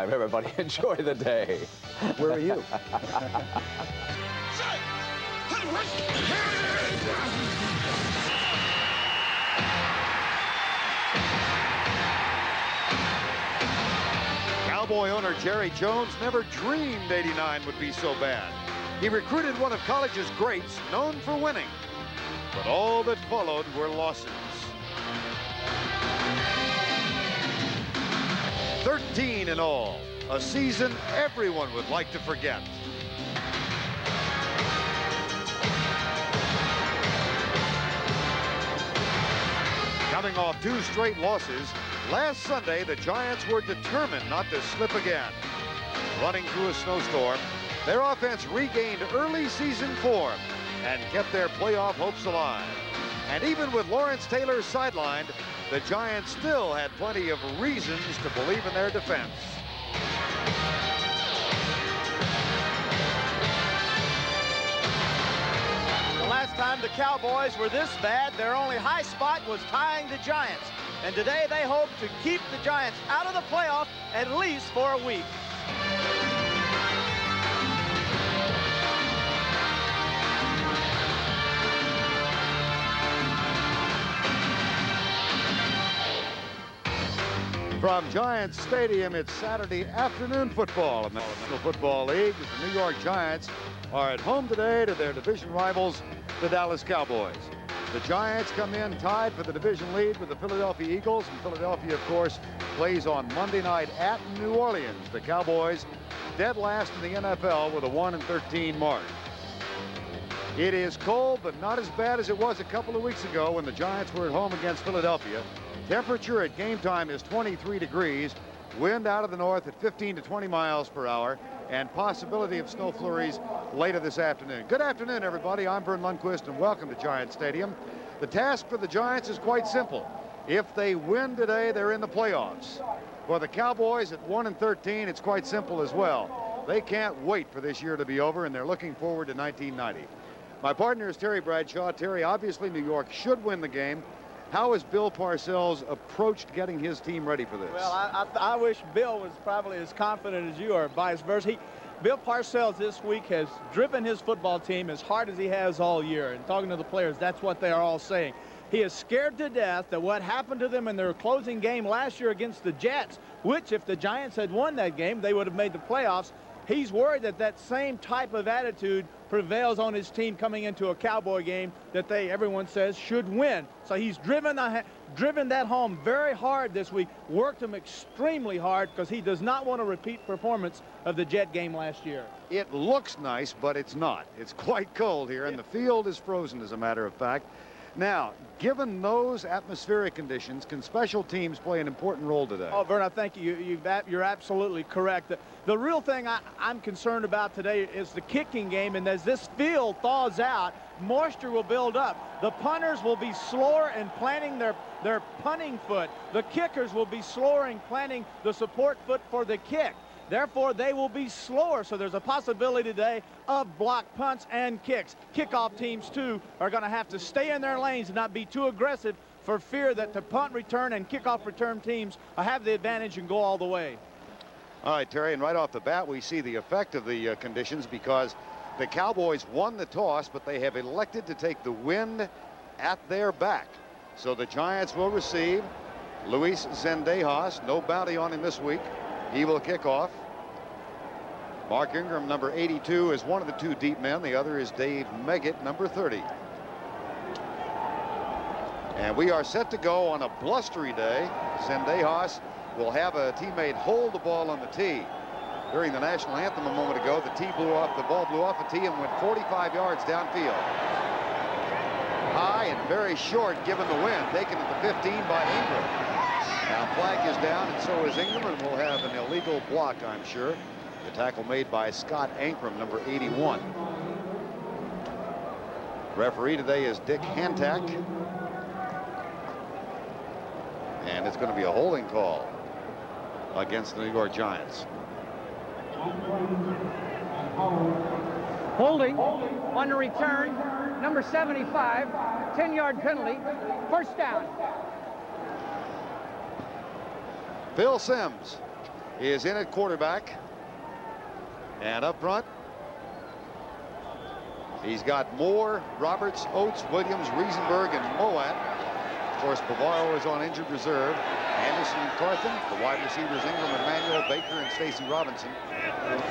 time, everybody. Enjoy the day. Where are you? Cowboy owner Jerry Jones never dreamed '89 would be so bad. He recruited one of college's greats, known for winning. But all that followed were losses. 13 in all, a season everyone would like to forget. Coming off 2 straight losses, last Sunday the Giants were determined not to slip again. Running through a snowstorm, their offense regained early season form and kept their playoff hopes alive. And even with Lawrence Taylor sidelined, the Giants still had plenty of reasons to believe in their defense. The last time the Cowboys were this bad, their only high spot was tying the Giants. And today they hope to keep the Giants out of the playoff at least for a week. From Giants Stadium, it's Saturday afternoon football in the National Football League. The New York Giants are at home today to their division rivals, the Dallas Cowboys. The Giants come in tied for the division lead with the Philadelphia Eagles, and Philadelphia, of course, plays on Monday night at New Orleans. The Cowboys dead last in the NFL with a 1-13 mark. It is cold, but not as bad as it was a couple of weeks ago when the Giants were at home against Philadelphia. Temperature at game time is 23 degrees. Wind out of the north at 15 to 20 miles per hour, and possibility of snow flurries later this afternoon. Good afternoon, everybody. I'm Vern Lundquist, and welcome to Giant Stadium. The task for the Giants is quite simple. If they win today, they're in the playoffs. For the Cowboys at 1-13, it's quite simple as well. They can't wait for this year to be over, and they're looking forward to 1990. My partner is Terry Bradshaw. Terry, obviously New York should win the game. How has Bill Parcells approached getting his team ready for this? Well, I wish Bill was probably as confident as you are, vice versa. Bill Parcells this week has driven his football team as hard as he has all year. And talking to the players, that's what they are all saying. He is scared to death that what happened to them in their closing game last year against the Jets, which if the Giants had won that game, they would have made the playoffs. He's worried that that same type of attitude prevails on his team coming into a Cowboy game that everyone says should win. So he's driven that home very hard this week, worked him extremely hard because he does not want a repeat performance of the Jet game last year. It looks nice, but it's not. It's quite cold here, and the field is frozen, as a matter of fact. Now, given those atmospheric conditions, can special teams play an important role today? Oh, Vern, I think you're absolutely correct. The real thing I'm concerned about today is the kicking game, and as this field thaws out, moisture will build up. The punters will be slower in planting their punting foot. The kickers will be slower in planting the support foot for the kick. Therefore, they will be slower, so there's a possibility today of blocked punts and kicks. Kickoff teams, too, are going to have to stay in their lanes and not be too aggressive for fear that the punt return and kickoff return teams have the advantage and go all the way. All right, Terry, and right off the bat, we see the effect of the conditions because the Cowboys won the toss, but they have elected to take the wind at their back. So the Giants will receive Luis Zendejas. No bounty on him this week. He will kick off. Mark Ingram, number 82, is one of the 2 deep men. The other is Dave Meggett, number 30. And we are set to go on a blustery day. Zendejas will have a teammate hold the ball on the tee. During the national anthem a moment ago, the ball blew off a tee and went 45 yards downfield. High and very short given the wind, taken at the 15 by Ingram. Now flag is down, and so is Ingram, and we'll have an illegal block, I'm sure. The tackle made by Scott Ankrum, number 81. Referee today is Dick Hantak. And it's going to be a holding call against the New York Giants. Holding on the return, number 75, 10-yard penalty, first down. Phil Simms is in at quarterback. And up front, he's got Moore, Roberts, Oates, Williams, Riesenberg, and Mowat. Of course, Bavaro is on injured reserve. Anderson and Carthen, the wide receivers Ingram, Emmanuel, Baker, and Stacy Robinson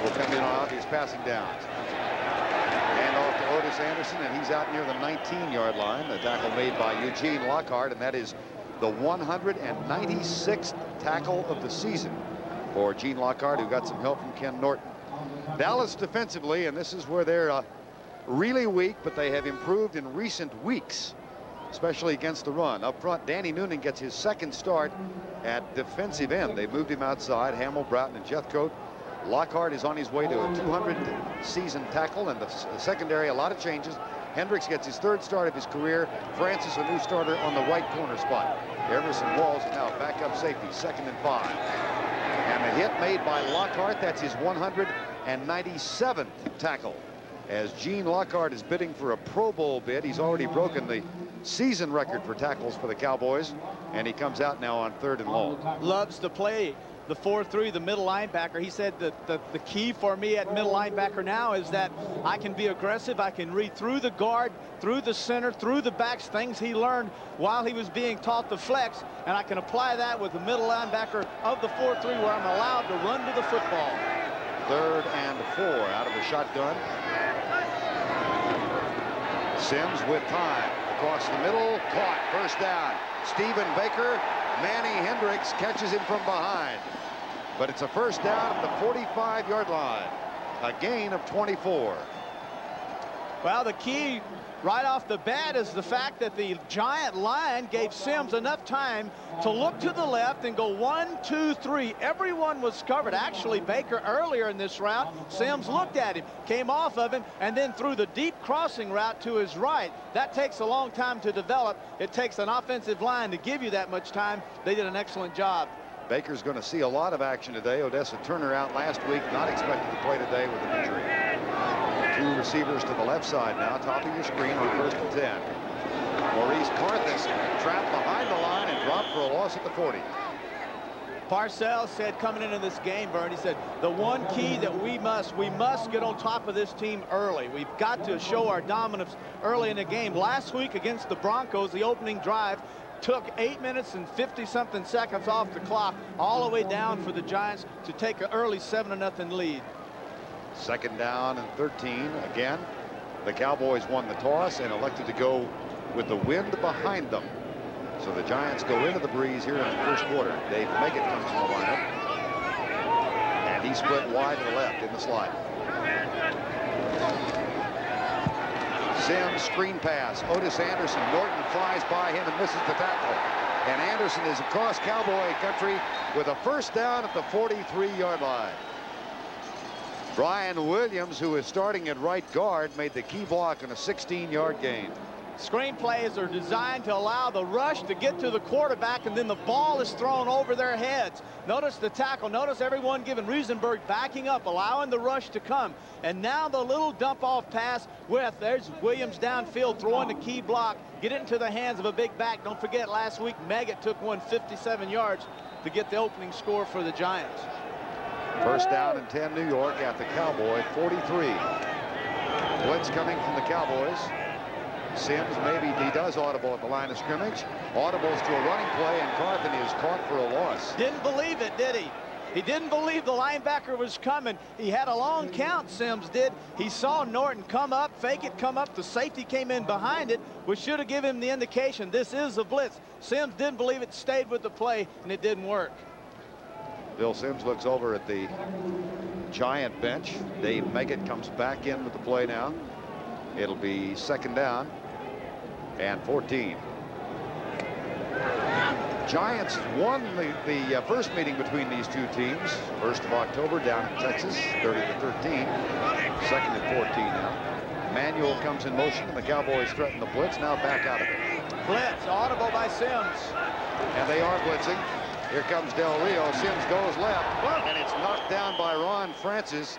will come in on obvious passing downs. Hand off to Otis Anderson, and he's out near the 19-yard line. The tackle made by Eugene Lockhart, and that is the 196th tackle of the season for Gene Lockhart, who got some help from Ken Norton. Dallas defensively, and this is where they're really weak, but they have improved in recent weeks, especially against the run. Up front, Danny Noonan gets his second start at defensive end. They moved him outside. Hamill, Broughton, and Jeffcoat. Lockhart is on his way to a 200 season tackle, and the secondary, a lot of changes. Hendricks gets his third start of his career. Francis, a new starter on the right corner spot. Everson Walls is now backup safety, 2nd and 5. And the hit made by Lockhart, that's his 197th tackle. As Gene Lockhart is bidding for a Pro Bowl bid, he's already broken the season record for tackles for the Cowboys, and he comes out now on 3rd and long. Loves to play the 4-3, the middle linebacker. He said that the key for me at middle linebacker now is that I can be aggressive. I can read through the guard, through the center, through the backs, things he learned while he was being taught the flex, and I can apply that with the middle linebacker of the 4-3 where I'm allowed to run to the football. 3rd and 4 out of the shotgun. Sims with time across the middle, caught, 1st down. Stephen Baker, Manny Hendricks catches him from behind, but it's a 1st down at the 45-yard line, a gain of 24. Well, the key right off the bat is the fact that the Giant line gave Sims enough time to look to the left and go 1, 2, 3. Everyone was covered. Actually, Baker earlier in this route, Sims looked at him, came off of him, and then threw the deep crossing route to his right. That takes a long time to develop. It takes an offensive line to give you that much time. They did an excellent job. Baker's going to see a lot of action today. Odessa Turner out last week, not expected to play today with an injury. 2 receivers to the left side now, topping your screen on 1st and 10. Maurice Carthus trapped behind the line and dropped for a loss at the 40. Parcells said coming into this game, Vern, he said the one key that we must get on top of this team early. We've got to show our dominance early in the game. Last week against the Broncos, the opening drive took 8 minutes and 50-something seconds off the clock, all the way down for the Giants to take an early 7-0 lead. 2nd down and 13. Again, the Cowboys won the toss and elected to go with the wind behind them. So the Giants go into the breeze here in the 1st quarter. Dave Meggett comes from the lineup, and he split wide to the left in the slide. Sims, screen pass. Otis Anderson. Norton flies by him and misses the tackle. And Anderson is across Cowboy country with a 1st down at the 43-yard line. Brian Williams, who is starting at right guard, made the key block on a 16-yard gain. Screen plays are designed to allow the rush to get to the quarterback, and then the ball is thrown over their heads. Notice the tackle. Notice everyone giving Riesenberg backing up, allowing the rush to come. And now the little dump-off pass there's Williams downfield throwing the key block. Get it into the hands of a big back. Don't forget last week Meggett took 157 yards to get the opening score for the Giants. 1st down and 10 New York at the Cowboy 43. Blitz coming from the Cowboys. Sims, maybe he does audible at the line of scrimmage. Audibles to a running play, and Carthen is caught for a loss. Didn't believe it, did he? He didn't believe the linebacker was coming. He had a long count, Sims did. He saw Norton come up, fake it, come up. The safety came in behind it, which should have given him the indication this is a blitz. Sims didn't believe it, stayed with the play, and it didn't work. Bill Sims looks over at the Giant bench. Dave Meggett comes back in with the play now. It'll be 2nd down and 14. Giants won the first meeting between these two teams, 1st of October down in Texas, 30-13. 2nd and 14 now. Manuel comes in motion, and the Cowboys threaten the blitz. Now back out of it. Blitz, audible by Sims. And they are blitzing. Here comes Del Rio. Sims goes left, and it's knocked down by Ron Francis.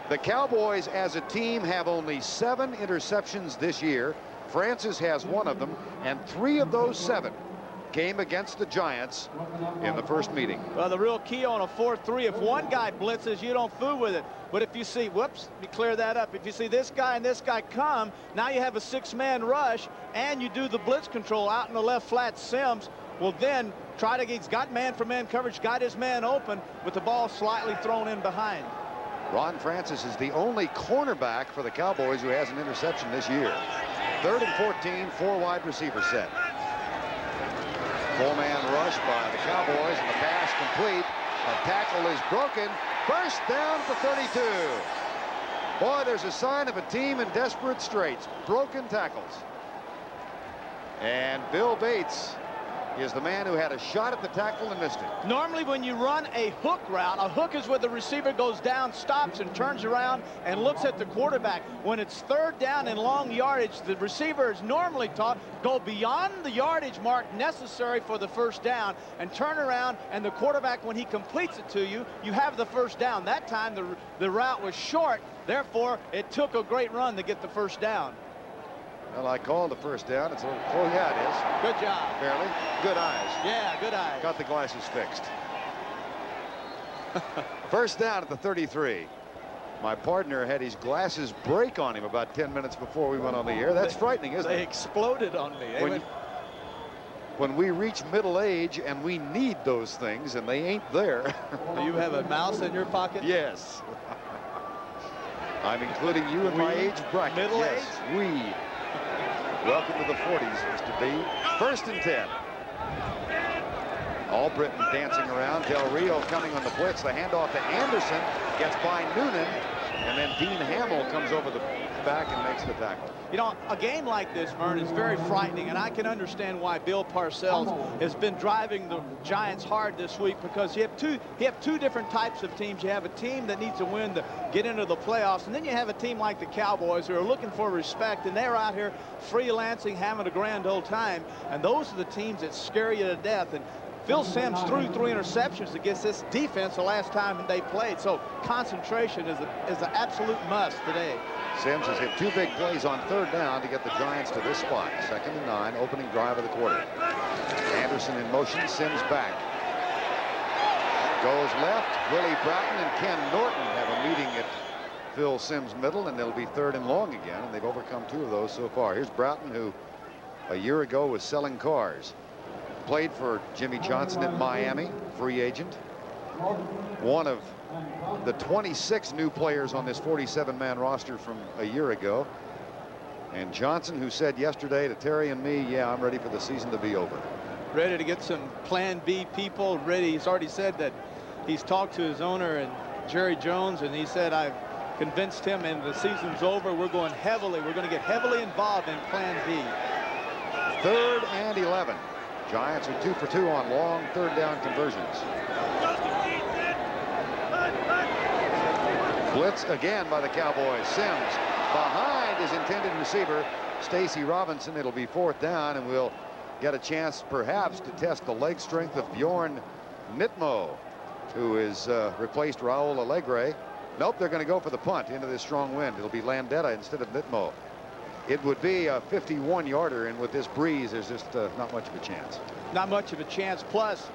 The Cowboys as a team have only 7 interceptions this year. Francis has 1 of them, and 3 of those 7 came against the Giants in the first meeting. Well, the real key on a 4-3, if one guy blitzes, you don't fool with it. But if you see, whoops, let me clear that up. If you see this guy and this guy come, now you have a 6-man rush, and you do the blitz control out in the left flat. Sims will then try to, he's got man-for-man coverage, got his man open, with the ball slightly thrown in behind. Ron Francis is the only cornerback for the Cowboys who has an interception this year. 3rd and 14, 4 wide receiver set. 4-man rush by the Cowboys, and the pass complete. A tackle is broken. First down at the 32. Boy, there's a sign of a team in desperate straits. Broken tackles. And Bill Bates is the man who had a shot at the tackle and missed it. Normally when you run a hook route, a hook is where the receiver goes down, stops, and turns around and looks at the quarterback. When it's 3rd down and long yardage, the receiver is normally taught go beyond the yardage mark necessary for the first down and turn around, and the quarterback, when he completes it to you, you have the first down. That time the route was short, therefore it took a great run to get the first down. Well, I called the first down. It's a little, oh yeah, it is. Good job. Barely. Good eyes. Yeah, good eyes. Got the glasses fixed. First down at the 33. My partner had his glasses break on him about 10 minutes before we went on the air. That's frightening, isn't They it? exploded on me. When we reach middle age and we need those things and they ain't there. Do you have a mouse in your pocket? Yes. I'm including you in my age bracket. Middle yes, age? We. Welcome to the 40s, Mr. B. 1st and 10. Albritton dancing around. Del Rio coming on the blitz. The handoff to Anderson. Gets by Noonan. And then Dean Hamill comes over the back and makes the tackle. You know, a game like this, Vern, is very frightening, and I can understand why Bill Parcells has been driving the Giants hard this week, because you have two different types of teams. You have a team that needs to win to get into the playoffs, and then you have a team like the Cowboys who are looking for respect, and they're out here freelancing, having a grand old time, and those are the teams that scare you to death. And Phil Simms threw 3 interceptions against this defense the last time they played, so concentration is an absolute must today. Simms has hit 2 big plays on 3rd down to get the Giants to this spot. 2nd and 9, opening drive of the quarter. Anderson in motion, Simms back. Goes left. Willie Broughton and Ken Norton have a meeting at Phil Simms' middle, and they'll be 3rd and long again, and they've overcome 2 of those so far. Here's Broughton, who a year ago was selling cars. Played for Jimmy Johnson in Miami, free agent. One of the 26 new players on this 47-man roster from a year ago. And Johnson, who said yesterday to Terry and me, yeah, I'm ready for the season to be over. Ready to get some plan B people ready. He's already said that he's talked to his owner and Jerry Jones, and he said, I've convinced him, and the season's over. We're going to get heavily involved in plan B. 3rd and 11. Giants are 2 for 2 on long 3rd down conversions. Blitz again by the Cowboys. Simms behind his intended receiver, Stacy Robinson. It'll be 4th down, and we'll get a chance perhaps to test the leg strength of Bjorn Nitmo, who has replaced Raul Alegre. Nope, they're going to go for the punt into this strong wind. It'll be Landeta instead of Nitmo. It would be a 51-yarder, and with this breeze, there's just not much of a chance. Not much of a chance. Plus,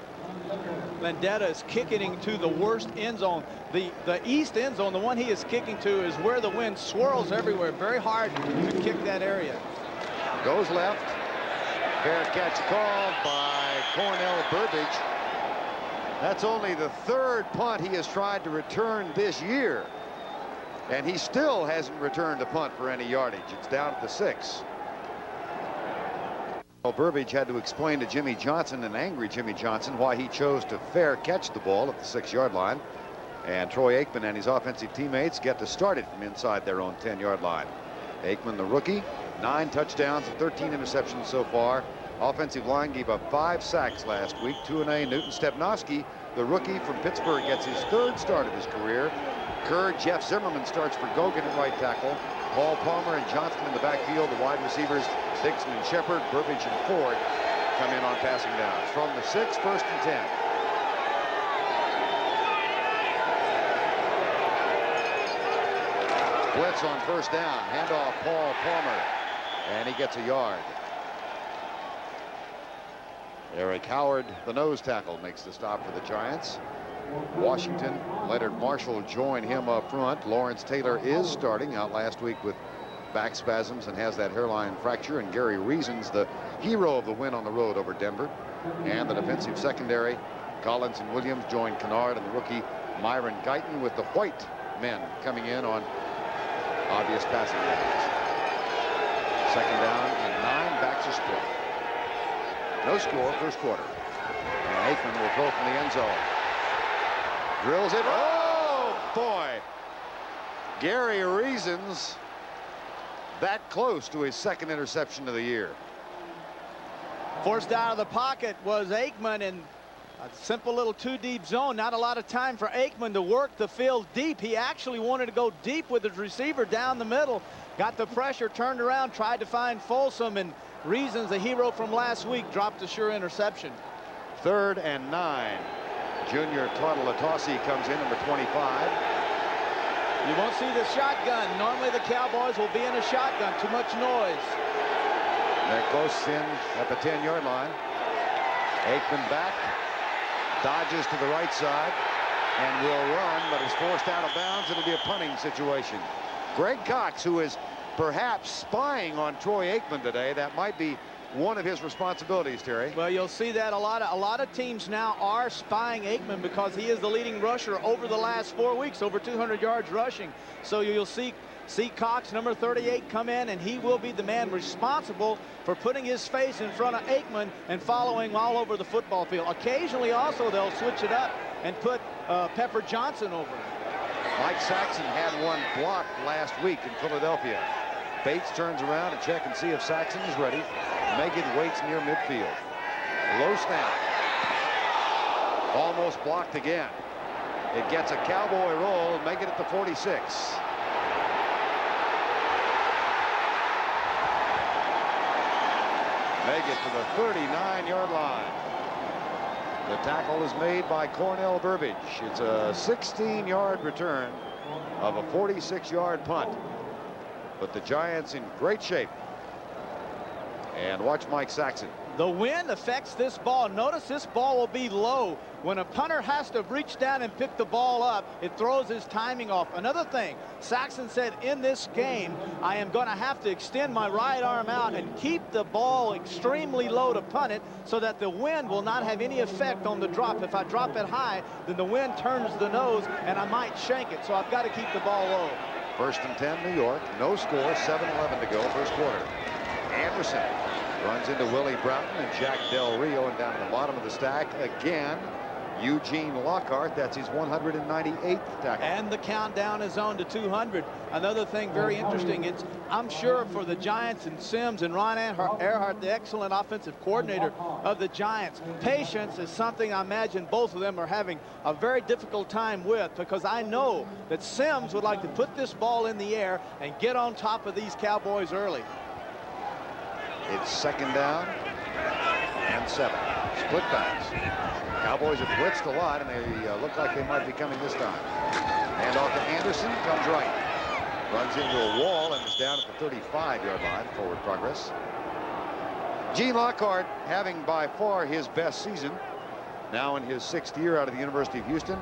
Landeta is kicking to the worst end zone. The east end zone, the one he is kicking to, is where the wind swirls everywhere. Very hard to kick that area. Goes left. Fair catch called by Cornell Burbage. That's only the 3rd punt he has tried to return this year. And he still hasn't returned a punt for any yardage. It's down at the 6. Well, Burbage had to explain to Jimmy Johnson, an angry Jimmy Johnson, why he chose to fair catch the ball at the 6-yard line. And Troy Aikman and his offensive teammates get to start it from inside their own 10-yard line. Aikman, the rookie, 9 touchdowns and 13 interceptions so far. Offensive line gave up 5 sacks last week. 2-A Newton Stepnoski, the rookie from Pittsburgh, gets his 3rd start of his career. Kerr, Jeff Zimmerman starts for Gogan at right tackle. Paul Palmer and Johnston in the backfield. The wide receivers, Dixon and Shepard, Burbage and Ford, come in on passing downs. From the 6, 1st and 10. Blitz on 1st down. Handoff Paul Palmer, and he gets a yard. Eric Howard, the nose tackle, makes the stop for the Giants. Washington, Leonard Marshall join him up front. Lawrence Taylor is starting, out last week with back spasms and has that hairline fracture. And Gary Reason's the hero of the win on the road over Denver. And the defensive secondary, Collins and Williams join Kennard and the rookie Myron Guyton, with the white men coming in on obvious passing lanes. Second down and 9, backs are split. No score, first quarter. And Aikman will throw from the end zone. Drills it. Oh, boy. Gary Reason's that close to his second interception of the year. Forced out of the pocket was Aikman in a simple little 2-deep zone. Not a lot of time for Aikman to work the field deep. He actually wanted to go deep with his receiver down the middle. Got the pressure, turned around, tried to find Folsom, and Reason's, the hero from last week, dropped a sure interception. 3rd and 9. Junior Tartalatossi comes in, number 25. You won't see the shotgun. Normally the Cowboys will be in a shotgun. Too much noise. They're close in at the 10-yard line. Aikman back, dodges to the right side, and will run, but is forced out of bounds. It'll be a punting situation. Greg Cox, who is perhaps spying on Troy Aikman today, that might be one of his responsibilities, Terry. Well, you'll see that a lot of teams now are spying Aikman because he is the leading rusher over the last 4 weeks, over 200 yards rushing. So you'll see Cox, number 38, come in, and he will be the man responsible for putting his face in front of Aikman and following all over the football field. Occasionally also they'll switch it up and put Pepper Johnson over him. Mike Saxon had one blocked last week in Philadelphia. Bates turns around to check and see if Saxon is ready. Megan waits near midfield. Low snap. Almost blocked again. It gets a Cowboy roll, make it at the 46. Make it to the 39-yard line. The tackle is made by Cornell Burbage. It's a 16-yard return of a 46-yard punt. But the Giants in great shape. And watch Mike Saxon. The wind affects this ball. Notice this ball will be low. When a punter has to reach down and pick the ball up, it throws his timing off. Another thing, Saxon said, in this game, I am going to have to extend my right arm out and keep the ball extremely low to punt it so that the wind will not have any effect on the drop. If I drop it high, then the wind turns the nose and I might shank it. So I've got to keep the ball low. 1st and 10, New York. No score, 7:11 to go, first quarter. Anderson runs into Willie Broughton and Jack Del Rio, and down at the bottom of the stack again, Eugene Lockhart. That's his 198th tackle. And the countdown is on to 200. Another thing very interesting, I'm sure for the Giants and Sims and Ron Earhart, the excellent offensive coordinator of the Giants, patience is something I imagine both of them are having a very difficult time with, because I know that Sims would like to put this ball in the air and get on top of these Cowboys early. It's 2nd down and 7. Split backs. Cowboys have blitzed a lot, and they look like they might be coming this time. Hand off to Anderson, comes right. Runs into a wall and is down at the 35-yard line. Forward progress. Gene Lockhart having by far his best season. Now in his 6th year out of the University of Houston.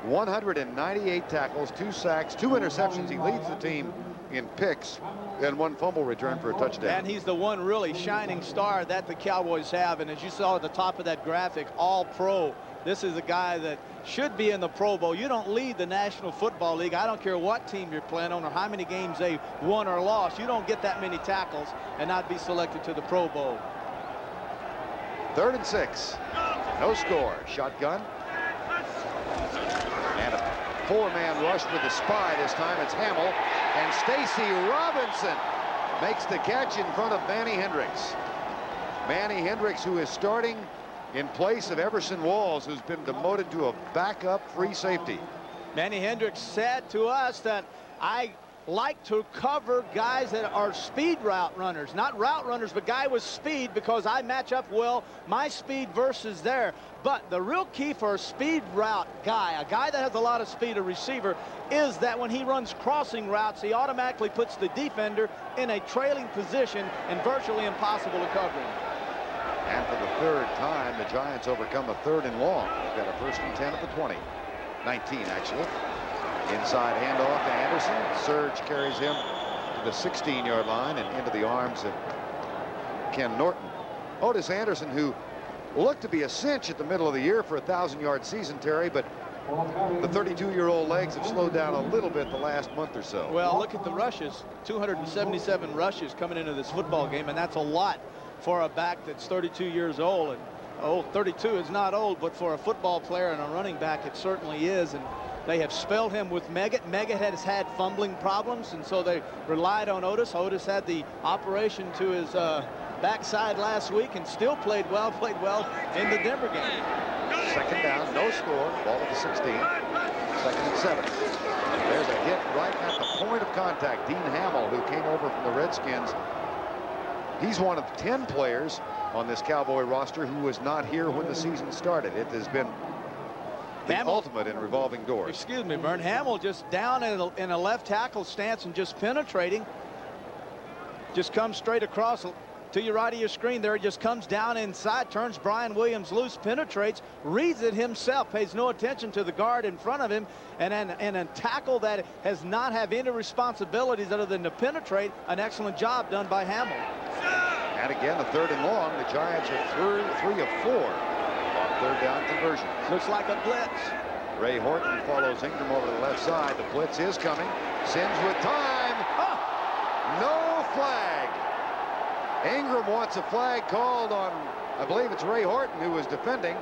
198 tackles, 2 sacks, 2 interceptions. He leads the team in picks and 1 fumble return for a touchdown. And he's the one really shining star that the Cowboys have. And as you saw at the top of that graphic, all pro. This is a guy that should be in the Pro Bowl. You don't lead the National Football League. I don't care what team you're playing on or how many games they won or lost. You don't get that many tackles and not be selected to the Pro Bowl. 3rd and 6. No score. Shotgun. And a 4-man rush with the spy. This time it's Hamill. And Stacy Robinson makes the catch in front of Manny Hendricks. Manny Hendricks, who is starting in place of Everson Walls, who's been demoted to a backup free safety. Manny Hendricks said to us that I like to cover guys that are speed route runners, not route runners, but guy with speed, because I match up well my speed versus there. But the real key for a speed route guy, a guy that has a lot of speed, a receiver, is that when he runs crossing routes, he automatically puts the defender in a trailing position and virtually impossible to cover him. And for the third time. The Giants overcome a 3rd and long. They've got a 1st and 10 at the 20. 19, actually. Inside handoff to Anderson. Surge carries him to the 16-yard line and into the arms of Ken Norton. Otis Anderson, who looked to be a cinch at the middle of the year for a 1,000-yard season, Terry, but the 32-year-old legs have slowed down a little bit the last month or so. Well, look at the rushes. 277 rushes coming into this football game, and that's a lot for a back that's 32 years old. And 32 is not old, but for a football player and a running back, it certainly is. And they have spelled him with Meggett. Meggett has had fumbling problems, and so they relied on Otis. Otis had the operation to his backside last week and still played well in the Denver game. 2nd down, no score, ball at the 16. 2nd and 7. There's a hit right at the point of contact. Dean Hamill, who came over from the Redskins, he's one of 10 players on this Cowboy roster who was not here when the season started. It has been the ultimate in revolving doors. Excuse me, Vern. Hamill just down in a left tackle stance and just penetrating. Just comes straight across to your right of your screen there. It just comes down inside, turns Brian Williams loose, penetrates, reads it himself, pays no attention to the guard in front of him, and a tackle that has not have any responsibilities other than to penetrate. An excellent job done by Hamill. And again, the 3rd and long. The Giants are through 3 of 4 on 3rd down conversion. Looks like a blitz. Ray Horton follows Ingram over to the left side. The blitz is coming. Sims with time. No flag. Ingram wants a flag called on, I believe it's Ray Horton who was defending.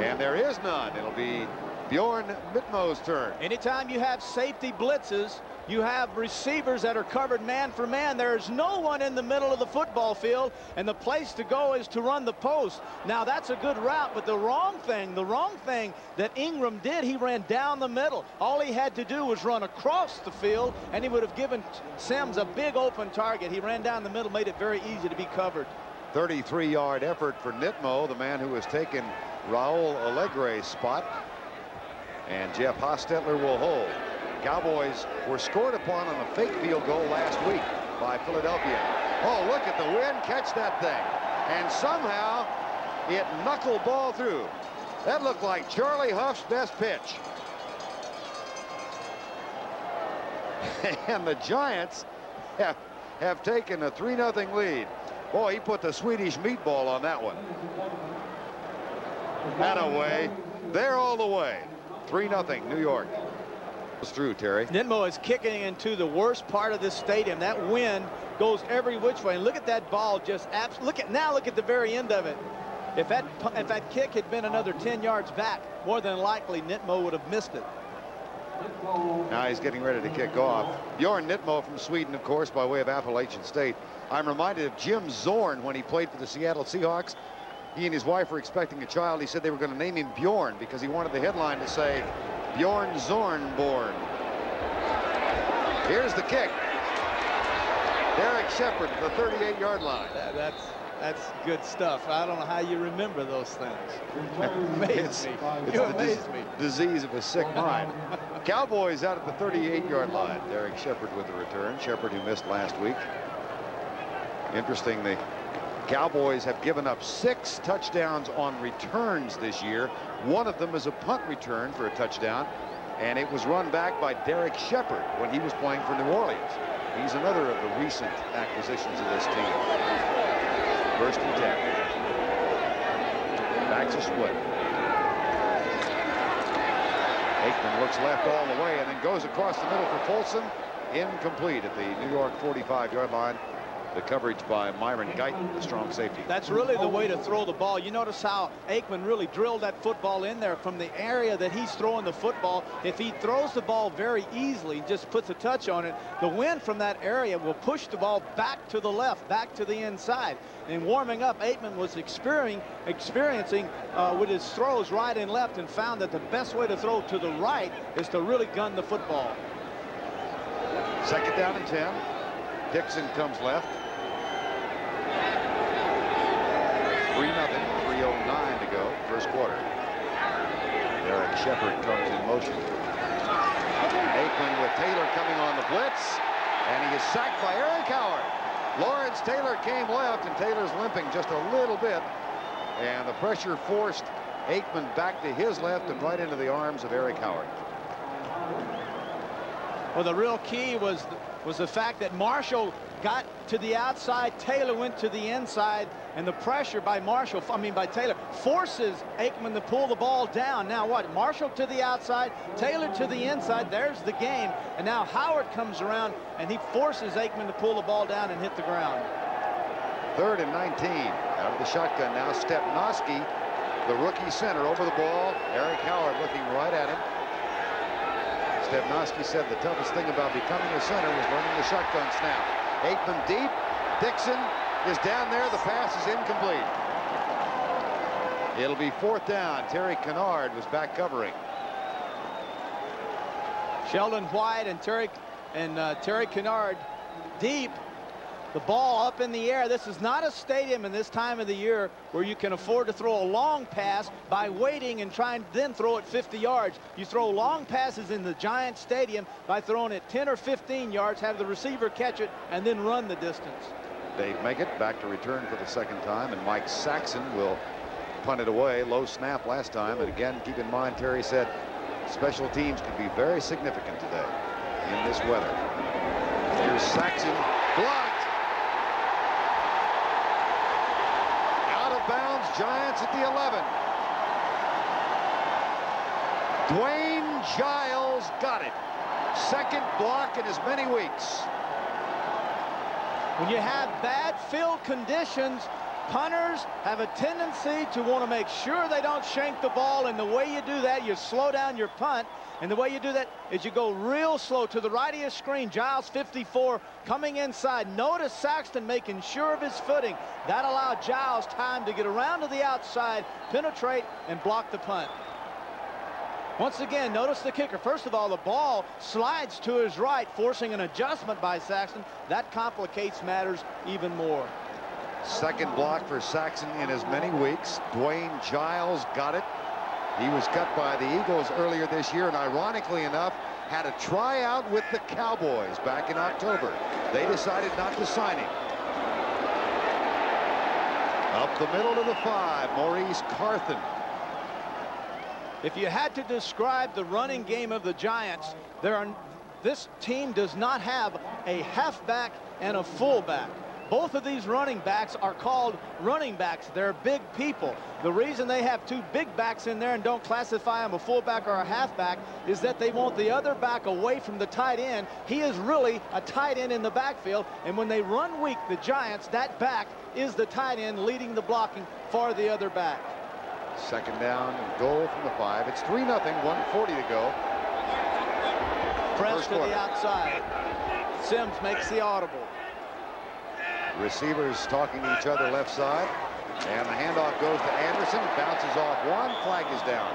And there is none. It'll be Bjorn Mitmo's turn. Anytime you have safety blitzes, you have receivers that are covered man for man. There's no one in the middle of the football field, and the place to go is to run the post. Now that's a good route, but the wrong thing that Ingram did, he ran down the middle. All he had to do was run across the field, and he would have given Sims a big open target. He ran down the middle, made it very easy to be covered. 33-yard effort for Nitmo, the man who has taken Raul Alegre's spot. And Jeff Hostetler will hold. Cowboys were scored upon on a fake field goal last week by Philadelphia. Oh, look at the wind catch that thing. And somehow it knuckleball through. That looked like Charlie Huff's best pitch. And the Giants have taken a 3-0 lead. Boy, he put the Swedish meatball on that one. That away. They're all the way. 3-0 New York. It's through, Terry. Nitmo is kicking into the worst part of this stadium. That wind goes every which way. And look at that ball. Just look at the very end of it. If that kick had been another 10 yards back, more than likely Nitmo would have missed it. Now he's getting ready to kick off. Bjorn Nitmo from Sweden, of course, by way of Appalachian State. I'm reminded of Jim Zorn when he played for the Seattle Seahawks. He and his wife were expecting a child. He said they were going to name him Bjorn because he wanted the headline to say Bjorn Zorn born. Here's the kick. Derek Shepard at the 38-yard line. That's good stuff. I don't know how you remember those things. It's the disease of a sick mind. Cowboys out at the 38-yard line. Derek Shepard with the return. Shepard, who missed last week. Interesting, the Cowboys have given up 6 touchdowns on returns this year. One of them is a punt return for a touchdown, and it was run back by Derek Shepard when he was playing for New Orleans. He's another of the recent acquisitions of this team. 1st and 10. Backs a split. Aikman looks left all the way and then goes across the middle for Folsom. Incomplete at the New York 45-yard line. The coverage by Myron Guyton, the strong safety. That's really the way to throw the ball. You notice how Aikman really drilled that football in there from the area that he's throwing the football. If he throws the ball very easily, just puts a touch on it, the wind from that area will push the ball back to the left, back to the inside. And warming up, Aikman was experiencing with his throws right and left, and found that the best way to throw to the right is to really gun the football. 2nd down and 10. Dixon comes left. 3-0, 3:09 to go, 1st quarter. Derek Shepard comes in motion. Aikman with Taylor coming on the blitz, and he is sacked by Eric Howard. Lawrence Taylor came left, and Taylor's limping just a little bit. And the pressure forced Aikman back to his left and right into the arms of Eric Howard. Well, the real key was the fact that Marshall got to the outside, Taylor went to the inside, and the pressure by Taylor forces Aikman to pull the ball down. Now what? Marshall to the outside, Taylor to the inside. There's the game. And now Howard comes around, and he forces Aikman to pull the ball down and hit the ground. 3rd and 19. Out of the shotgun now. Stepnoski, the rookie center, over the ball. Eric Howard looking right at him. Stepnoski said the toughest thing about becoming a center was learning the shotgun snap. Aikman deep. Dixon is down there. The pass is incomplete. It'll be 4th down. Terry Kennard was back covering. Sheldon White and Terry Kennard deep. The ball up in the air. This is not a stadium in this time of the year where you can afford to throw a long pass by waiting and trying to then throw it 50 yards. You throw long passes in the Giant Stadium by throwing it 10 or 15 yards, have the receiver catch it, and then run the distance. Dave Meggett back to return for the 2nd time, and Mike Saxon will punt it away. Low snap last time. And again, keep in mind, Terry said special teams could be very significant today in this weather. Here's Saxon. Blocked. Bounds. Giants at the 11. Dwayne Giles got it. 2nd block in as many weeks. When you have bad field conditions, punters have a tendency to want to make sure they don't shank the ball, and the way you do that, you slow down your punt. And the way you do that is you go real slow to the right of your screen. Giles 54 coming inside. Notice Saxton making sure of his footing. That allowed Giles time to get around to the outside, penetrate, and block the punt. Once again, notice the kicker. First of all, the ball slides to his right, forcing an adjustment by Saxton. That complicates matters even more. 2nd block for Saxon in as many weeks. Dwayne Giles got it. He was cut by the Eagles earlier this year, and ironically enough, had a tryout with the Cowboys back in October. They decided not to sign him. Up the middle to the 5, Maurice Carthen. If you had to describe the running game of the Giants, this team does not have a halfback and a fullback. Both of these running backs are called running backs. They're big people. The reason they have 2 big backs in there and don't classify them a fullback or a halfback is that they want the other back away from the tight end. He is really a tight end in the backfield, and when they run weak, the Giants, that back is the tight end leading the blocking for the other back. 2nd down and goal from the 5. It's 3-0, 1:40 to go. Press to the outside. Sims makes the audible. Receivers talking to each other left side, and the handoff goes to Anderson. Bounces off one. Flag is down.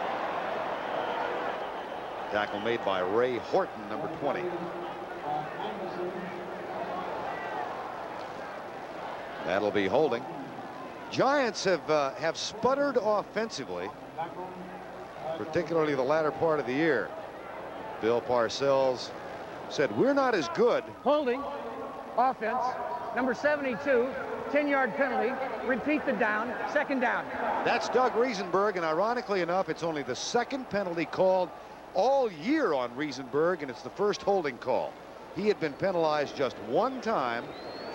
Tackle made by Ray Horton, number 20. That'll be holding. Giants have sputtered offensively, particularly the latter part of the year. Bill Parcells said, "We're not as good." Holding. Offense. Number 72. 10-yard penalty. Repeat the down. 2nd down. That's Doug Riesenberg, and ironically enough, it's only the 2nd penalty called all year on Riesenberg, and it's the 1st holding call. He had been penalized just 1 time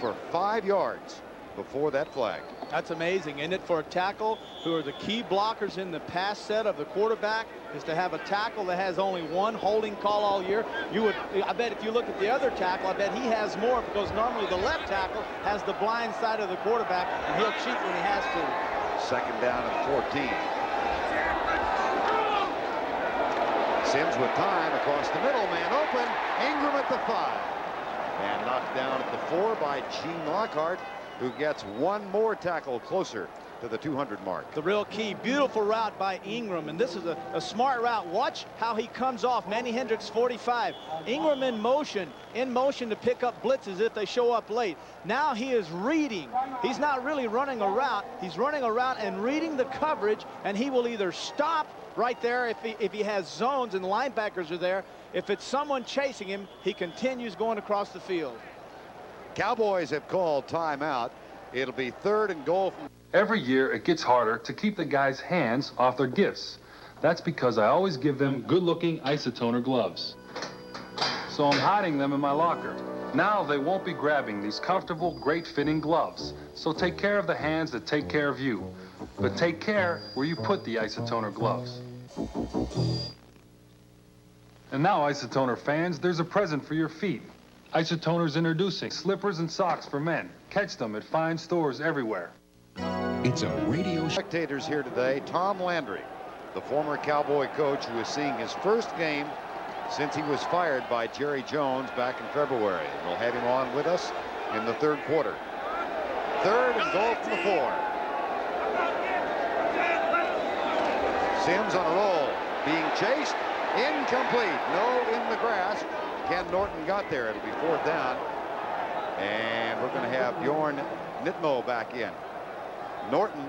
for 5 yards before that flag. That's amazing, isn't it, for a tackle who are the key blockers in the pass set of the quarterback, is to have a tackle that has only 1 holding call all year. I bet if you look at the other tackle, I bet he has more, because normally the left tackle has the blind side of the quarterback, and he'll cheat when he has to. 2nd down and 14. Sims with time across the middle, man open. Ingram at the 5. And knocked down at the 4 by Gene Lockhart, who gets 1 more tackle closer to the 200 mark. The real key. Beautiful route by Ingram, and this is a smart route. Watch how he comes off. Manny Hendricks 45. Ingram in motion to pick up blitzes if they show up late. Now he is reading. He's not really running a route. He's running a route and reading the coverage, and he will either stop right there if he has zones and linebackers are there. If it's someone chasing him, he continues going across the field. Cowboys have called timeout. It'll be 3rd and goal. Every year it gets harder to keep the guys' hands off their gifts. That's because I always give them good-looking isotoner gloves. So I'm hiding them in my locker. Now they won't be grabbing these comfortable, great-fitting gloves. So take care of the hands that take care of you. But take care where you put the isotoner gloves. And now, Isotoner fans, there's a present for your feet. Isotoner's introducing slippers and socks for men. Catch them at fine stores everywhere. It's a radio Spectators here today. Tom Landry, the former Cowboy coach who is seeing his first game since he was fired by Jerry Jones back in February. And we'll have him on with us in the 3rd quarter. 3rd and goal from the 4. Sims on a roll, being chased, incomplete. No in the grass. Ken Norton got there. It'll be 4th down. And we're going to have Bjorn Nitmo back in. Norton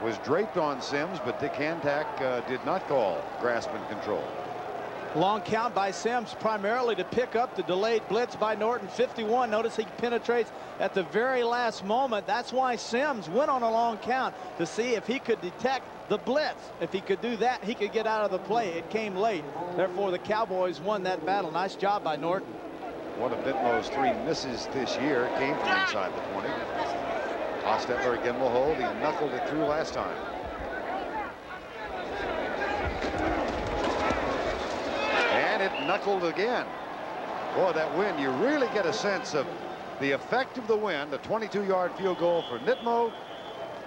was draped on Sims, but Dick Hantak did not call grasping control. Long count by Sims, primarily to pick up the delayed blitz by Norton. 51. Notice he penetrates at the very last moment. That's why Sims went on a long count, to see if he could detect the blitz. If he could do that, he could get out of the play. It came late. Therefore, the Cowboys won that battle. Nice job by Norton. One of Nitmo's 3 misses this year came from inside the 20. Hostetler again will hold. He knuckled it through last time. And it knuckled again. Boy, that wind, you really get a sense of the effect of the wind. A 22-yard field goal for Nitmo.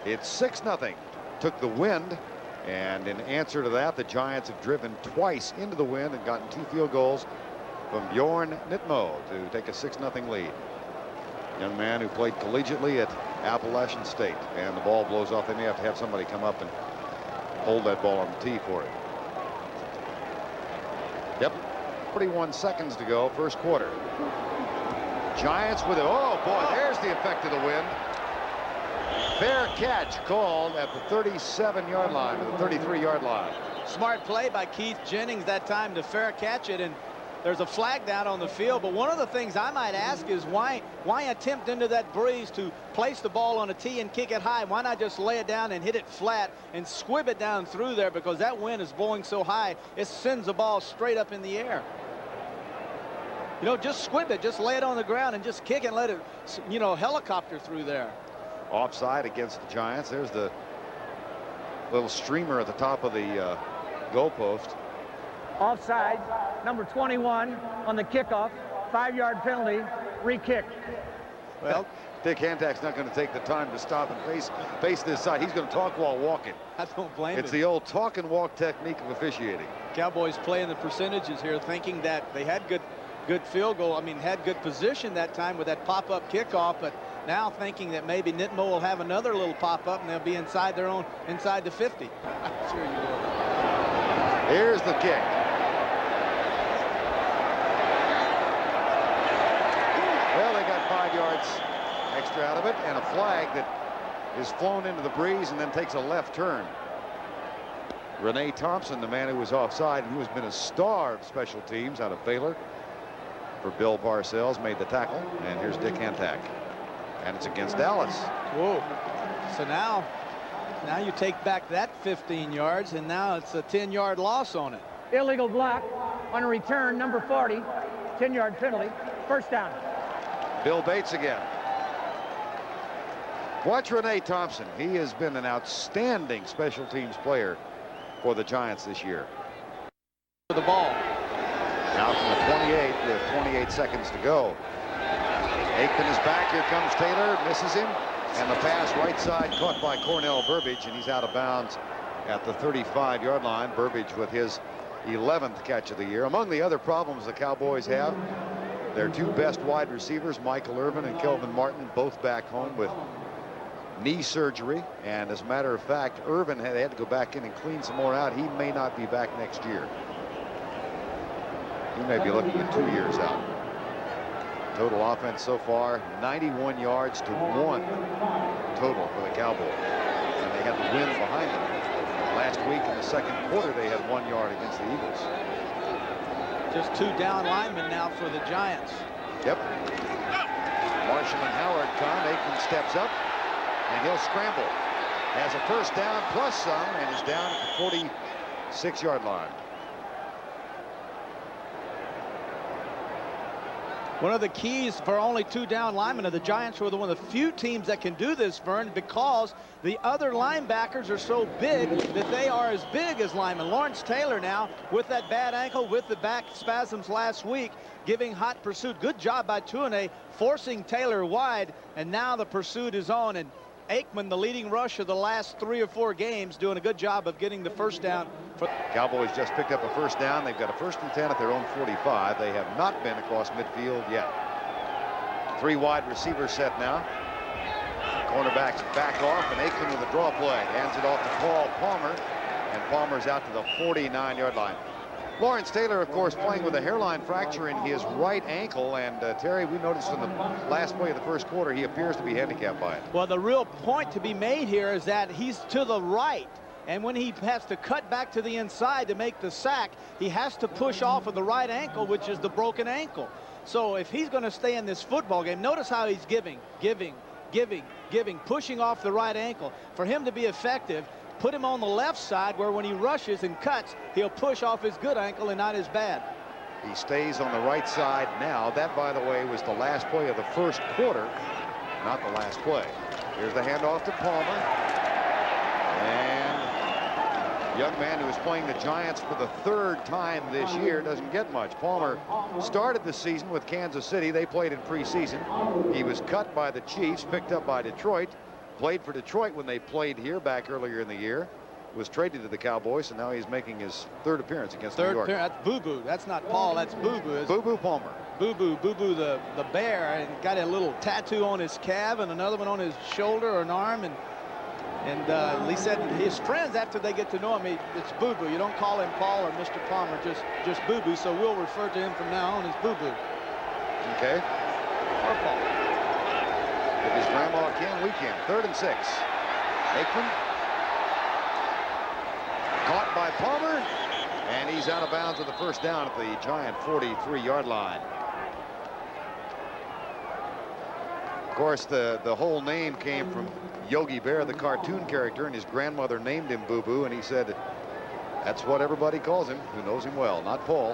It's 6-0. Took the wind, and in answer to that, the Giants have driven twice into the wind and gotten 2 field goals from Bjorn Nitmo to take a 6-0 lead. Young man who played collegiately at Appalachian State, and the ball blows off. They may have to have somebody come up and hold that ball on the tee for it. Yep, 41 seconds to go, 1st quarter. Giants with it. Oh boy, there's the effect of the wind. Fair catch called at the 37-yard line, or the 33-yard line. Smart play by Keith Jennings that time to fair catch it, and there's a flag down on the field. But one of the things I might ask is why attempt into that breeze to place the ball on a tee and kick it high? Why not just lay it down and hit it flat and squib it down through there, because that wind is blowing so high it sends the ball straight up in the air. You know, just squib it, just lay it on the ground and just kick and let it, you know, helicopter through there. Offside against the Giants. There's the little streamer at the top of the goalpost. Offside, number 21 on the kickoff. 5-yard penalty, re-kick. Well, Dick Hantak's not going to take the time to stop and face this side. He's going to talk while walking. I don't blame him. It's the old talk and walk technique of officiating. Cowboys playing the percentages here, thinking that they had good field goal. I mean, had good position that time with that pop-up kickoff, but now thinking that maybe Nitmo will have another little pop-up and they'll be inside the 50. I'm sure you will. Here's the kick. Well, they got 5 yards extra out of it, and a flag that is flown into the breeze and then takes a left turn. Renee Thompson, the man who was offside and who has been a star of special teams out of Baylor for Bill Parcells, made the tackle, and here's Dick Hantak. And it's against Dallas. Whoa. So now you take back that 15 yards, and now it's a 10-yard loss on it. Illegal block on a return, number 40. 10-yard penalty. 1st down. Bill Bates again. Watch Renee Thompson. He has been an outstanding special teams player for the Giants this year. The ball. Now from the 28 with 28 seconds to go. Aikman is back. Here comes Taylor. Misses him. And the pass right side caught by Cornell Burbage, and he's out of bounds at the 35-yard line. Burbage with his 11th catch of the year. Among the other problems the Cowboys have, their 2 best wide receivers, Michael Irvin and Kelvin Martin, both back home with knee surgery. And as a matter of fact, Irvin had to go back in and clean some more out. He may not be back next year. He may be looking at 2 years out. Total offense so far, 91 yards to 1 total for the Cowboys. And they had the win behind them. Last week in the 2nd quarter, they had 1 yard against the Eagles. Just 2 down linemen now for the Giants. Yep. Marshall and Howard come. Aikman steps up, and he'll scramble. Has a first down plus some, and is down at the 46-yard line. One of the keys for only 2 down linemen of the Giants were one of the few teams that can do this, Vern, because the other linebackers are so big that they are as big as linemen. Lawrence Taylor now with that bad ankle, with the back spasms last week, giving hot pursuit. Good job by Tuanay forcing Taylor wide, and now the pursuit is on. And Aikman, the leading rusher the last 3 or 4 games, doing a good job of getting the first down. Cowboys just picked up a first down. They've got a 1st and 10 at their own 45. They have not been across midfield yet. 3 wide receiver set now. Cornerbacks back off, and Aikman with a draw play. Hands it off to Paul Palmer, and Palmer's out to the 49-yard line. Lawrence Taylor, of course, playing with a hairline fracture in his right ankle, and Terry, we noticed in the last play of the first quarter he appears to be handicapped by it. Well, the real point to be made here is that he's to the right, and when he has to cut back to the inside to make the sack, he has to push off of the right ankle, which is the broken ankle. So if he's going to stay in this football game, notice how he's giving, pushing off the right ankle. For him to be effective, put him on the left side where when he rushes and cuts, he'll push off his good ankle and not his bad. He stays on the right side now. That, by the way, was the last play of the first quarter, not the last play. Here's the handoff to Palmer. And the young man who is playing the Giants for the 3rd time this year doesn't get much. Palmer started the season with Kansas City. They played in preseason. He was cut by the Chiefs, picked up by Detroit. Played for Detroit when they played here back earlier in the year. Was traded to the Cowboys, and now he's making his 3rd appearance against New York. That's Boo Boo. That's not Paul. That's Boo Boo. Boo Boo Palmer. Boo Boo the bear, and got a little tattoo on his calf and another one on his shoulder or an arm. And he said his friends, after they get to know him, it's Boo Boo. You don't call him Paul or Mr. Palmer, just Boo Boo. So we'll refer to him from now on as Boo Boo. Okay. Or Paul. If his grandma can, we can. 3rd and 6. Aikman. Caught by Palmer. And he's out of bounds with the first down at the Giant 43-yard line. Of course, the whole name came from Yogi Bear, the cartoon character, and his grandmother named him Boo Boo, and he said, that's what everybody calls him, who knows him well, not Paul.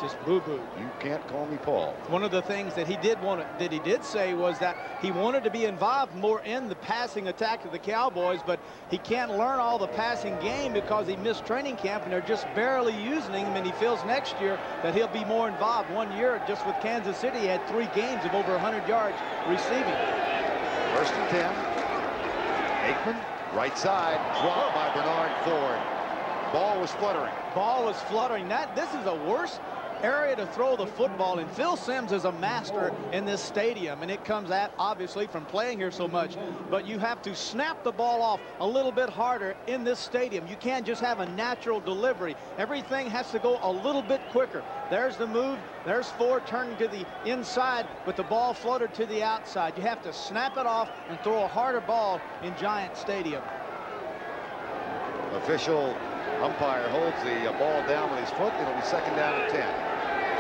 Just Boo Boo. You can't call me Paul. One of the things that he did say was that he wanted to be involved more in the passing attack of the Cowboys, but he can't learn all the passing game because he missed training camp and they're just barely using him, and he feels next year that he'll be more involved. 1 year just with Kansas City, he had 3 games of over 100 yards receiving. 1st and 10. Aikman, right side, dropped by Bernard Ford. Ball was fluttering. This is a worse area to throw the football in. Phil Simms is a master in this stadium, and it comes at obviously from playing here so much, but you have to snap the ball off a little bit harder in this stadium. You can't just have a natural delivery. Everything has to go a little bit quicker. There's the move. There's Ford turning to the inside, but the ball fluttered to the outside. You have to snap it off and throw a harder ball in Giant Stadium. Official umpire holds the ball down with his foot. It'll be 2nd down and 10.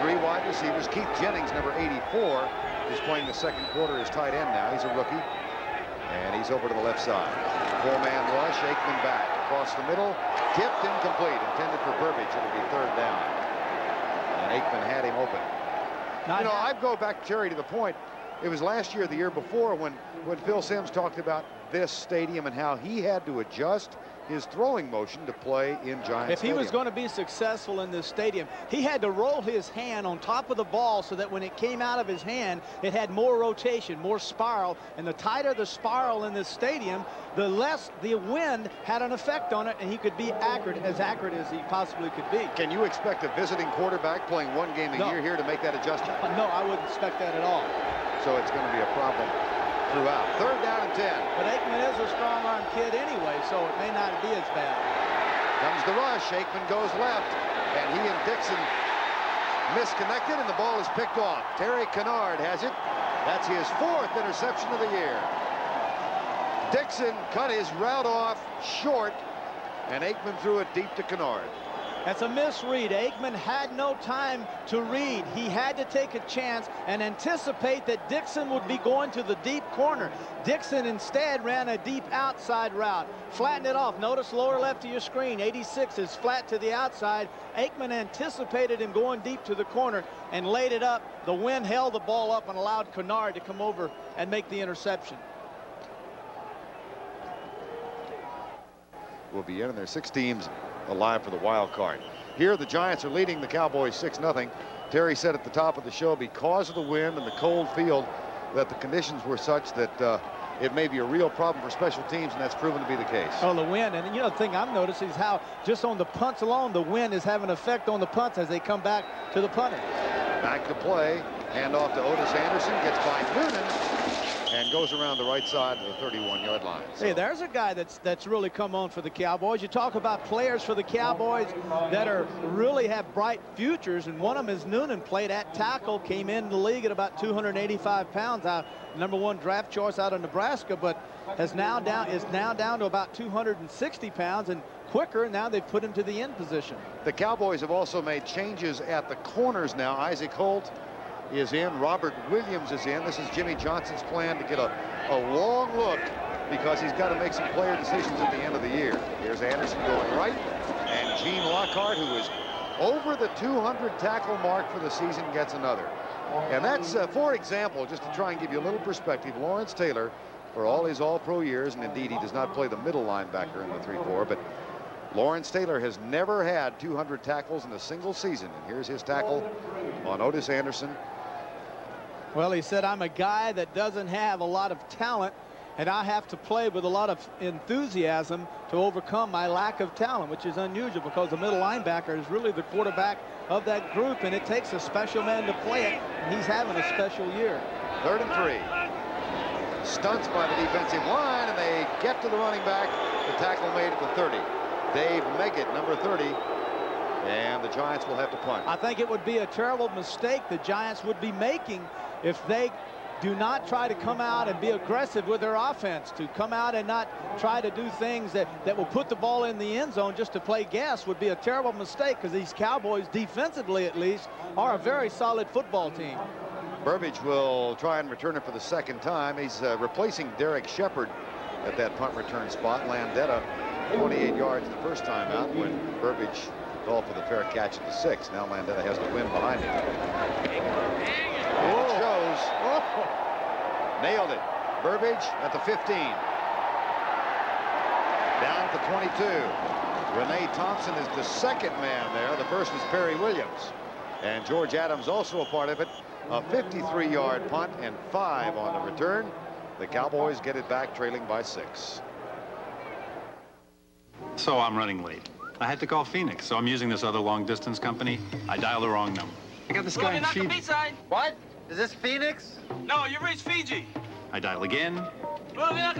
3 wide receivers. Keith Jennings, number 84, is playing the 2nd quarter as tight end now. He's a rookie, and he's over to the left side. 4-man rush. Aikman back across the middle. Tipped, incomplete. Intended for Burbage. It'll be 3rd down. And Aikman had him open. I'd go back, Jerry, to the point. It was last year, the year before, when Phil Simms talked about this stadium and how he had to adjust his throwing motion to play in Giant If he Stadium. was going to be successful in this stadium, he had to roll his hand on top of the ball so that when it came out of his hand, it had more rotation, more spiral. And the tighter the spiral in this stadium, the less the wind had an effect on it, and he could be as accurate as he possibly could be. Can you expect a visiting quarterback playing 1 game a year here to make that adjustment? No, I wouldn't expect that at all. So it's going to be a problem throughout. 3rd down and 10. But Aikman is a strong-arm kid anyway, so it may not be as bad. Comes the rush. Aikman goes left, and he and Dixon misconnected, and the ball is picked off. Terry Kennard has it. That's his 4th interception of the year. Dixon cut his route off short, and Aikman threw it deep to Kennard. That's a misread. Aikman had no time to read. He had to take a chance and anticipate that Dixon would be going to the deep corner. Dixon instead ran a deep outside route. Flattened it off. Notice lower left of your screen. 86 is flat to the outside. Aikman anticipated him going deep to the corner and laid it up. The wind held the ball up and allowed Kennard to come over and make the interception. Will be in, and there's 6 teams alive for the wild card. Here the Giants are leading the Cowboys 6-0. Terry said at the top of the show, because of the wind and the cold field, that the conditions were such that it may be a real problem for special teams, and that's proven to be the case. Oh, the wind. And you know, the thing I've noticed is how just on the punts alone, the wind is having an effect on the punts as they come back to the punter. Back to play. Hand off to Otis Anderson. Gets by Noonan and goes around the right side of the 31-yard line. Hey, there's a guy that's really come on for the Cowboys. You talk about players for the Cowboys that are really have bright futures, and one of them is Noonan. Played at tackle, came in the league at about 285 pounds. #1 draft choice out of Nebraska, but is now down to about 260 pounds and quicker. Now they've put him to the end position. The Cowboys have also made changes at the corners now. Isaac Holt is in. Robert Williams is in. This is Jimmy Johnson's plan to get a long look, because he's got to make some player decisions at the end of the year. Here's Anderson going right, and Gene Lockhart, who is over the 200 tackle mark for the season, gets another. And that's, for example, just to try and give you a little perspective, Lawrence Taylor, for all his all-pro years, and indeed he does not play the middle linebacker in the 3-4, but Lawrence Taylor has never had 200 tackles in a single season. And here's his tackle on Otis Anderson. Well, he said, I'm a guy that doesn't have a lot of talent, and I have to play with a lot of enthusiasm to overcome my lack of talent, which is unusual because the middle linebacker is really the quarterback of that group, and it takes a special man to play it, and he's having a special year. 3rd and 3. Stunts by the defensive line, and they get to the running back. The tackle made at the 30. Dave Meggett, number 30. And the Giants will have to punt. I think it would be a terrible mistake the Giants would be making if they do not try to come out and be aggressive with their offense, to come out and not try to do things that will put the ball in the end zone just to play guess would be a terrible mistake, because these Cowboys, defensively at least, are a very solid football team. Burbage will try and return it for the 2nd time. He's replacing Derek Shepard at that punt return spot. Landetta 28 yards the first time out when Burbage called for the fair catch at the 6. Now Landetta has the wind behind him. And it shows. Nailed it. Burbage at the 15. Down at the 22. Renee Thompson is the 2nd man there. The first is Perry Williams. And George Adams also a part of it. A 53-yard punt and 5 on the return. The Cowboys get it back, trailing by 6. So I'm running late. I had to call Phoenix, so I'm using this other long-distance company. I dialed the wrong number. I got this guy in Fiji. What? Is this Phoenix? No, you reached Fiji. I dial again.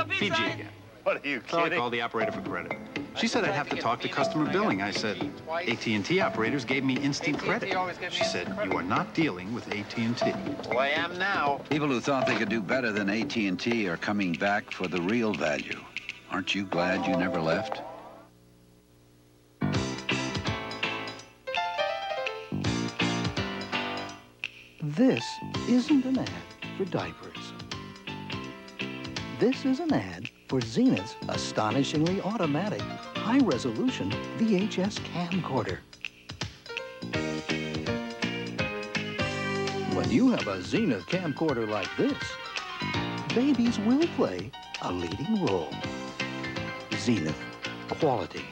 Fiji again. What are you So I kidding? called the operator for credit. She said I'd have to talk to customer billing. I said, AT&T operators gave me instant credit. She said, you are not dealing with AT&T. Well, I am now. People who thought they could do better than AT&T are coming back for the real value. Aren't you glad you never left? This isn't an ad for diapers. This is an ad for Zenith's astonishingly automatic, high-resolution VHS camcorder. When you have a Zenith camcorder like this, babies will play a leading role. Zenith quality.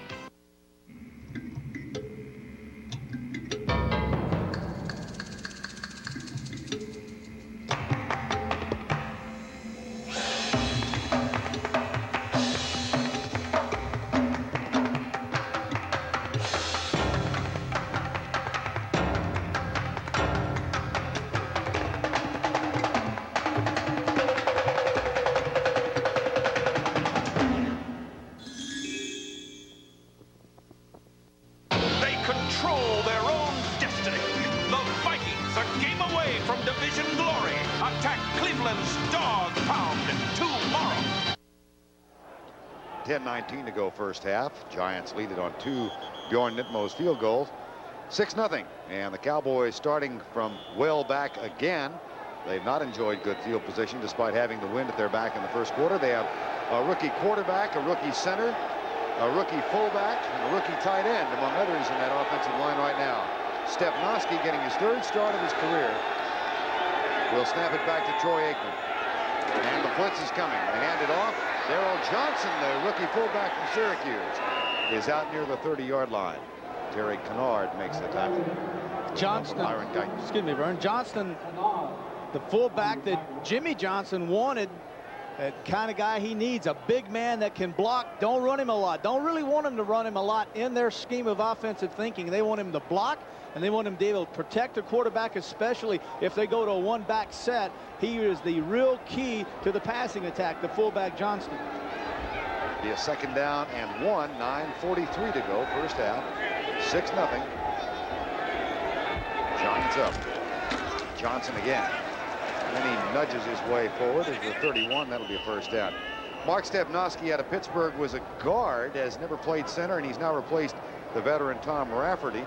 10:19 to go first half. Giants lead it on 2 Bjorn Nitmo's field goals. 6-0. And the Cowboys starting from well back again. They've not enjoyed good field position despite having the wind at their back in the first quarter. They have a rookie quarterback, a rookie center, a rookie fullback, and a rookie tight end among others in that offensive line right now. Stepnoski getting his 3rd start of his career. Will snap it back to Troy Aikman. And the blitz is coming. They hand it off. Darrell Johnson, the rookie fullback from Syracuse, is out near the 30-yard line. Terry Kennard makes the tackle. Johnston, Vern Johnston, the fullback that Jimmy Johnson wanted, that kind of guy he needs, a big man that can block. Don't run him a lot. Don't really want him to run him a lot in their scheme of offensive thinking. They want him to block, and they want him to be able to protect the quarterback, especially if they go to a one-back set. He is the real key to the passing attack, the fullback Johnston. Be a 2nd down and 1, 9:43 to go first half. 6-0. Giants up. Johnson again. And then he nudges his way forward as the 31. That'll be a first down. Mark Stepnoski out of Pittsburgh was a guard, has never played center, and he's now replaced the veteran Tom Rafferty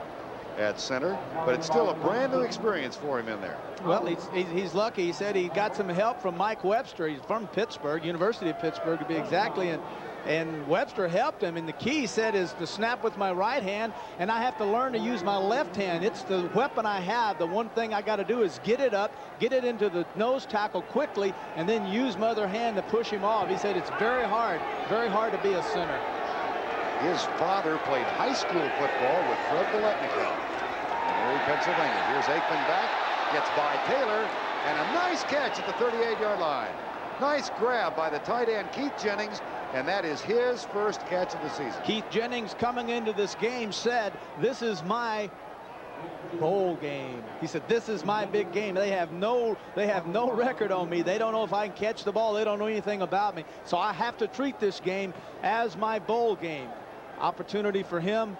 at center, but it's still a brand new experience for him in there. Well, he's lucky. He said he got some help from Mike Webster. He's from Pittsburgh, University of Pittsburgh to be exactly, and Webster helped him. And the key, he said, is to snap with my right hand, and I have to learn to use my left hand. It's the weapon I have. The one thing I got to do is get it up, get it into the nose tackle quickly, and then use my other hand to push him off. He said it's very hard to be a center. His father played high school football with Fred Biletnikoff in Erie, Pennsylvania. Here's Aikman back, gets by Taylor, and a nice catch at the 38-yard line. Nice grab by the tight end Keith Jennings, and that is his first catch of the season. Keith Jennings, coming into this game, said, "This is my bowl game." He said, "This is my big game. They have no record on me. They don't know if I can catch the ball. They don't know anything about me. So I have to treat this game as my bowl game." Opportunity for him.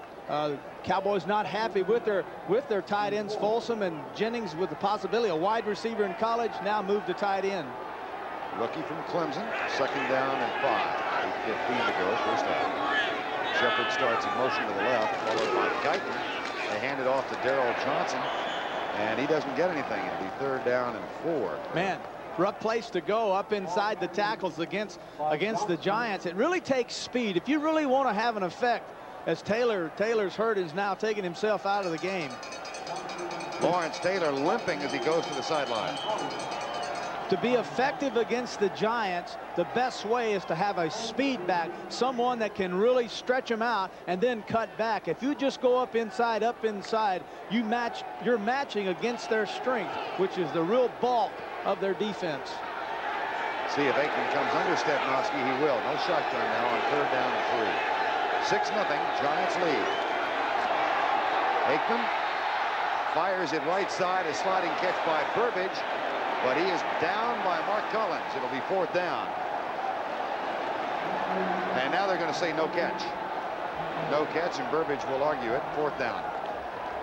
Cowboys not happy with their tight ends, Folsom and Jennings, with the possibility a wide receiver in college, now moved to tight end. Rookie from Clemson, 2nd down and 5. 8:15 to go first half. Shepard starts in motion to the left, followed by Guyton. They hand it off to Darrell Johnson, and he doesn't get anything. It'll be 3rd down and 4. Man, rough place to go up inside the tackles against the Giants. It really takes speed. If you really want to have an effect, as Taylor's hurt, is now taking himself out of the game. Lawrence Taylor limping as he goes to the sideline. To be effective against the Giants, the best way is to have a speed back, someone that can really stretch them out and then cut back. If you just go up inside, you're matching against their strength, which is the real bulk of their defense. See if Aikman comes under Stepnoski. He will. No shotgun now on 3rd down and 3. 6-0, Giants lead. Aikman fires it right side, a sliding catch by Burbage, but he is down by Mark Collins. It'll be 4th down. And now they're going to say no catch. No catch, and Burbage will argue it. 4th down.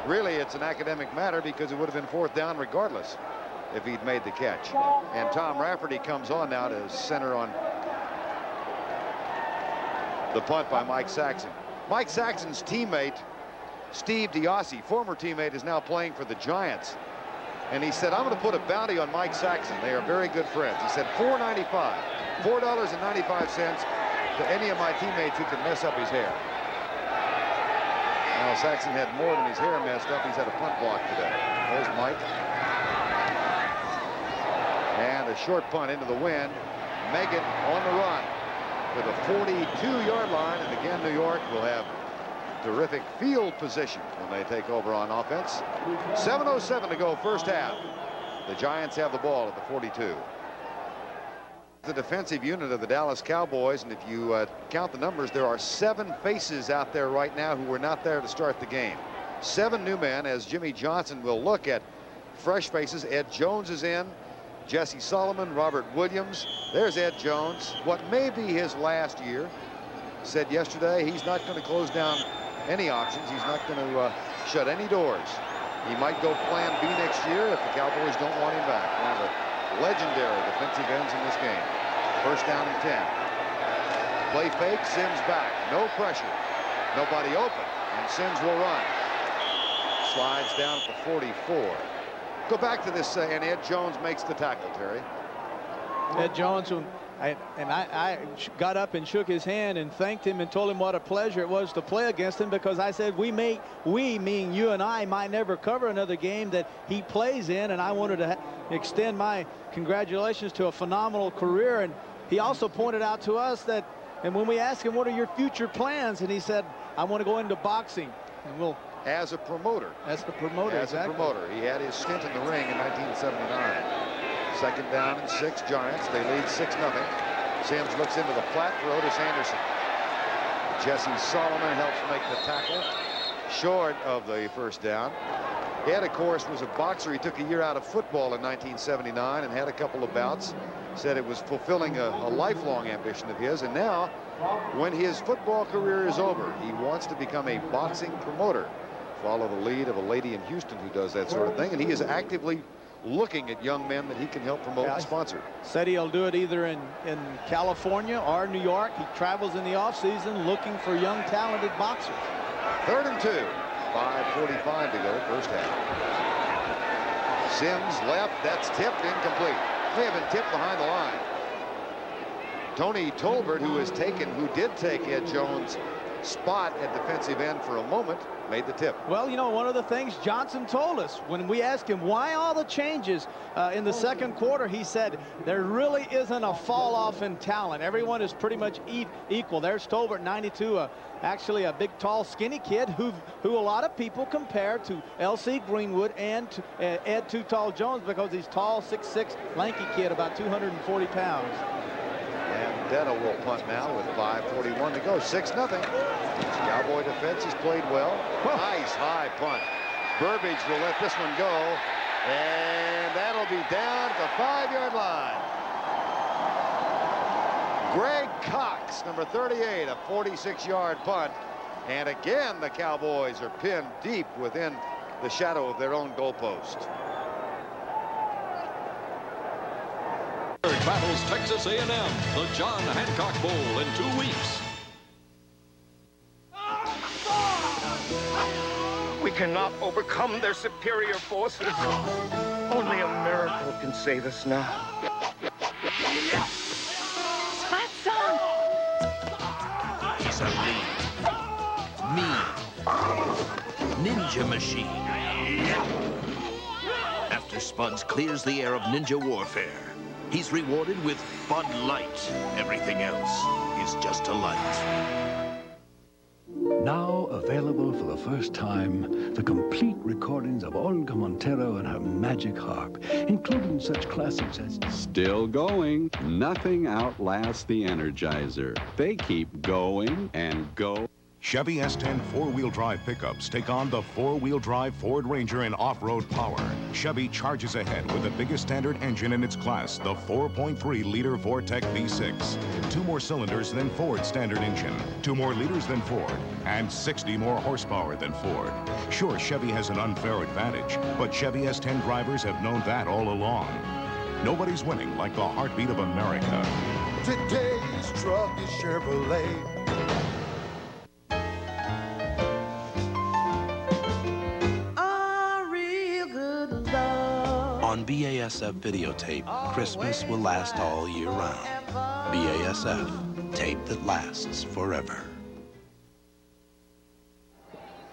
Really, it's an academic matter because it would have been 4th down regardless if he'd made the catch. And Tom Rafferty comes on now to center on the punt by Mike Saxon. Mike Saxon's teammate, Steve Diossi, former teammate, is now playing for the Giants. And he said, "I'm going to put a bounty on Mike Saxon. They are very good friends." He said $4.95 to any of my teammates who can mess up his hair. Well, Saxon had more than his hair messed up. He's had a punt block today. There's Mike. And a short punt into the wind. Meggett on the run to the 42-yard line. And again, New York will have terrific field position when they take over on offense. 7:07 to go first half. The Giants have the ball at the 42. The defensive unit of the Dallas Cowboys, and if you count the numbers, there are 7 faces out there right now who were not there to start the game. 7 new men, as Jimmy Johnson will look at fresh faces. Ed Jones is in, Jesse Solomon, Robert Williams. There's Ed Jones, what may be his last year. Said yesterday he's not going to close down any options. He's not going to shut any doors. He might go plan B next year if the Cowboys don't want him back. One of the legendary defensive ends in this game. 1st down and 10. Play fake, Sims back. No pressure. Nobody open, and Sims will run. Slides down for 44. Go back to this, and Ed Jones makes the tackle, Terry. Ed Jones, I got up and shook his hand and thanked him and told him what a pleasure it was to play against him, because I said we, meaning you and I, might never cover another game that he plays in, and I wanted to extend my congratulations to a phenomenal career. And he also pointed out to us that, and when we asked him what are your future plans, and he said, I want to go into boxing. And we'll as a promoter. As the promoter, As exactly. a promoter. He had his stint in the ring in 1979. Second down and 6, Giants. They lead 6-0. Sims looks into the flat throw to Sanderson. Jesse Solomon helps make the tackle short of the first down. Ed, of course, was a boxer. He took a year out of football in 1979 and had a couple of bouts. Said it was fulfilling a lifelong ambition of his. And now, when his football career is over, he wants to become a boxing promoter. Follow the lead of a lady in Houston who does that sort of thing. And he is actively looking at young men that he can help promote and sponsor. Said he'll do it either in California or New York. He travels in the offseason looking for young, talented boxers. 3rd and 2. 5:45 to go, first half. Sims left. That's tipped, incomplete. May have been tipped behind the line. Tony Tolbert, who did take Ed Jones' spot at defensive end for a moment, made the tip. Well, you know, one of the things Johnson told us when we asked him why all the changes in the second quarter, he said there really isn't a fall off in talent. Everyone is pretty much equal. There's Tolbert, 92, actually a big, tall, skinny kid who a lot of people compare to L.C. Greenwood and to Ed Too Tall Jones, because he's tall, 6'6", lanky kid, about 240 pounds. And Deno will punt now with 5:41 to go. 6-0. Cowboy defense has played well. Nice high punt. Burbage will let this one go, and that'll be down at the 5-yard line. Greg Cox, number 38, a 46-yard punt. And again, the Cowboys are pinned deep within the shadow of their own goalpost. Battles Texas A&M, the John Hancock Bowl in 2 weeks. We cannot overcome their superior forces. Only a miracle can save us now. Spot He's a mean ninja machine. After Spuds clears the air of ninja warfare, he's rewarded with Bud Light. Everything else is just a light. Now available for the first time, the complete recordings of Olga Montero and her magic harp, including such classics as... Still going. Nothing outlasts the Energizer. They keep going and go. Chevy S10 four-wheel drive pickups take on the four-wheel drive Ford Ranger in off-road power. Chevy charges ahead with the biggest standard engine in its class, the 4.3-liter Vortec V6. 2 more cylinders than Ford's standard engine, 2 more liters than Ford, and 60 more horsepower than Ford. Sure, Chevy has an unfair advantage, but Chevy S10 drivers have known that all along. Nobody's winning like the heartbeat of America. Today's truck is Chevrolet. On BASF videotape, Christmas will last all year round. BASF, tape that lasts forever.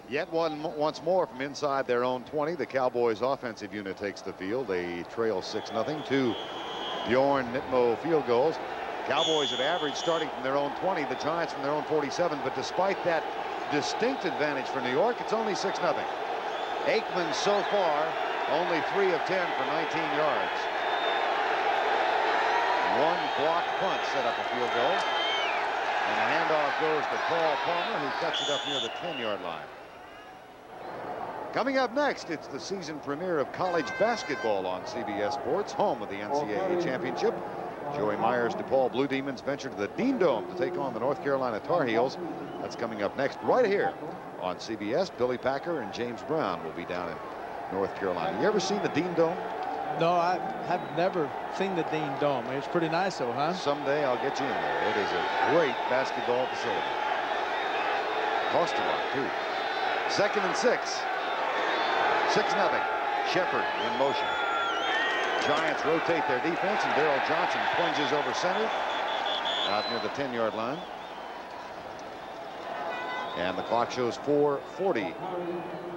Yet once more from inside their own 20, the Cowboys offensive unit takes the field. They trail 6-0. 2 Bjorn Nitmo field goals. Cowboys have averaged starting from their own 20, the Giants from their own 47, but despite that distinct advantage for New York, it's only 6-0. Aikman so far only 3 of 10 for 19 yards. 1 block punt set up a field goal. And the handoff goes to Paul Palmer, who cuts it up near the 10-yard line. Coming up next, it's the season premiere of college basketball on CBS Sports, home of the NCAA championship. Joey Myers' DePaul Blue Demons venture to the Dean Dome to take on the North Carolina Tar Heels. That's coming up next right here on CBS. Billy Packer and James Brown will be down in North Carolina. You ever seen the Dean Dome? No, I have never seen the Dean Dome. It's pretty nice, though, huh? Someday I'll get you in there. It is a great basketball facility. Cost a lot, too. 2nd and 6. 6-0. Shepard in motion. Giants rotate their defense, and Darrell Johnson plunges over center out near the 10-yard line. And the clock shows 4:40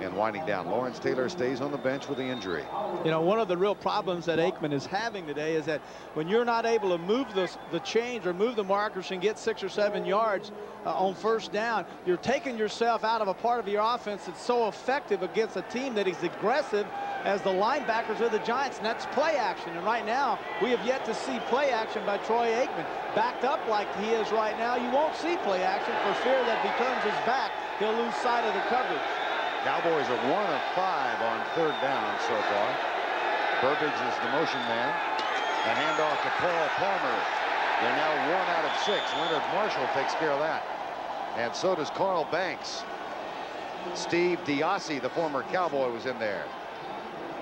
and winding down. Lawrence Taylor stays on the bench with the injury. You know, one of the real problems that Aikman is having today is that when you're not able to move the chains or move the markers and get 6 or 7 yards on first down, you're taking yourself out of a part of your offense that's so effective against a team that is aggressive as the linebackers of the Giants, and that's play action. And right now, we have yet to see play action by Troy Aikman. Backed up like he is right now, you won't see play action for fear that if he turns his back, he'll lose sight of the coverage. Cowboys are 1 of 5 on 3rd down so far. Burbage is the motion man. The handoff to Paul Palmer. They're now 1 out of 6. Leonard Marshall takes care of that. And so does Carl Banks. Steve Diassi, the former Cowboy, was in there.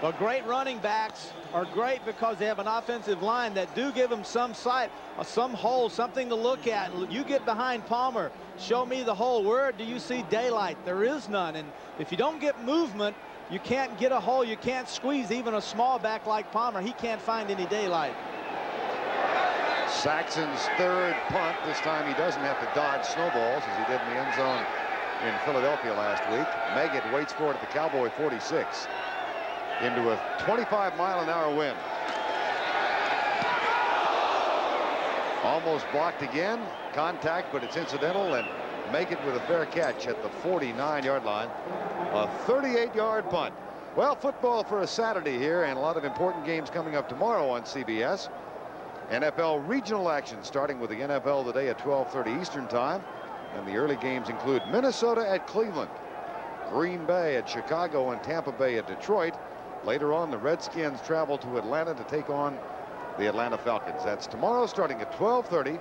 But great running backs are great because they have an offensive line that do give them some sight, some hole, something to look at. You get behind Palmer, show me the hole. Where do you see daylight? There is none. And if you don't get movement, you can't get a hole. You can't squeeze even a small back like Palmer. He can't find any daylight. Saxon's 3rd punt. This time he doesn't have to dodge snowballs as he did in the end zone in Philadelphia last week. Meggett waits for it at the Cowboy 46. Into a 25-mile-an-hour wind. Almost blocked again. Contact, but it's incidental, and make it with a fair catch at the 49-yard line. A 38-yard punt. Well, football for a Saturday here, and a lot of important games coming up tomorrow on CBS. NFL regional action starting with the NFL today at 12:30 Eastern time. And the early games include Minnesota at Cleveland, Green Bay at Chicago, and Tampa Bay at Detroit. Later on, the Redskins travel to Atlanta to take on the Atlanta Falcons. That's tomorrow starting at 12:30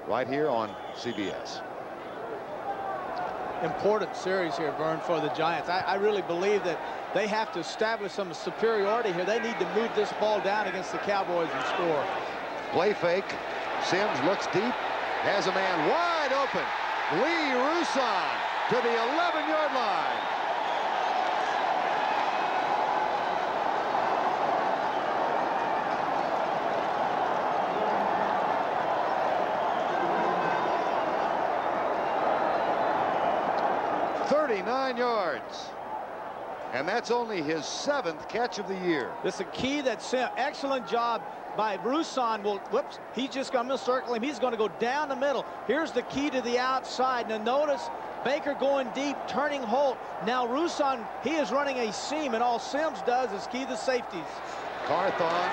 right here on CBS. Important series here, Vern, for the Giants. I really believe that they have to establish some superiority here. They need to move this ball down against the Cowboys and score. Play fake. Sims looks deep. Has a man wide open. Lee Roussan to the 11-yard line. Yards, and that's only his 7th catch of the year. This is a key that's excellent job by Roussan. Well, whoops, he's just going to circle him. He's going to go down the middle. Here's the key to the outside. Now notice Baker going deep, turning Holt. Now Roussan, he is running a seam, and all Sims does is key the safeties. Carthon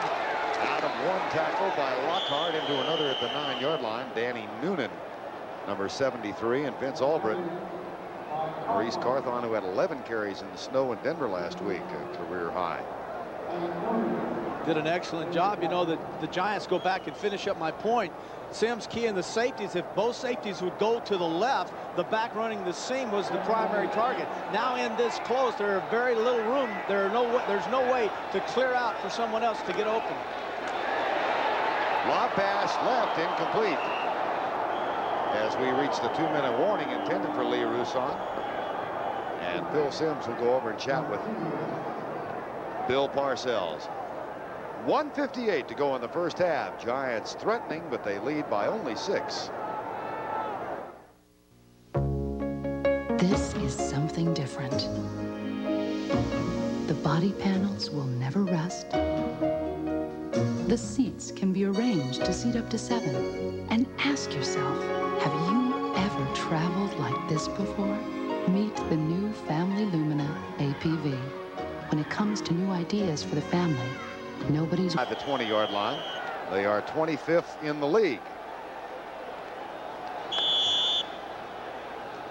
out of one tackle by Lockhart into another at the 9-yard line. Danny Noonan, number 73, and Vince Albrecht. Maurice Carthon, who had 11 carries in the snow in Denver last week, a career high. Did an excellent job. You know, the Giants go back and finish up my point. Sims keying the safeties. If both safeties would go to the left, the back running the seam was the primary target. Now in this close, there are very little room. There's no way to clear out for someone else to get open. Lob pass left, incomplete. As we reach the 2-minute warning intended for Lee Roussan. And Phil Sims will go over and chat with Bill Parcells. 1:58 to go in the first half. Giants threatening, but they lead by only 6. This is something different. The body panels will never rest. The seats can be arranged to seat up to 7. And ask yourself, have you ever traveled like this before? Meet the new Family Lumina APV. When it comes to new ideas for the family, nobody's at the 20-yard line. They are 25th in the league.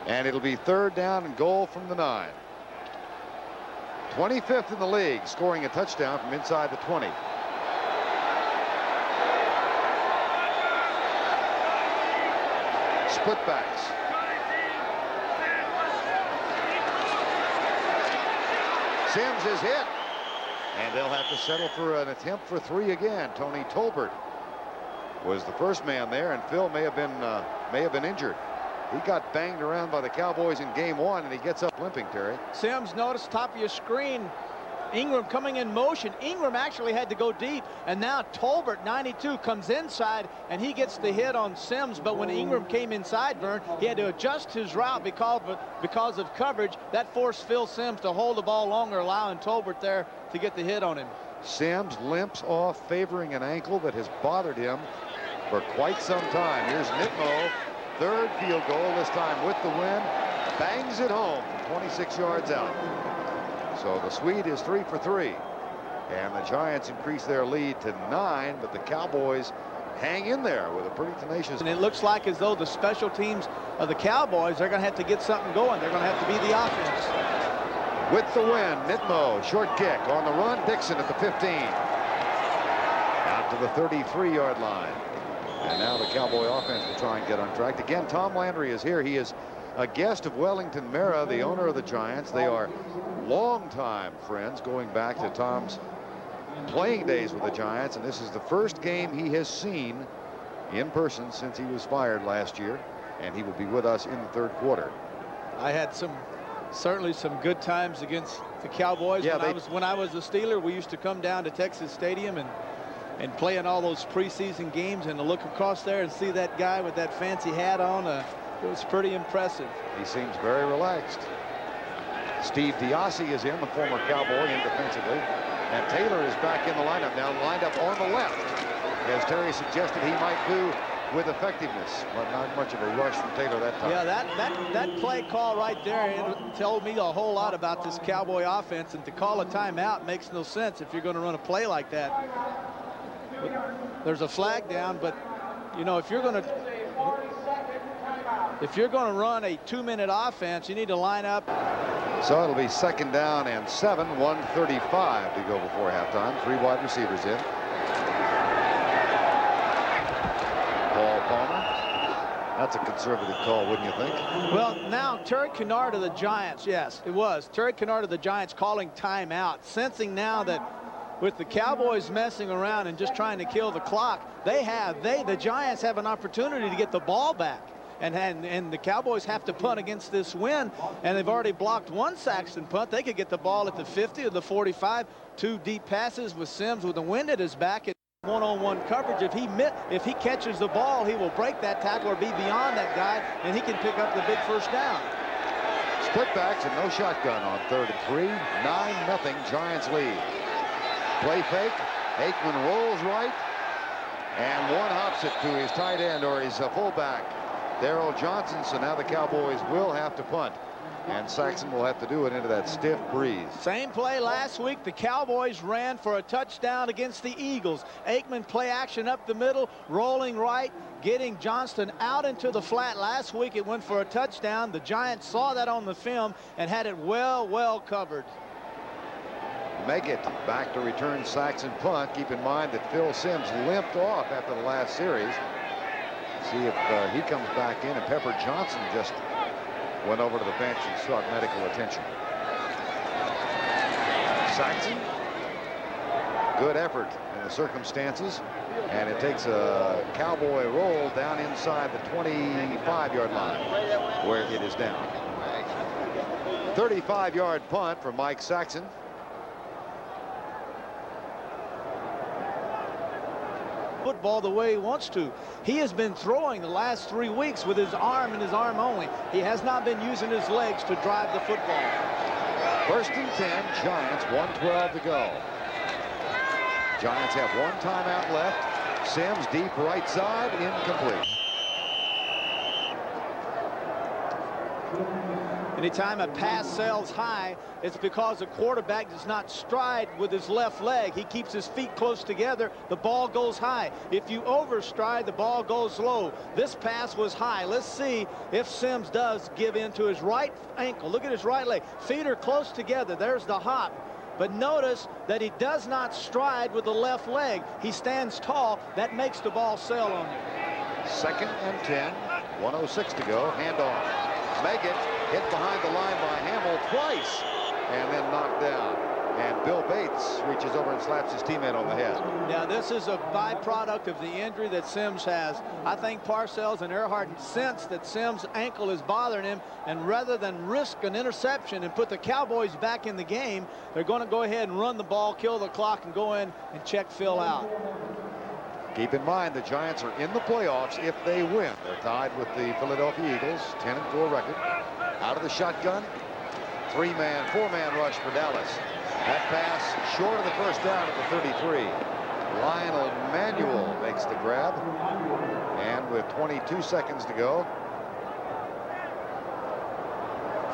And it'll be 3rd down and goal from the 9. 25th in the league, scoring a touchdown from inside the 20. Split backs. Sims is hit. And they'll have to settle for an attempt for 3 again. Tony Tolbert was the first man there, and Phil may have been injured. He got banged around by the Cowboys in game 1, and he gets up limping, Terry. Sims, notice top of your screen, Ingram coming in motion. Ingram actually had to go deep, and now Tolbert, 92, comes inside, and he gets the hit on Sims. But when Ingram came inside, Vern, he had to adjust his route because of coverage. That forced Phil Sims to hold the ball longer, allowing Tolbert there to get the hit on him. Sims limps off, favoring an ankle that has bothered him for quite some time. Here's Nitmo, third field goal, this time with the win. Bangs it home from 26 yards out. So the Swede is 3 for 3. And the Giants increase their lead to 9, but the Cowboys hang in there with a pretty tenacious. And it looks like as though the special teams of the Cowboys, they're going to have to get something going. They're going to have to be the offense. With the win, Nitmo, short kick on the run. Dixon at the 15. Out to the 33-yard line. And now the Cowboy offense will try and get on track. Again, Tom Landry is here. He is a guest of Wellington Mara, the owner of the Giants. They are longtime friends going back to Tom's playing days with the Giants, and this is the first game he has seen in person since he was fired last year, and he will be with us in the third quarter. I had certainly some good times against the Cowboys. Yeah, when I was a Steeler, we used to come down to Texas Stadium and play in all those preseason games, and to look across there and see that guy with that fancy hat on, it was pretty impressive. He seems very relaxed. Steve Diassi is in, the former Cowboy, in defensively. And Taylor is back in the lineup now, lined up on the left, as Terry suggested he might do with effectiveness. But not much of a rush from Taylor that time. Yeah, that play call right there, it told me a whole lot about this Cowboy offense. And to call a timeout makes no sense if you're going to run a play like that. There's a flag down, but, you know, if you're going to run a 2-minute offense, you need to line up. So it'll be 2nd down and 7, 1:35 to go before halftime. 3 wide receivers in. Paul Palmer. That's a conservative call, wouldn't you think? Well, now Terry Kennard of the Giants, yes, it was. Terry Kennard of the Giants calling timeout, sensing now that with the Cowboys messing around and just trying to kill the clock, the Giants have an opportunity to get the ball back. And the Cowboys have to punt against this wind, and they've already blocked one Saxton punt. They could get the ball at the 50 or the 45. 2 deep passes with Sims with the wind at his back. And one-on-one coverage. If he catches the ball, he will break that tackle or be beyond that guy, and he can pick up the big first down. Split backs and no shotgun on 3rd and 3. 9-0 Giants lead. Play fake. Aikman rolls right, and one hops it to his tight end or his fullback, Darrell Johnson. So now the Cowboys will have to punt, and Saxon will have to do it into that stiff breeze. Same play last week. The Cowboys ran for a touchdown against the Eagles. Aikman play action up the middle, rolling right, getting Johnston out into the flat. Last week it went for a touchdown. The Giants saw that on the film and had it well covered. Make it back to return Saxon punt. Keep in mind that Phil Sims limped off after the last series. See if he comes back in, and Pepper Johnson just went over to the bench and sought medical attention. Saxon, good effort in the circumstances, and it takes a Cowboy roll down inside the 25-yard line where it is down. 35-yard punt for Mike Saxon. Football the way he wants to. He has been throwing the last 3 weeks with his arm and his arm only. He has not been using his legs to drive the football. 1st and 10, Giants, 1:12 to go. Giants have 1 timeout left. Sims deep right side, incomplete. Anytime a pass sails high, it's because a quarterback does not stride with his left leg. He keeps his feet close together. The ball goes high. If you overstride, the ball goes low. This pass was high. Let's see if Sims does give in to his right ankle. Look at his right leg. Feet are close together. There's the hop. But notice that he does not stride with the left leg. He stands tall. That makes the ball sail on him. 2nd and 10, 1:06 to go. Handoff. Meggett hit behind the line by Hamill twice and then knocked down. And Bill Bates reaches over and slaps his teammate on the head. Now, this is a byproduct of the injury that Sims has. I think Parcells and Earhart sense that Sims' ankle is bothering him, and rather than risk an interception and put the Cowboys back in the game, they're going to go ahead and run the ball, kill the clock, and go in and check Phil out. Keep in mind the Giants are in the playoffs if they win. They're tied with the Philadelphia Eagles, 10-4 record. Out of the shotgun, four-man rush for Dallas. That pass short of the first down at the 33. Lionel Manuel makes the grab. And with 22 seconds to go.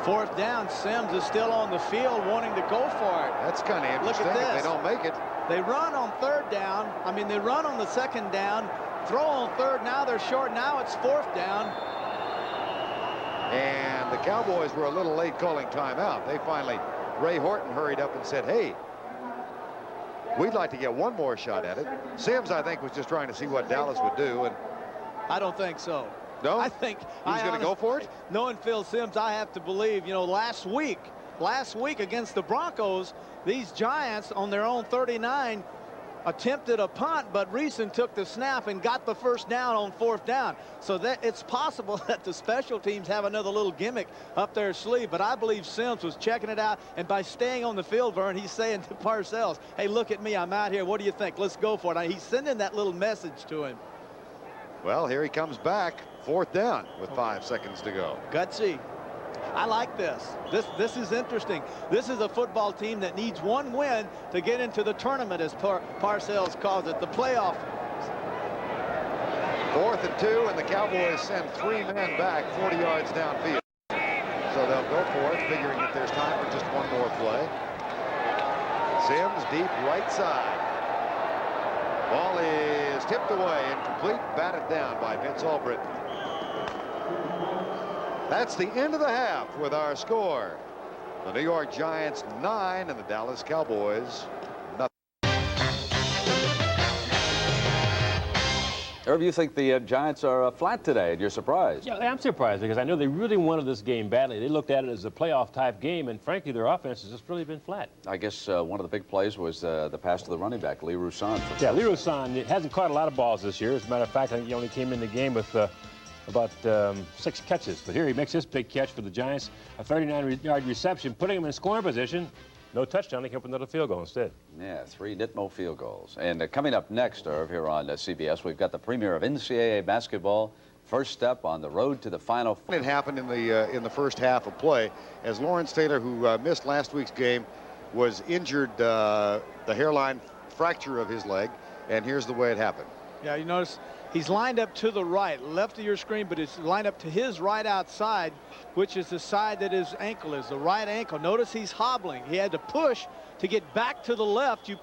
Fourth down, Sims is still on the field wanting to go for it. That's kind of interesting. Look at this. If they don't make it. They run on third down. I mean, they run on the second down. Throw on third. Now they're short. Now it's fourth down. And the Cowboys were a little late calling timeout. They finally, Ray Horton hurried up and said, hey, we'd like to get one more shot at it. Sims, I think, was just trying to see what Dallas would do. And I don't think so. No? I think he's going to go for it? Knowing Phil Sims, I have to believe, you know, last week against the Broncos, these Giants on their own 39 attempted a punt, but Reason took the snap and got the first down on fourth down. So that it's possible that the special teams have another little gimmick up their sleeve, but I believe Sims was checking it out, and by staying on the field, Vern, he's saying to Parcells, hey, look at me, I'm out here, what do you think? Let's go for it. He's sending that little message to him. Well, here he comes back, fourth down with 5 seconds to go. Gutsy. I like this. This is interesting. This is a football team that needs one win to get into the tournament, as Parcells calls it, the playoff. 4th and 2, and the Cowboys send 3 men back 40 yards downfield. So they'll go for it, figuring that there's time for just one more play. Sims deep right side. Ball is tipped away, incomplete, batted down by Vince Albritton. That's the end of the half with our score. The New York Giants 9 and the Dallas Cowboys nothing. Irv, you think the Giants are flat today, and you're surprised? Yeah, I'm surprised because I know they really wanted this game badly. They looked at it as a playoff type game, and frankly, their offense has just really been flat. I guess one of the big plays was the pass to the running back, Lee Roussan. Yeah, Lee Roussan hasn't caught a lot of balls this year. As a matter of fact, I think he only came in the game with about 6 catches. But here he makes this big catch for the Giants, a 39-yard reception, putting him in scoring position. No touchdown, they came up with another field goal instead. Yeah, 3 Nitmo field goals. And coming up next, Irv, here on CBS, we've got the premiere of NCAA basketball. First step on the road to the Final Four. It happened in the first half of play as Lawrence Taylor, who missed last week's game, was injured the hairline fracture of his leg. And here's the way it happened. Yeah, you notice he's lined up to the right, left of your screen, but it's lined up to his right outside, which is the side that his ankle is, the right ankle. Notice he's hobbling. He had to push to get back to the left. He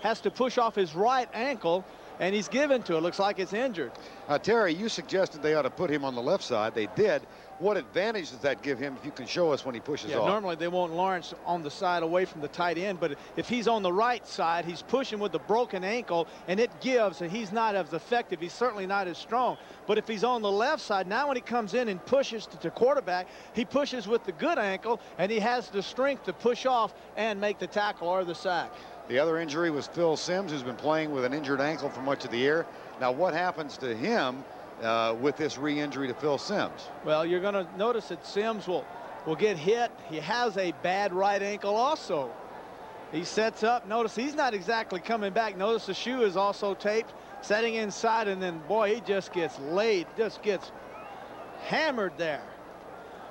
has to push off his right ankle, and he's given to it. Looks like it's injured. Terry, you suggested they ought to put him on the left side. They did. What advantage does that give him if you can show us when he pushes off? Normally they want Lawrence on the side away from the tight end, but if he's on the right side, he's pushing with the broken ankle, and it gives, and he's not as effective. He's certainly not as strong. But if he's on the left side, now when he comes in and pushes to quarterback, he pushes with the good ankle, and he has the strength to push off and make the tackle or the sack. The other injury was Phil Sims, who's been playing with an injured ankle for much of the year. Now, what happens to him with this re-injury to Phil Sims? Well, you're going to notice that Sims will get hit. He has a bad right ankle also. He sets up. Notice he's not exactly coming back. Notice the shoe is also taped, setting inside, and then, boy, he just gets laid, just gets hammered there.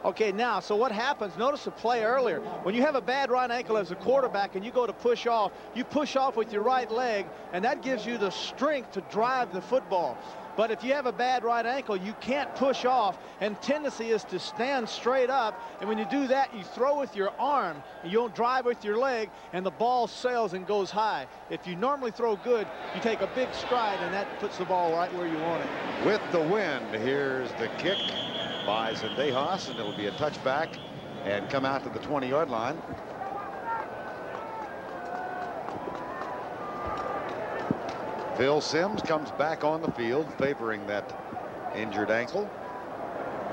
Okay, now, so what happens? Notice the play earlier. When you have a bad right ankle as a quarterback and you go to push off, you push off with your right leg, and that gives you the strength to drive the football. But if you have a bad right ankle, you can't push off, and tendency is to stand straight up, and when you do that, you throw with your arm, and you don't drive with your leg, and the ball sails and goes high. If you normally throw good, you take a big stride, and that puts the ball right where you want it. With the wind, here's the kick by Zendejas, and it'll be a touchback and come out to the 20-yard line. Phil Sims comes back on the field, favoring that injured ankle.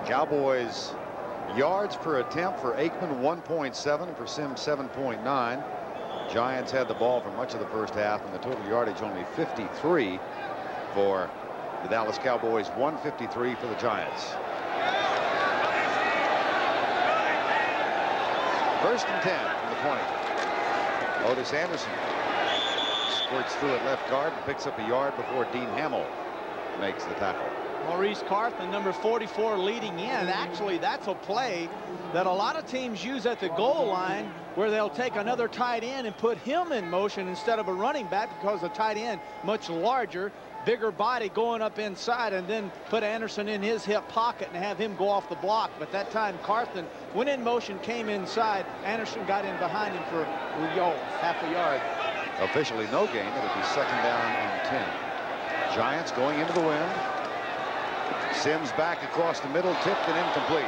Cowboys yards per attempt for Aikman 1.7, for Sims 7.9. Giants had the ball for much of the first half, and the total yardage only 53 for the Dallas Cowboys, 153 for the Giants. First and 10 from the 20. Otis Anderson squirts through at left guard and picks up a yard before Dean Hamill makes the tackle. Maurice Carthan, number 44, leading in. Actually, that's a play that a lot of teams use at the goal line, where they'll take another tight end and put him in motion instead of a running back, because the tight end, much larger, bigger body, going up inside, and then put Anderson in his hip pocket and have him go off the block. But that time Carthan went in motion, came inside. Anderson got in behind him for half a yard. Officially no gain. It'll be second down and 10. Giants going into the wind. Sims back across the middle, tipped and incomplete.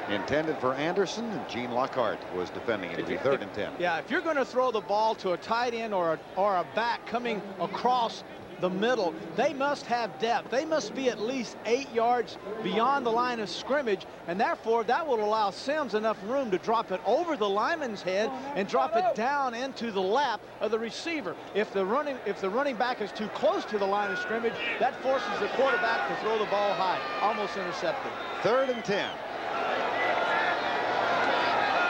Intended for Anderson, and Gene Lockhart was defending it. It'll be third and 10. Yeah, if you're going to throw the ball to a tight end or a back coming across the middle, they must have depth. They must be at least 8 yards beyond the line of scrimmage, and therefore that will allow Sims enough room to drop it over the lineman's head and drop it down into the lap of the receiver. If the running back is too close to the line of scrimmage, that forces the quarterback to throw the ball high. Almost intercepted. Third and 10.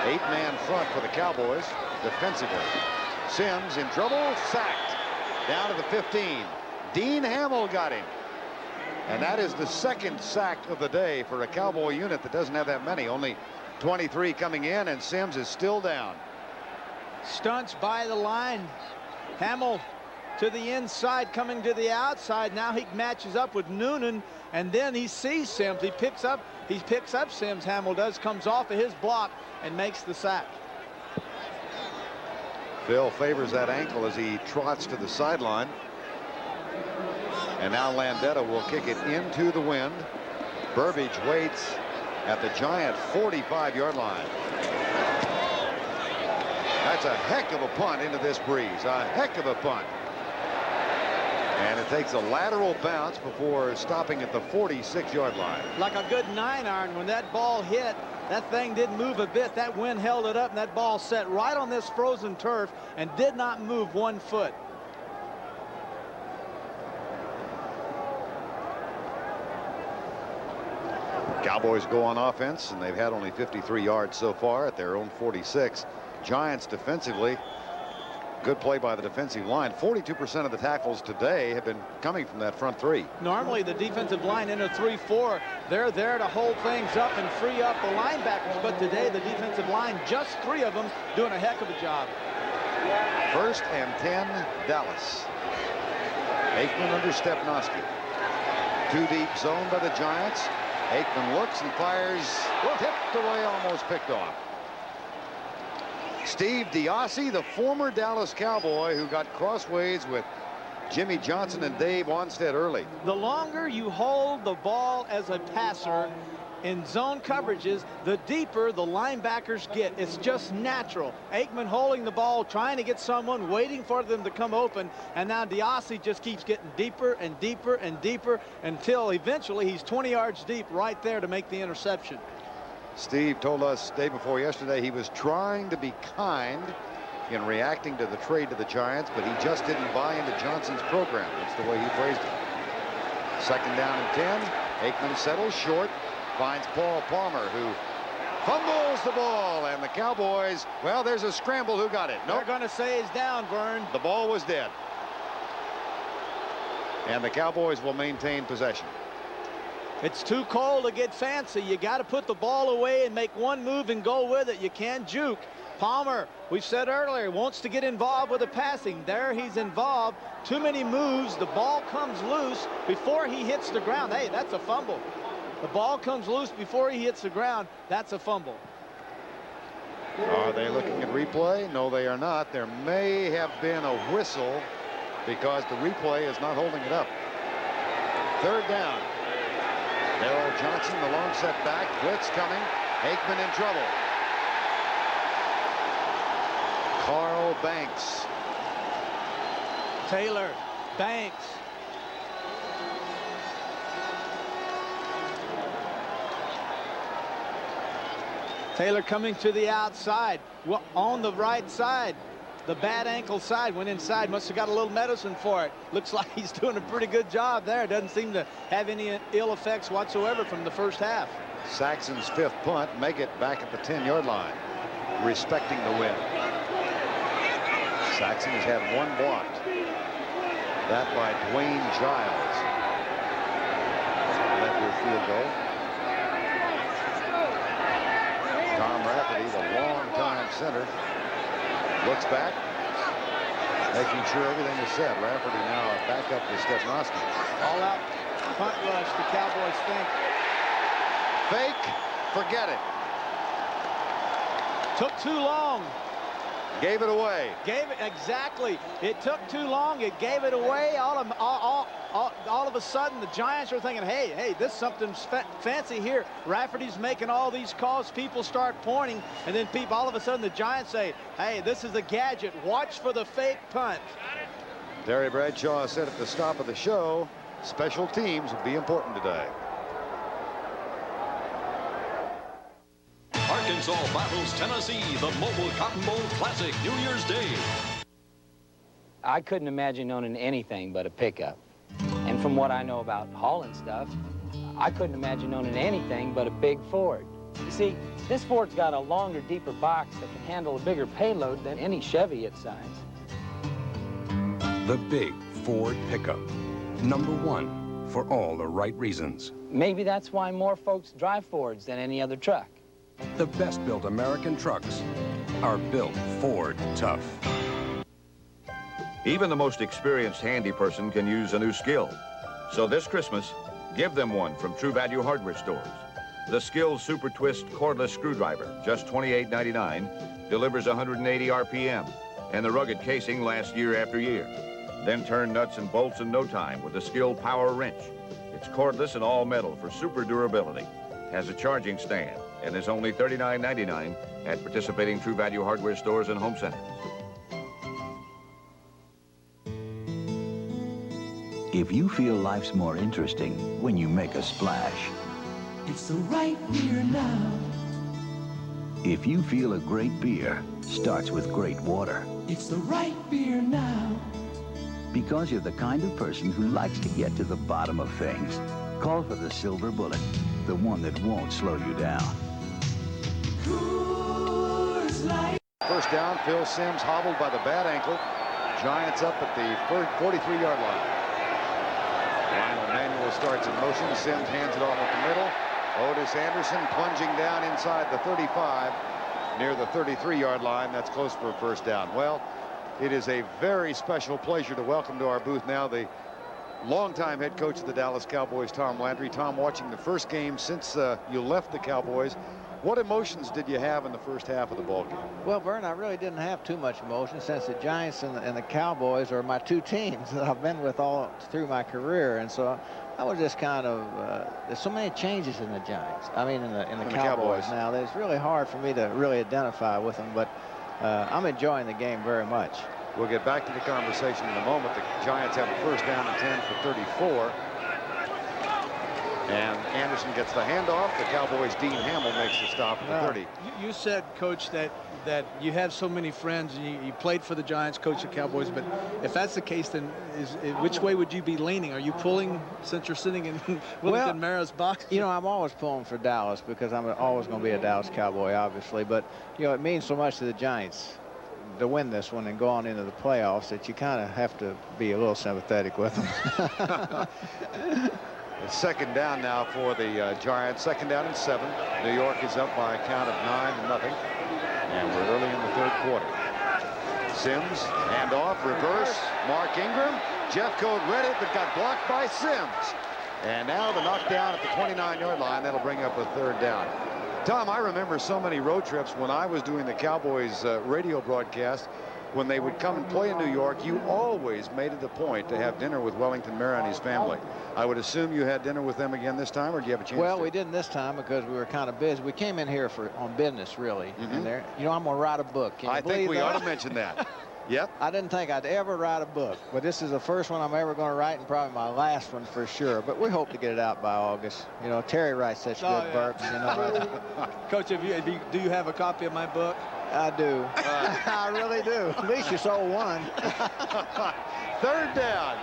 8-man front for the Cowboys defensively. Sims in trouble, sacked down to the 15. Dean Hamill got him, and that is the second sack of the day for a Cowboy unit that doesn't have that many. Only 23 coming in, and Sims is still down. Stunts by the line. Hamill to the inside, coming to the outside. Now he matches up with Noonan, and then he sees Sims. He picks up Sims. Hamill does, comes off of his block and makes the sack. Phil favors that ankle as he trots to the sideline. And now Landeta will kick it into the wind. Burbage waits at the Giant 45-yard line. That's a heck of a punt into this breeze. A heck of a punt. And it takes a lateral bounce before stopping at the 46-yard line. Like a good 9-iron. When that ball hit, that thing didn't move a bit. That wind held it up, and that ball set right on this frozen turf and did not move 1 foot. Cowboys go on offense, and they've had only 53 yards so far at their own 46. Giants defensively, good play by the defensive line. 42% of the tackles today have been coming from that front three. Normally the defensive line in a 3-4, they're there to hold things up and free up the linebackers, but today the defensive line, just 3 of them, doing a heck of a job. First and 10, Dallas. Aikman under Stepnoski. 2 deep zone by the Giants. Aikman looks and fires, tipped away, almost picked off. Steve DiOssi, the former Dallas Cowboy who got crossways with Jimmy Johnson and Dave Onstead early. The longer you hold the ball as a passer in zone coverages, the deeper the linebackers get. It's just natural. Aikman holding the ball, trying to get someone, waiting for them to come open, and now DiOssi just keeps getting deeper and deeper and deeper until eventually he's 20 yards deep right there to make the interception. Steve told us day before yesterday he was trying to be kind in reacting to the trade to the Giants, but he just didn't buy into Johnson's program. That's the way he phrased it. Second down and 10. Aikman settles short, finds Paul Palmer, who fumbles the ball, and the Cowboys, well, there's a scramble. Who got it? Nope. They're going to say he's down, Vern. The ball was dead. And the Cowboys will maintain possession. It's too cold to get fancy. You got to put the ball away and make one move and go with it. You can't juke. Palmer, we said earlier, wants to get involved with the passing. There he's involved. Too many moves. The ball comes loose before he hits the ground. Hey, that's a fumble. The ball comes loose before he hits the ground. That's a fumble. Are they looking at replay? No, they are not. There may have been a whistle because the replay is not holding it up. Third down. Darrell Johnson, the long set back. Blitz coming. Aikman in trouble. Carl Banks. Taylor. Banks. Taylor coming to the outside. Well, on the right side, the bad ankle side, went inside, must have got a little medicine for it. Looks like he's doing a pretty good job there. Doesn't seem to have any ill effects whatsoever from the first half. Saxon's 5th punt, make it back at the 10-yard line, respecting the win. Saxon has had one blocked. That by Dwayne Giles. Left your field goal. Tom Rafferty, the long-time center, looks back, making sure everything is set. Rafferty now back up to Stepnoski. All-out punt rush, the Cowboys think. Fake, forget it. Took too long. Gave it away. Gave it, exactly. It took too long. It gave it away. All of a sudden, the Giants are thinking, hey, this something's fancy here. Rafferty's making all these calls. People start pointing, and then all of a sudden, the Giants say, hey, this is a gadget. Watch for the fake punt. Terry Bradshaw said at the stop of the show, special teams will be important today. Arkansas battles Tennessee, the Mobile Cotton Bowl Classic, New Year's Day. I couldn't imagine owning anything but a pickup. And from what I know about hauling stuff, I couldn't imagine owning anything but a big Ford. You see, this Ford's got a longer, deeper box that can handle a bigger payload than any Chevy its size. The big Ford pickup. #1 for all the right reasons. Maybe that's why more folks drive Fords than any other truck. The best-built American trucks are built Ford tough. Even the most experienced handy person can use a new skill. So this Christmas, give them one from True Value Hardware Stores. The Skill Super Twist cordless screwdriver, just $28.99, delivers 180 RPM, and the rugged casing lasts year after year. Then turn nuts and bolts in no time with the Skill Power Wrench. It's cordless and all metal for super durability. Has a charging stand and is only $39.99 at participating True Value Hardware Stores and home centers. If you feel life's more interesting when you make a splash, It's the right beer now. if you feel a great beer starts with great water, It's the right beer now. because you're the kind of person who likes to get to the bottom of things, call for the Silver Bullet, the one that won't slow you down. First down, Phil Simms hobbled by the bad ankle. Giants up at the 43-yard line. Lionel Manuel starts in motion. Simms hands it off at the middle. Otis Anderson plunging down inside the 35 near the 33-yard line. That's close for a first down. Well, it is a very special pleasure to welcome to our booth now the longtime head coach of the Dallas Cowboys, Tom Landry. Tom, watching the first game since you left the Cowboys, what emotions did you have in the first half of the ball game? Well, Vern, I really didn't have too much emotion since the Giants and the Cowboys are my two teams that I've been with all through my career, and so I was just kind of there's so many changes in the Giants. I mean, in the Cowboys now. That it's really hard for me to really identify with them, but I'm enjoying the game very much. We'll get back to the conversation in a moment. The Giants have a first down and 10 for 34. And Anderson gets the handoff. The Cowboys' Dean Hamill makes the stop at the 30. You said, Coach, that you have so many friends. You played for the Giants, coached the Cowboys. But if that's the case, then which way would you be leaning? Are you pulling since you're sitting in Wellington Mara's box? You know, I'm always pulling for Dallas because I'm always going to be a Dallas Cowboy, obviously. But, you know, it means so much to the Giants to win this one and go on into the playoffs that you kind of have to be a little sympathetic with them. It's second down now for the Giants. Second down and 7. New York is up by a count of 9-0. And we're early in the third quarter. Simms, handoff, reverse. Mark Ingram. Jeffcoat read it, but got blocked by Simms. And now the knockdown at the 29-yard line. That'll bring up a third down. Tom, I remember so many road trips when I was doing the Cowboys radio broadcast. When they would come and play in New York, you always made it a point to have dinner with Wellington Mara and his family. I would assume you had dinner with them again this time, or do you have a chance? Well, we didn't this time because we were kind of busy. We came in here on business, really. And there, you know, I'm going to write a book. Can you believe think we that? ought to mention that. Yep. I didn't think I'd ever write a book, but this is the first one I'm ever going to write and probably my last one for sure. But we hope to get it out by August. You know, Terry writes such good burps. You know. Coach, do you have a copy of my book? I do. I really do. At least you saw one. Third down.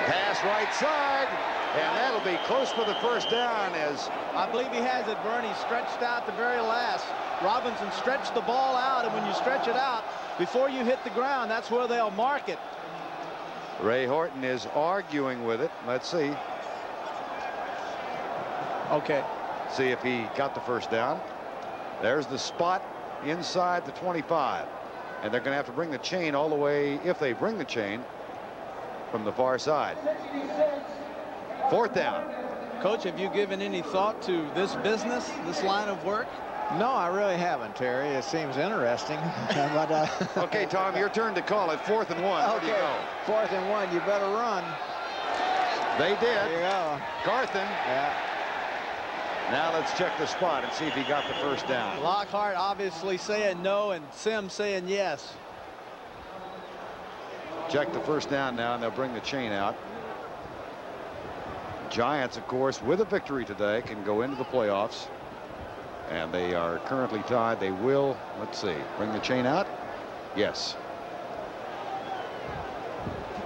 Pass right side, and that'll be close for the first down as I believe he has it, Bernie, stretched out the very last. Robinson stretched the ball out, and when you stretch it out, before you hit the ground, that's where they'll mark it. Ray Horton is arguing with it. Let's see. Okay. See if he got the first down. There's the spot inside the 25. And they're going to have to bring the chain all the way, if they bring the chain, from the far side. Fourth down. Coach, have you given any thought to this business, this line of work? No, I really haven't, Terry. It seems interesting. But, okay, Tom, your turn to call it. 4th and 1. Okay. Where do you go? 4th and 1. You better run. They did. There you go. Carthen. Yeah. Now let's check the spot and see if he got the first down. Lockhart obviously saying no, and Sims saying yes. Check the first down now, and they'll bring the chain out. Giants, of course, with a victory today, can go into the playoffs. And they are currently tied. They will, let's see, bring the chain out? Yes.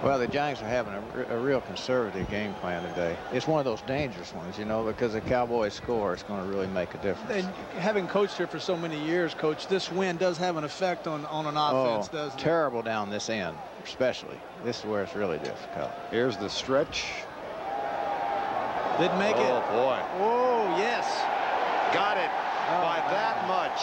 Well, the Giants are having a real conservative game plan today. It's one of those dangerous ones, you know, because the Cowboys score is going to really make a difference. And having coached here for so many years, Coach, this win does have an effect on an offense, doesn't it? Terrible down this end, especially. This is where it's really difficult. Here's the stretch. Didn't make it. Oh, boy. Oh, yes. Got it by that much.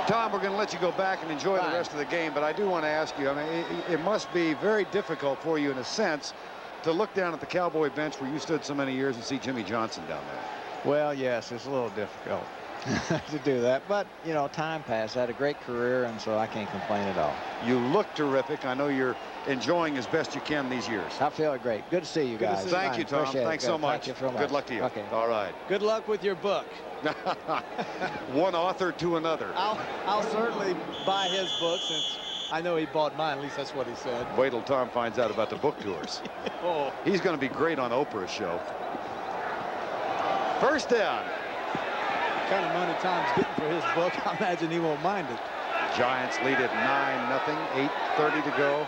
Tom, we're going to let you go back and enjoy the rest of the game, but I do want to ask you, I mean, it must be very difficult for you in a sense to look down at the Cowboy bench where you stood so many years and see Jimmy Johnson down there. Well, yes, it's a little difficult to do that, but, you know, time passed. I had a great career, and so I can't complain at all. You look terrific. I know you're enjoying as best you can these years. I feel great. Good to see you guys. Thank you, Tom. Thanks so much. Thank you so much. Good luck to you. Okay. All right. Good luck with your book. One author to another. I'll certainly buy his book, since I know he bought mine. At least that's what he said. Wait till Tom finds out about the book tours. Oh. He's going to be great on Oprah's show. First down. The kind of money Tom's getting for his book, I imagine he won't mind it. Giants lead at 9-0. 8:30 to go.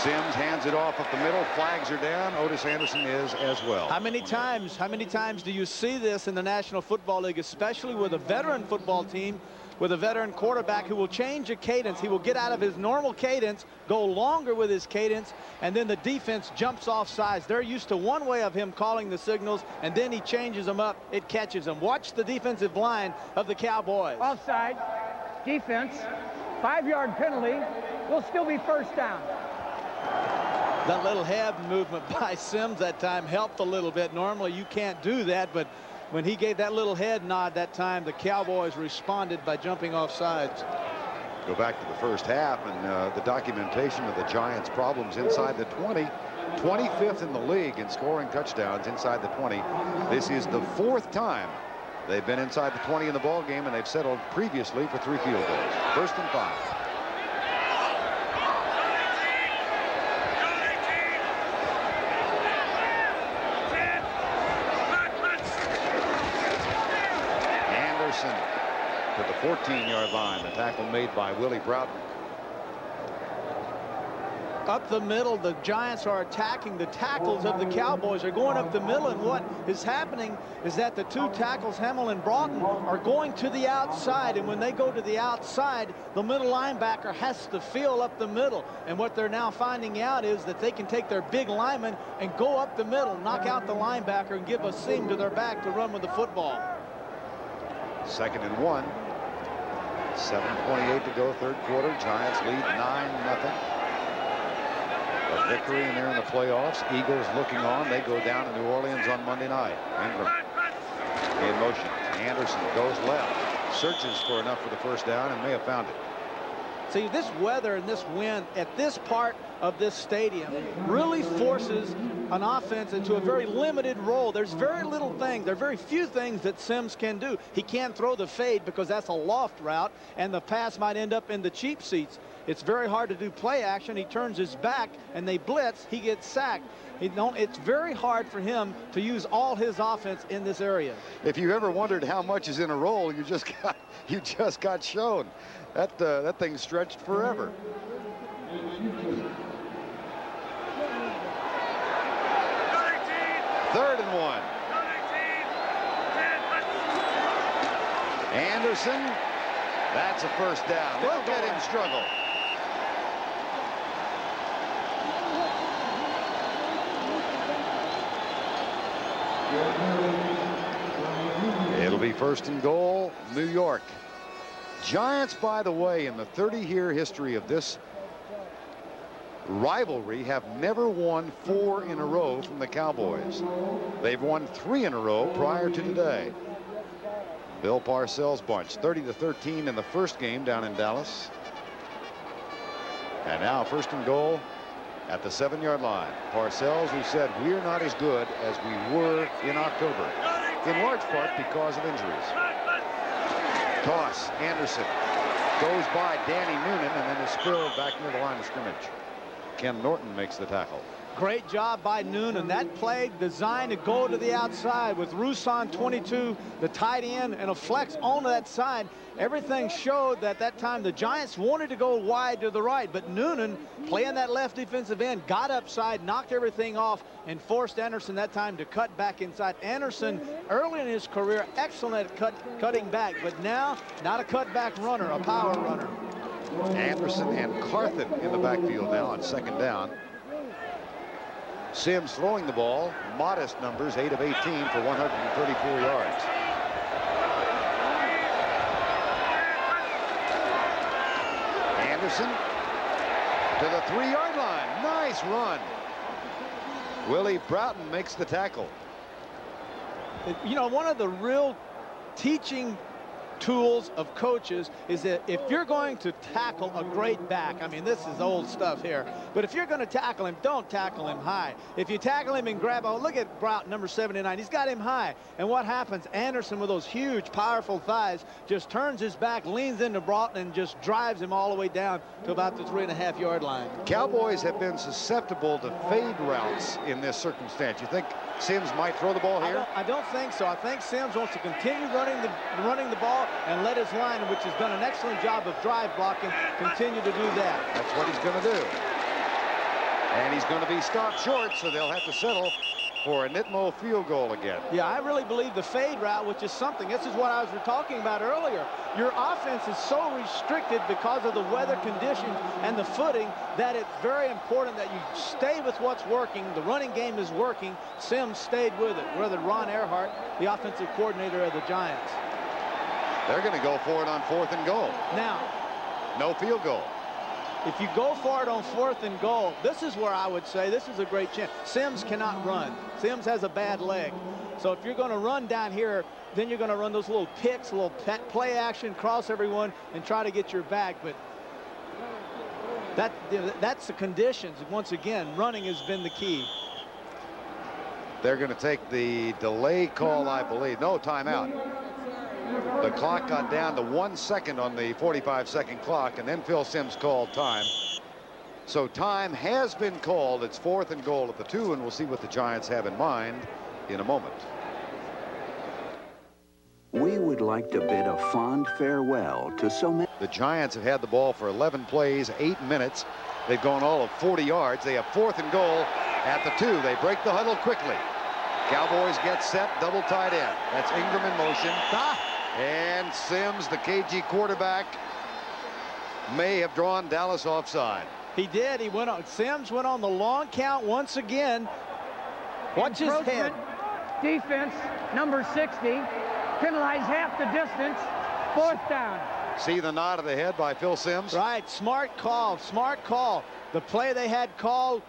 Sims hands it off up the middle. Flags are down. Otis Anderson is as well. How many times do you see this in the National Football League, especially with a veteran football team, with a veteran quarterback who will change a cadence? He will get out of his normal cadence, go longer with his cadence, and then the defense jumps off sides. They're used to one way of him calling the signals, and then he changes them up. It catches them. Watch the defensive line of the Cowboys. Offside. Defense. 5-yard penalty. Will still be first down. That little head movement by Sims that time helped a little bit. Normally you can't do that, but when he gave that little head nod that time, the Cowboys responded by jumping off sides. Go back to the first half, and the documentation of the Giants' problems inside the 20. 25th in the league in scoring touchdowns inside the 20. This is the 4th time they've been inside the 20 in the ball game, and they've settled previously for 3 field goals. 1st and 5. To the 14-yard line. The tackle made by Willie Broughton. Up the middle, the Giants are attacking. The tackles of the Cowboys are going up the middle, and what is happening is that the 2 tackles, Hamill and Broughton, are going to the outside, and when they go to the outside, the middle linebacker has to feel up the middle, and what they're now finding out is that they can take their big lineman and go up the middle, knock out the linebacker, and give a seam to their back to run with the football. 2nd and 1. 7:28 to go, 3rd quarter. Giants lead 9-0. A victory, and they're in the playoffs. Eagles looking on. They go down to New Orleans on Monday night. Ingram in motion. Anderson goes left. Searches for enough for the first down and may have found it. See, this weather and this wind at this part of this stadium really forces an offense into a very limited role. There's very little things. There are very few things that Sims can do. He can't throw the fade because that's a loft route, and the pass might end up in the cheap seats. It's very hard to do play action. He turns his back, and they blitz. He gets sacked. It's very hard for him to use all his offense in this area. If you ever wondered how much is in a roll, you just got shown. That thing stretched forever. Third and 1. Anderson, that's a first down. They'll get him struggle. It'll be first and goal, New York. Giants, by the way, in the 30-year history of this rivalry, have never won 4 in a row from the Cowboys. They've won 3 in a row prior to today. Bill Parcells' bunch, 30-13 in the first game down in Dallas. And now first and goal at the 7-yard line. Parcells, who said we're not as good as we were in October, in large part because of injuries. Toss, Anderson goes by Danny Noonan and then is spilled back near the line of scrimmage. Ken Norton makes the tackle. Great job by Noonan. That play designed to go to the outside with Rousson 22, the tight end, and a flex onto that side. Everything showed that time the Giants wanted to go wide to the right, but Noonan, playing that left defensive end, got upside, knocked everything off, and forced Anderson that time to cut back inside. Anderson, early in his career, excellent at cutting back, but now not a cutback runner, a power runner. Anderson and Carthen in the backfield now on second down. Sims throwing the ball, modest numbers, 8 of 18 for 134 yards. Anderson to the 3-yard line. Nice run. Willie Broughton makes the tackle. You know, one of the real teaching tools of coaches is that if you're going to tackle a great back, I mean, this is old stuff here, but if you're going to tackle him, don't tackle him high. If you tackle him and grab him, look at Broughton, number 79, he's got him high, and what happens? Anderson, with those huge, powerful thighs, just turns his back, leans into Broughton, and just drives him all the way down to about the 3.5-yard line. Cowboys have been susceptible to fade routes in this circumstance. You think Sims might throw the ball here? I don't think so. I think Sims wants to continue running the ball and let his line, which has done an excellent job of drive blocking, continue to do that. That's what he's going to do. And he's going to be stopped short, so they'll have to settle for a Nitmo field goal again. Yeah, I really believe the fade route, which is something, this is what I was talking about earlier. Your offense is so restricted because of the weather conditions and the footing that it's very important that you stay with what's working. The running game is working. Sims stayed with it. Whether Ron Earhart, the offensive coordinator of the Giants. They're going to go for it on 4th and goal. Now, no field goal. If you go for it on 4th and goal, this is where I would say this is a great chance. Sims cannot run. Sims has a bad leg. So if you're going to run down here, then you're going to run those little picks, a little play action, cross everyone, and try to get your back. But that's the conditions. Once again, running has been the key. They're going to take the delay call, I believe. No, timeout. The clock got down to 1 second on the 45-second clock, and then Phil Sims called time. So time has been called. It's 4th and goal at the 2, and we'll see what the Giants have in mind in a moment. We would like to bid a fond farewell to so many. The Giants have had the ball for 11 plays, 8 minutes. They've gone all of 40 yards. They have 4th and goal at the 2. They break the huddle quickly. Cowboys get set, double tight end. That's Ingram in motion. And Sims, the KG quarterback, may have drawn Dallas offside. He did. He went on. Sims went on the long count once again. Watch his head. Defense, number 60, penalized half the distance. 4th down. See the nod of the head by Phil Sims? Right. Smart call. Smart call. The play they had called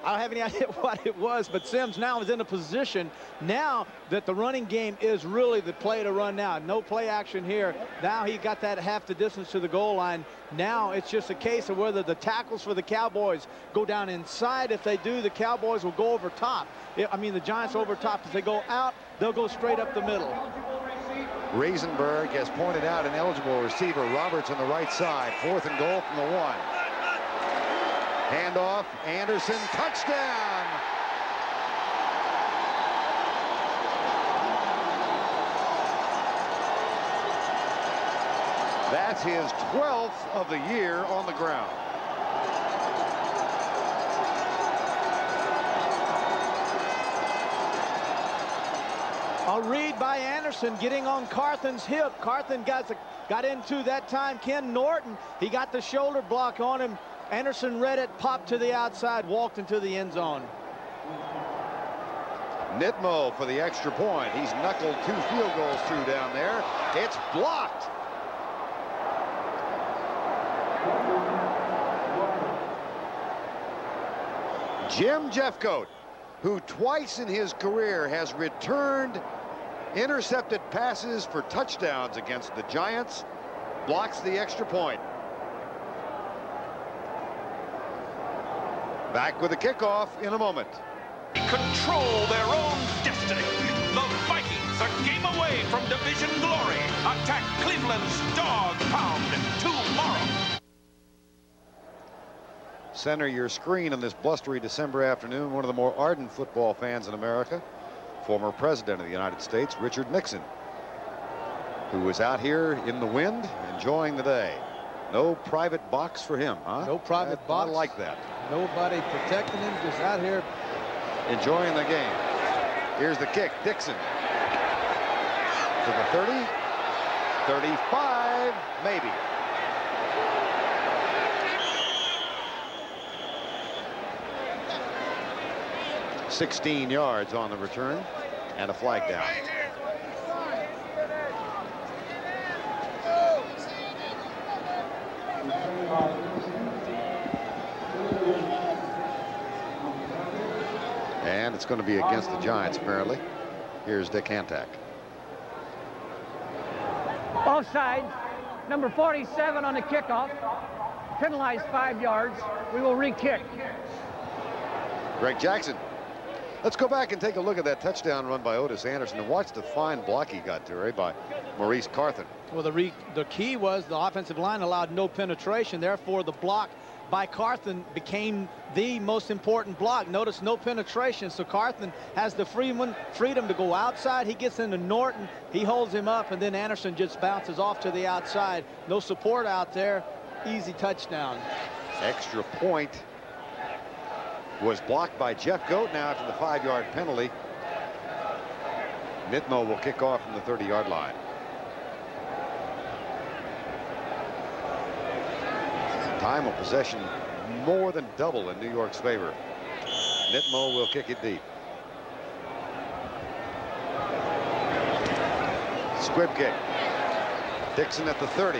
I don't have any idea what it was, but Sims now is in a position now that the running game is really the play to run now. No play action here. Now he got that half the distance to the goal line. Now it's just a case of whether the tackles for the Cowboys go down inside. If they do, the Cowboys will go over top. I mean, the Giants over top. If they go out, they'll go straight up the middle. Riesenberg has pointed out an eligible receiver. Roberts on the right side. 4th and goal from the 1. Handoff, Anderson, touchdown! That's his 12th of the year on the ground. A read by Anderson getting on Carthen's hip. Carthen got into that time Ken Norton. He got the shoulder block on him. Anderson read it, popped to the outside, walked into the end zone. Nitmo for the extra point. He's knuckled 2 field goals through down there. It's blocked. Jim Jeffcoat, who twice in his career has returned intercepted passes for touchdowns against the Giants, blocks the extra point. Back with the kickoff in a moment. Control their own destiny. The Vikings a game away from division glory. Attack Cleveland's dog pound tomorrow. Center your screen on this blustery December afternoon. One of the more ardent football fans in America, former president of the United States, Richard Nixon, who was out here in the wind enjoying the day. No private box for him, huh? No private box. I like that. Nobody protecting him, just out here enjoying the game. Here's the kick. Dixon to the 30, 35, maybe. $16 yards on the return and a flag down. And it's going to be against the Giants, apparently. Here's Dick Hantak. Offside, number 47 on the kickoff. Penalized 5 yards. We will re-kick. Greg Jackson. Let's go back and take a look at that touchdown run by Otis Anderson and watch the fine block he got, Terry, by Maurice Carthen. Well, the key was the offensive line allowed no penetration. Therefore, the block by Carthen became the most important block. Notice no penetration, so Carthen has the freedom to go outside. He gets into Norton, he holds him up, and then Anderson just bounces off to the outside. No support out there. Easy touchdown. Extra point was blocked by Jeffcoat. Now after the 5-yard penalty, Nitmo will kick off from the 30-yard line. Time of possession more than double in New York's favor. Nitmo will kick it deep. Squib kick. Dixon at the 30.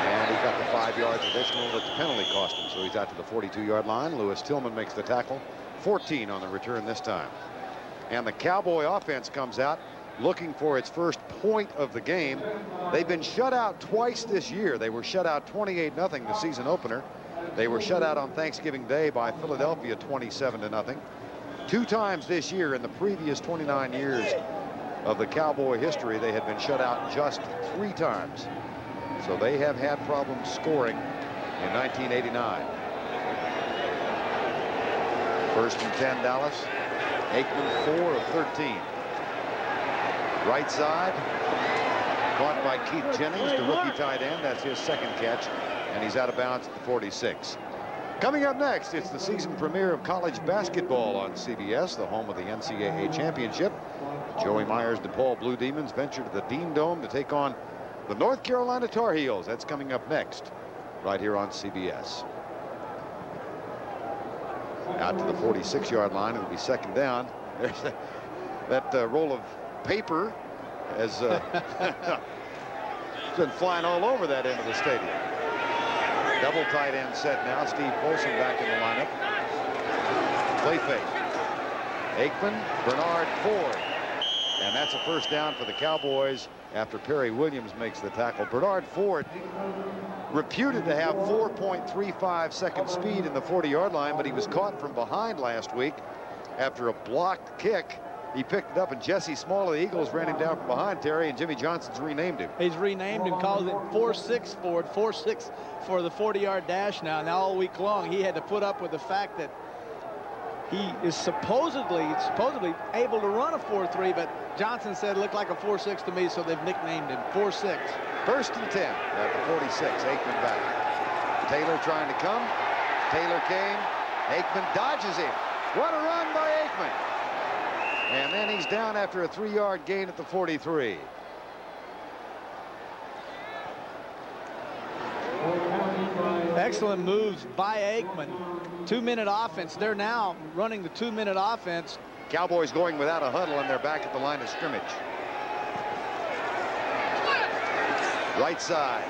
And he got the 5 yards additional that the penalty cost him, so he's out to the 42-yard line. Lewis Tillman makes the tackle. 14 on the return this time. And the Cowboy offense comes out looking for its first point of the game. They've been shut out twice this year. They were shut out 28-0 the season opener. They were shut out on Thanksgiving Day by Philadelphia 27-0. 2 times this year in the previous 29 years of the Cowboy history, they had been shut out just 3 times. So they have had problems scoring in 1989. First and 10, Dallas. Aikman 4 of 13. Right side, caught by Keith Jennings, the rookie tight end. That's his second catch, and he's out of bounds at the 46. Coming up next, it's the season premiere of college basketball on CBS, the home of the NCAA championship. Joey Meyer's DePaul Blue Demons venture to the Dean Dome to take on the North Carolina Tar Heels. That's coming up next, right here on CBS. Out to the 46-yard line, it'll be second down. There's that roll of paper has been flying all over that end of the stadium. Double tight end set now. Steve Folsom back in the lineup. Play fake. Aikman, Bernard Ford. And that's a first down for the Cowboys after Perry Williams makes the tackle. Bernard Ford, reputed to have 4.35 second speed in the 40-yard line, but he was caught from behind last week after a blocked kick. He picked it up, and Jesse Small of the Eagles ran him down from behind, Terry, and Jimmy Johnson's renamed him. He's renamed and calls it 4-6 Ford, 4-6 for the 40-yard dash now. Now all week long he had to put up with the fact that he is supposedly able to run a 4-3, but Johnson said it looked like a 4-6 to me, so they've nicknamed him 4-6. First and 10 at the 46. Aikman back. Taylor trying to come. Taylor came. Aikman dodges him. What a run by Aikman. And then he's down after a 3-yard gain at the 43. Excellent moves by Aikman. 2-minute offense. They're now running the 2-minute offense. Cowboys going without a huddle, and they're back at the line of scrimmage. Right side.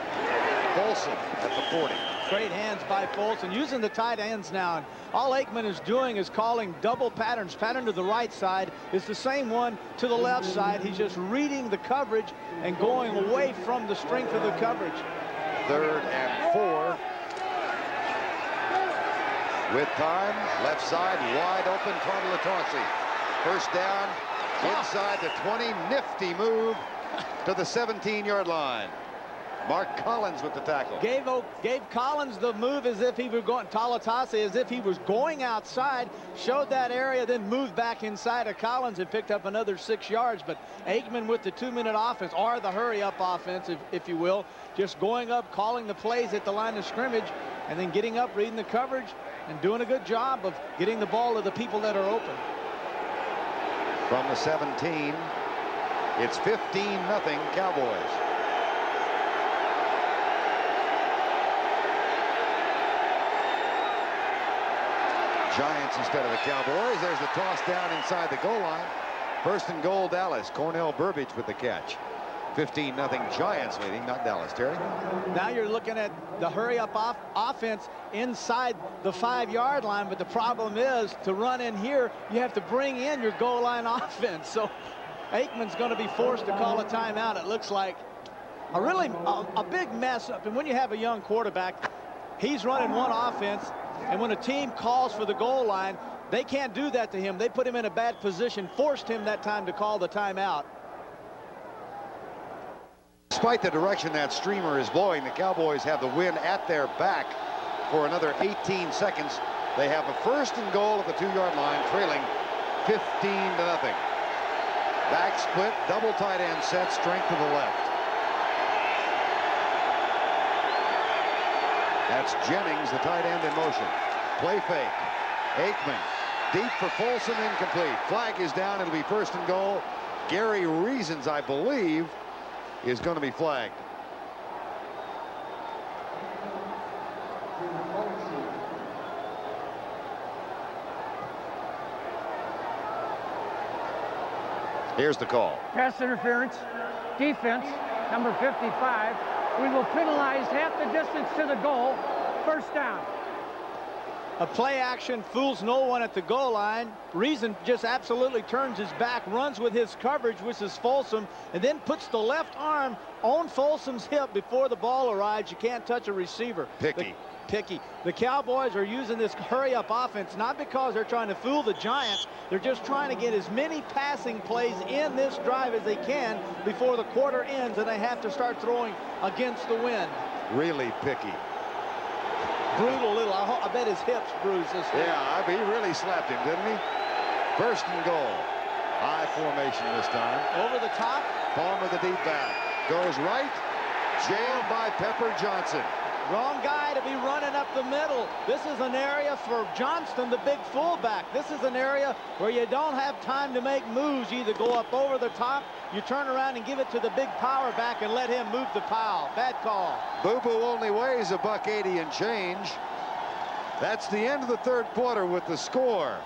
Folsom at the 40. Great hands by Folsom, using the tight ends now. And all Aikman is doing is calling double patterns. Pattern to the right side is the same one to the left side. He's just reading the coverage and going away from the strength of the coverage. 3rd and 4. With time, left side wide open, Tartalatossi. First down, inside the 20, nifty move to the 17-yard line. Mark Collins with the tackle. Gave Collins the move as if he were going, Talatossi as if he was going outside, showed that area, then moved back inside of Collins and picked up another 6 yards. But Aikman with the 2-minute offense, or the hurry-up offense, if you will, just going up, calling the plays at the line of scrimmage, and then getting up, reading the coverage, and doing a good job of getting the ball to the people that are open. From the 17, it's 15-0 Cowboys. Giants instead of the Cowboys. There's the toss down inside the goal line. First and goal, Dallas. Cornell Burbage with the catch. 15-0 Giants leading, not Dallas. Terry? Now you're looking at the hurry-up offense inside the 5-yard line, but the problem is to run in here, you have to bring in your goal line offense. So Aikman's going to be forced to call a timeout. It looks like a big mess up. And when you have a young quarterback, he's running one offense, and when a team calls for the goal line, they can't do that to him. They put him in a bad position, forced him that time to call the timeout. Despite the direction that streamer is blowing, the Cowboys have the win at their back for another 18 seconds. They have a first and goal at the 2-yard line, trailing 15-0. Back split, double tight end set, strength to the left. That's Jennings, the tight end, in motion. Play fake. Aikman deep for Folsom, incomplete. Flag is down. It'll be first and goal. Gary Reasons, I believe, is going to be flagged. Here's the call. Pass interference. Defense, number 55. We will penalize half the distance to the goal. First down. A play action fools no one at the goal line. Reason just absolutely turns his back, runs with his coverage, which is Folsom, and then puts the left arm on Folsom's hip before the ball arrives. You can't touch a receiver. Picky. The Cowboys are using this hurry-up offense not because they're trying to fool the Giants. They're just trying to get as many passing plays in this drive as they can before the quarter ends, and they have to start throwing against the wind. Really picky. Brutal little. I bet his hips bruised this thing. Yeah, he really slapped him, didn't he? First and goal. High formation this time. Over the top. Palmer the deep back. Goes right. Jailed by Pepper Johnson. Wrong guy to be running up the middle. This is an area for Johnston, the big fullback. This is an area where you don't have time to make moves. You either go up over the top, you turn around and give it to the big power back and let him move the pile. Bad call. Boo-Boo only weighs $180 and change. That's the end of the third quarter with the score.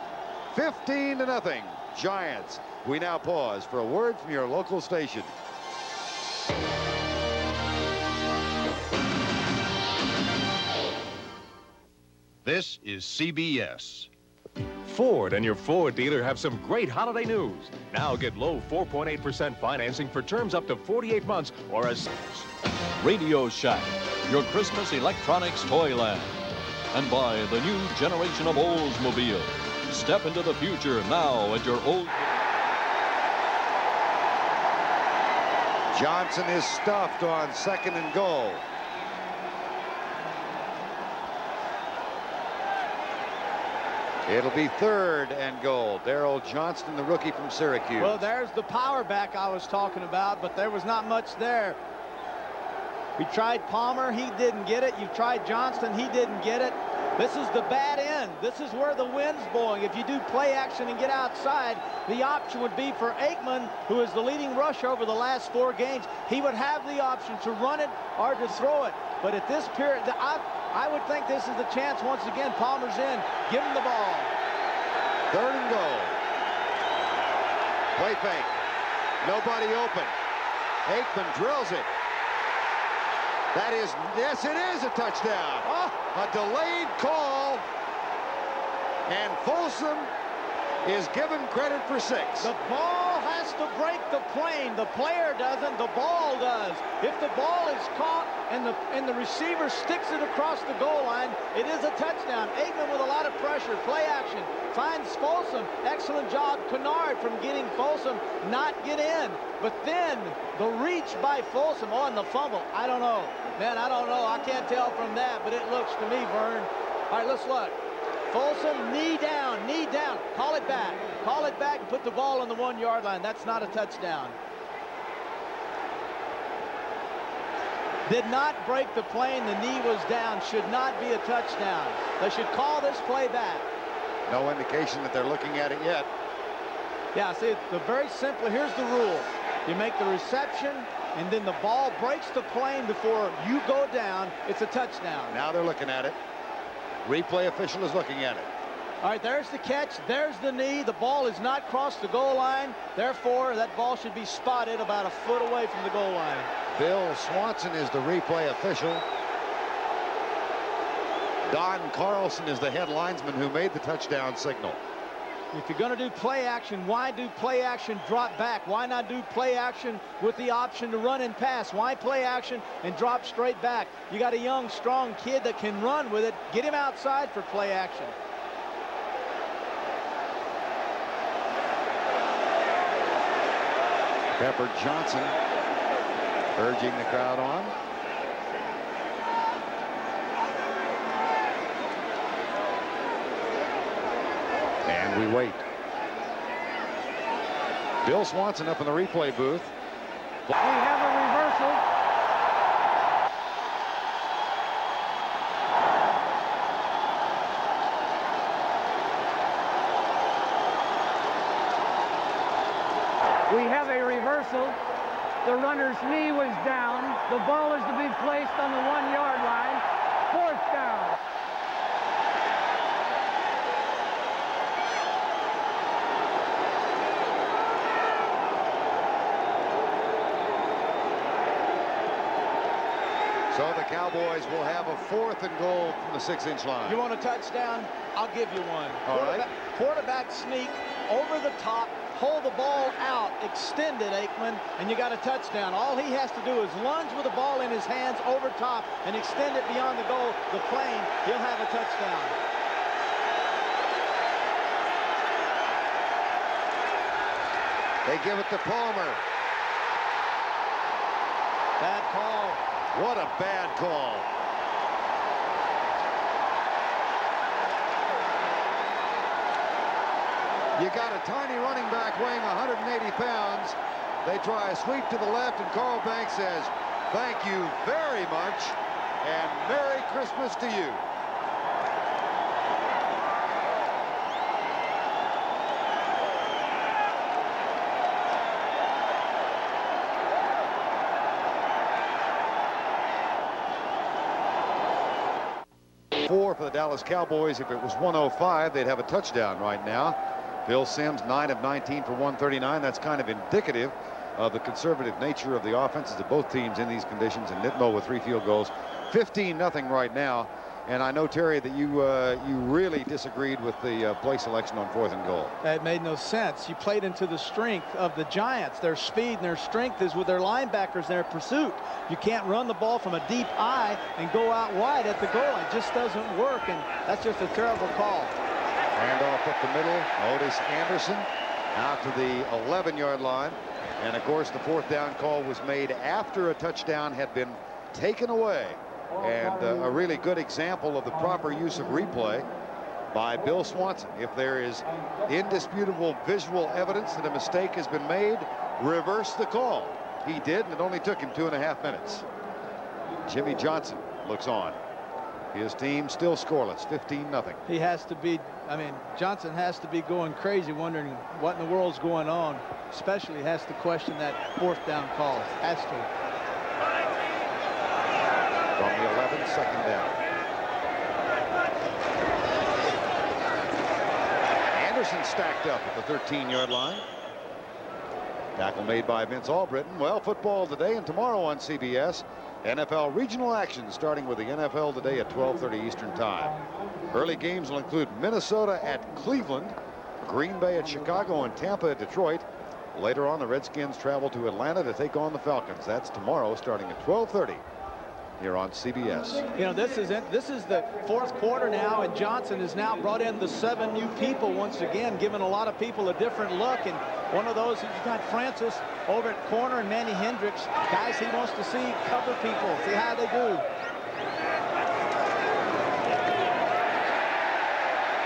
15-0 Giants. We now pause for a word from your local station. This is CBS. Ford and your Ford dealer have some great holiday news. Now get low 4.8% financing for terms up to 48 months or as... Radio Shack, your Christmas electronics toyland. And buy the new generation of Oldsmobile. Step into the future now at your old... Johnson is stuffed on 2nd and goal. It'll be 3rd and goal. Darrell Johnston, the rookie from Syracuse. Well, there's the power back I was talking about, but there was not much there. We tried Palmer, he didn't get it. You tried Johnston, he didn't get it. This is the bad end. This is where the wind's blowing. If you do play action and get outside, the option would be for Aikman, who is the leading rusher over the last 4 games. He would have the option to run it or to throw it. But at this period, I would think this is the chance once again. Palmer's in. Give him the ball. 3rd and goal. Play fake. Nobody open. Aikman drills it. That is, yes, it is a touchdown. Oh. A delayed call. And Folsom is given credit for 6. The ball has to break the plane. The player doesn't, the ball does. If the ball is caught and the receiver sticks it across the goal line, it is a touchdown. Aikman with a lot of pressure, play action, finds Folsom. Excellent job, Kennard, from getting Folsom not get in. But then the reach by Folsom on the fumble. I don't know. Man, I don't know. I can't tell from that, but it looks to me, Vern. All right, let's look. Folsom, knee down, knee down. Call it back. Call it back and put the ball on the 1-yard line. That's not a touchdown. Did not break the plane. The knee was down. Should not be a touchdown. They should call this play back. No indication that they're looking at it yet. Yeah, see, the very simple, here's the rule. You make the reception, and then the ball breaks the plane before you go down. It's a touchdown. Now they're looking at it. Replay official is looking at it. All right, there's the catch. There's the knee. The ball has not crossed the goal line. Therefore, that ball should be spotted about a foot away from the goal line. Bill Swanson is the replay official. Don Carlson is the head linesman who made the touchdown signal. If you're going to do play action, why do play action drop back? Why not do play action with the option to run and pass? Why play action and drop straight back? You got a young, strong kid that can run with it. Get him outside for play action. Pepper Johnson urging the crowd on. And we wait. Bill Swanson up in the replay booth. We have a reversal. We have a reversal. The runner's knee was down. The ball is to be placed on the 1-yard line. 4th down. So the Cowboys will have a 4th and goal from the 6-inch line. You want a touchdown? I'll give you one. All right. Quarterback sneak over the top, hold the ball out, extend it, Aikman, and you got a touchdown. All he has to do is lunge with the ball in his hands over top and extend it beyond the goal, the plane. He'll have a touchdown. They give it to Palmer. Bad call. What a bad call. You got a tiny running back weighing 180 pounds. They try a sweep to the left, and Carl Banks says, "Thank you very much, and Merry Christmas to you." For the Dallas Cowboys. If it was 105, they'd have a touchdown right now. Bill Sims, 9 of 19 for 139. That's kind of indicative of the conservative nature of the offenses of both teams in these conditions. And Nitmo with 3 field goals. 15-0 right now And I know, Terry, that you really disagreed with the play selection on 4th and goal. It made no sense. You played into the strength of the Giants. Their speed and their strength is with their linebackers, their pursuit. You can't run the ball from a deep eye and go out wide at the goal line. It just doesn't work, and that's just a terrible call. Handoff up the middle. Otis Anderson out to the 11-yard line. And, of course, the 4th down call was made after a touchdown had been taken away. And a really good example of the proper use of replay by Bill Swanson. If there is indisputable visual evidence that a mistake has been made, reverse the call. He did, and it only took him 2.5 minutes. Jimmy Johnson looks on. His team still scoreless, 15-0. He has to be, I mean, Johnson has to be going crazy, wondering what in the world's going on. Especially has to question that 4th down call. Has to. From the 11, 2nd down. Anderson stacked up at the 13-yard line. Tackle made by Vince Albritton. Well, football today and tomorrow on CBS. NFL regional action starting with the NFL today at 12:30 Eastern Time. Early games will include Minnesota at Cleveland, Green Bay at Chicago, and Tampa at Detroit. Later on, the Redskins travel to Atlanta to take on the Falcons. That's tomorrow starting at 12:30. Here on CBS. You know, this is the 4th quarter now, and Johnson has now brought in the 7 new people once again, giving a lot of people a different look. And one of those, he's got Francis over at corner and Manny Hendricks, guys he wants to see cover people, see how they do.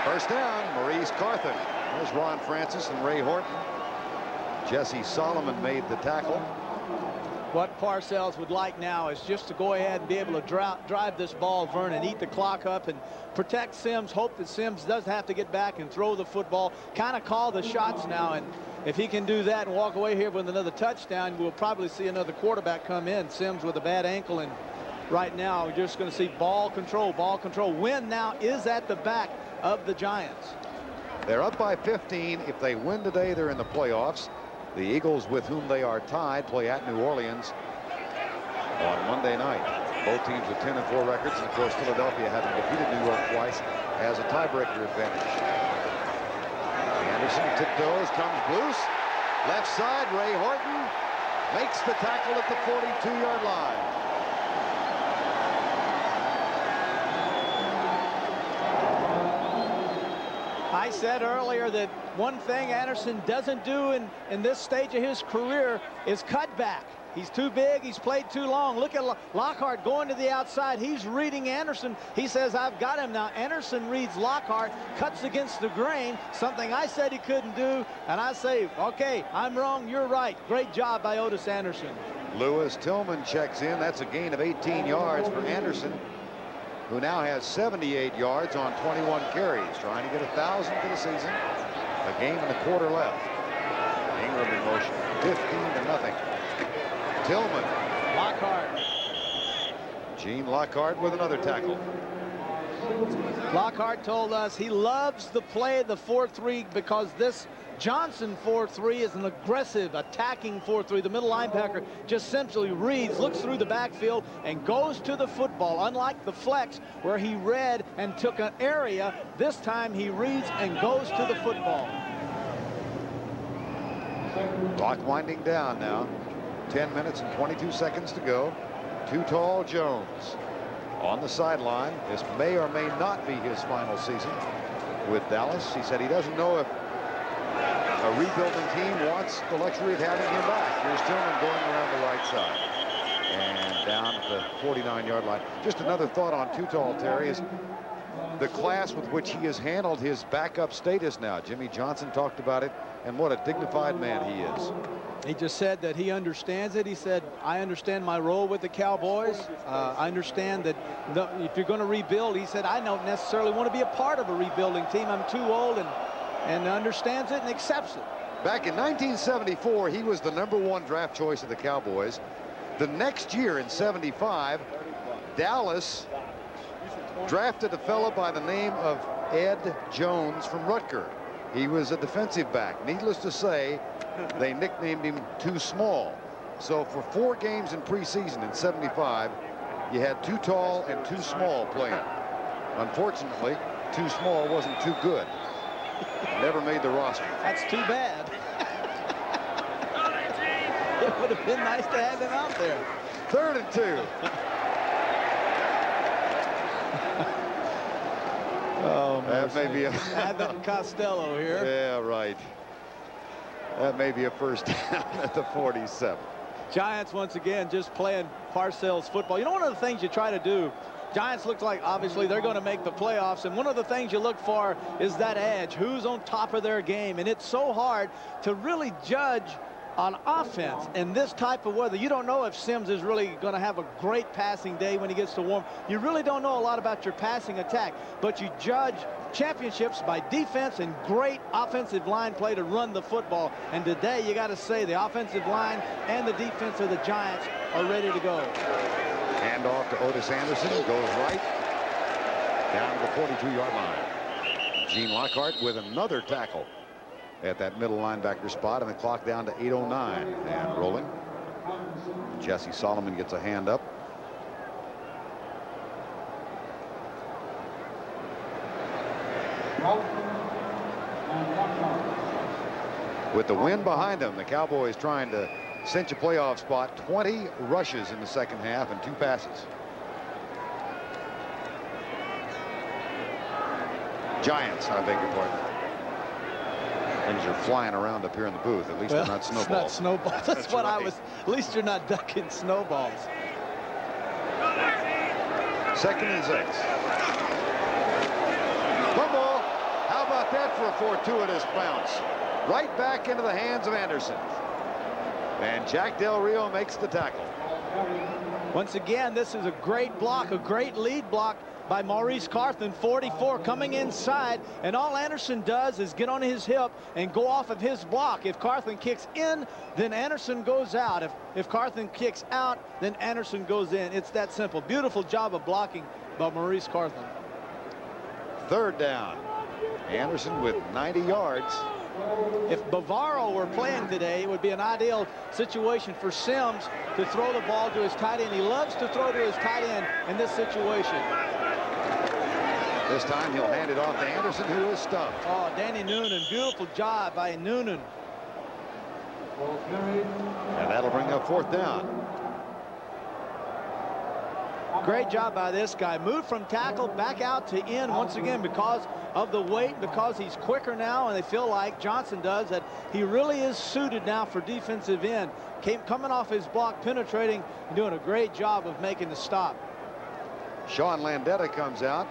First down, Maurice Carthen. There's Ron Francis and Ray Horton. Jesse Solomon made the tackle. What Parcells would like now is just to go ahead and be able to drive this ball, Vernon, eat the clock up and protect Sims, hope that Sims does have to get back and throw the football, kind of call the shots now. And if he can do that and walk away here with another touchdown, we'll probably see another quarterback come in. Sims with a bad ankle, and right now we're just going to see ball control, ball control. Win now is at the back of the Giants. They're up by 15. If they win today, they're in the playoffs. The Eagles, with whom they are tied, play at New Orleans on Monday night. Both teams with 10-4 records, and of course Philadelphia, having defeated New York twice, has a tiebreaker advantage. Anderson tiptoes, comes loose. Left side, Ray Horton makes the tackle at the 42-yard line. I said earlier that one thing Anderson doesn't do in this stage of his career is cut back. He's too big. He's played too long. Look at Lockhart going to the outside. He's reading Anderson. He says, I've got him now. Anderson reads Lockhart, cuts against the grain, something I said he couldn't do. And I say, okay, I'm wrong. You're right. Great job by Otis Anderson. Lewis Tillman checks in. That's a gain of 18 yards for Anderson, who now has 78 yards on 21 carries, trying to get 1,000 for the season. A game and a quarter left. Ingram in motion, 15-0. Tillman. Lockhart. Gene Lockhart with another tackle. Lockhart told us he loves the play, the 4-3, because this Johnson 4-3 is an aggressive, attacking 4-3. The middle linebacker just simply reads, looks through the backfield, and goes to the football. Unlike the flex, where he read and took an area, this time he reads and goes to the football. Clock winding down now. 10 minutes and 22 seconds to go. Too Tall Jones on the sideline. This may or may not be his final season with Dallas. He said he doesn't know if a rebuilding team wants the luxury of having him back. Here's Tillman going around the right side and down at the 49-yard line. Just another thought on Too Tall, Terry, is the class with which he has handled his backup status now. Jimmy Johnson talked about it, and what a dignified man he is. He just said that he understands it. He said, I understand my role with the Cowboys. I understand that if you're going to rebuild, he said, I don't necessarily want to be a part of a rebuilding team. I'm too old, and understands it and accepts it. Back in 1974, he was the #1 draft choice of the Cowboys. The next year in '75, Dallas drafted a fellow by the name of Ed Jones from Rutgers. He was a defensive back. Needless to say, they nicknamed him Too Small. So for 4 games in preseason in '75, you had Too Tall and Too Small playing. Unfortunately, too small wasn't too good. Never made the roster. That's too bad. It would have been nice to have him out there. 3rd and 2. Oh, that may be a Abbott Costello here. Yeah, right. That may be a first down at the 47. Giants once again just playing Parcells football. You know, one of the things you try to do, Giants look like obviously they're going to make the playoffs, and one of the things you look for is that edge, who's on top of their game. And it's so hard to really judge on offense in this type of weather. You don't know if Sims is really going to have a great passing day when he gets to warm. You really don't know a lot about your passing attack, but you judge championships by defense and great offensive line play to run the football. And today you got to say the offensive line and the defense of the Giants are ready to go. Hand off to Otis Anderson, goes right down to the 42-yard line. Gene Lockhart with another tackle at that middle linebacker spot, and the clock down to 8:09 and rolling. Jesse Solomon gets a hand up. With the wind behind them, the Cowboys trying to cinch a playoff spot. 20 rushes in the second half and 2 passes. Giants, I beg your pardon. Things are flying around up here in the booth. At least they're not snowballs. It's not snowballs. That's what right. I was. At least you're not ducking snowballs. 2nd and 6. Fumble. How about that for a fortuitous bounce? Right back into the hands of Anderson. And Jack Del Rio makes the tackle. Once again, this is a great block, a great lead block by Maurice Carthen, 44, coming inside, and all Anderson does is get on his hip and go off of his block. If Carthen kicks in, then Anderson goes out. If Carthen kicks out, then Anderson goes in. It's that simple. Beautiful job of blocking by Maurice Carthen. 3rd down. Anderson with 90 yards. If Bavaro were playing today, it would be an ideal situation for Sims to throw the ball to his tight end. He loves to throw to his tight end in this situation. This time he'll hand it off to Anderson, who is stuffed. Oh, Danny Noonan. Beautiful job by Noonan. And that'll bring up 4th down. Great job by this guy. Moved from tackle back out to in once again because of the weight, because he's quicker now, and they feel like Johnson does that he really is suited now for defensive end. Coming off his block, penetrating, and doing a great job of making the stop. Sean Landeta comes out,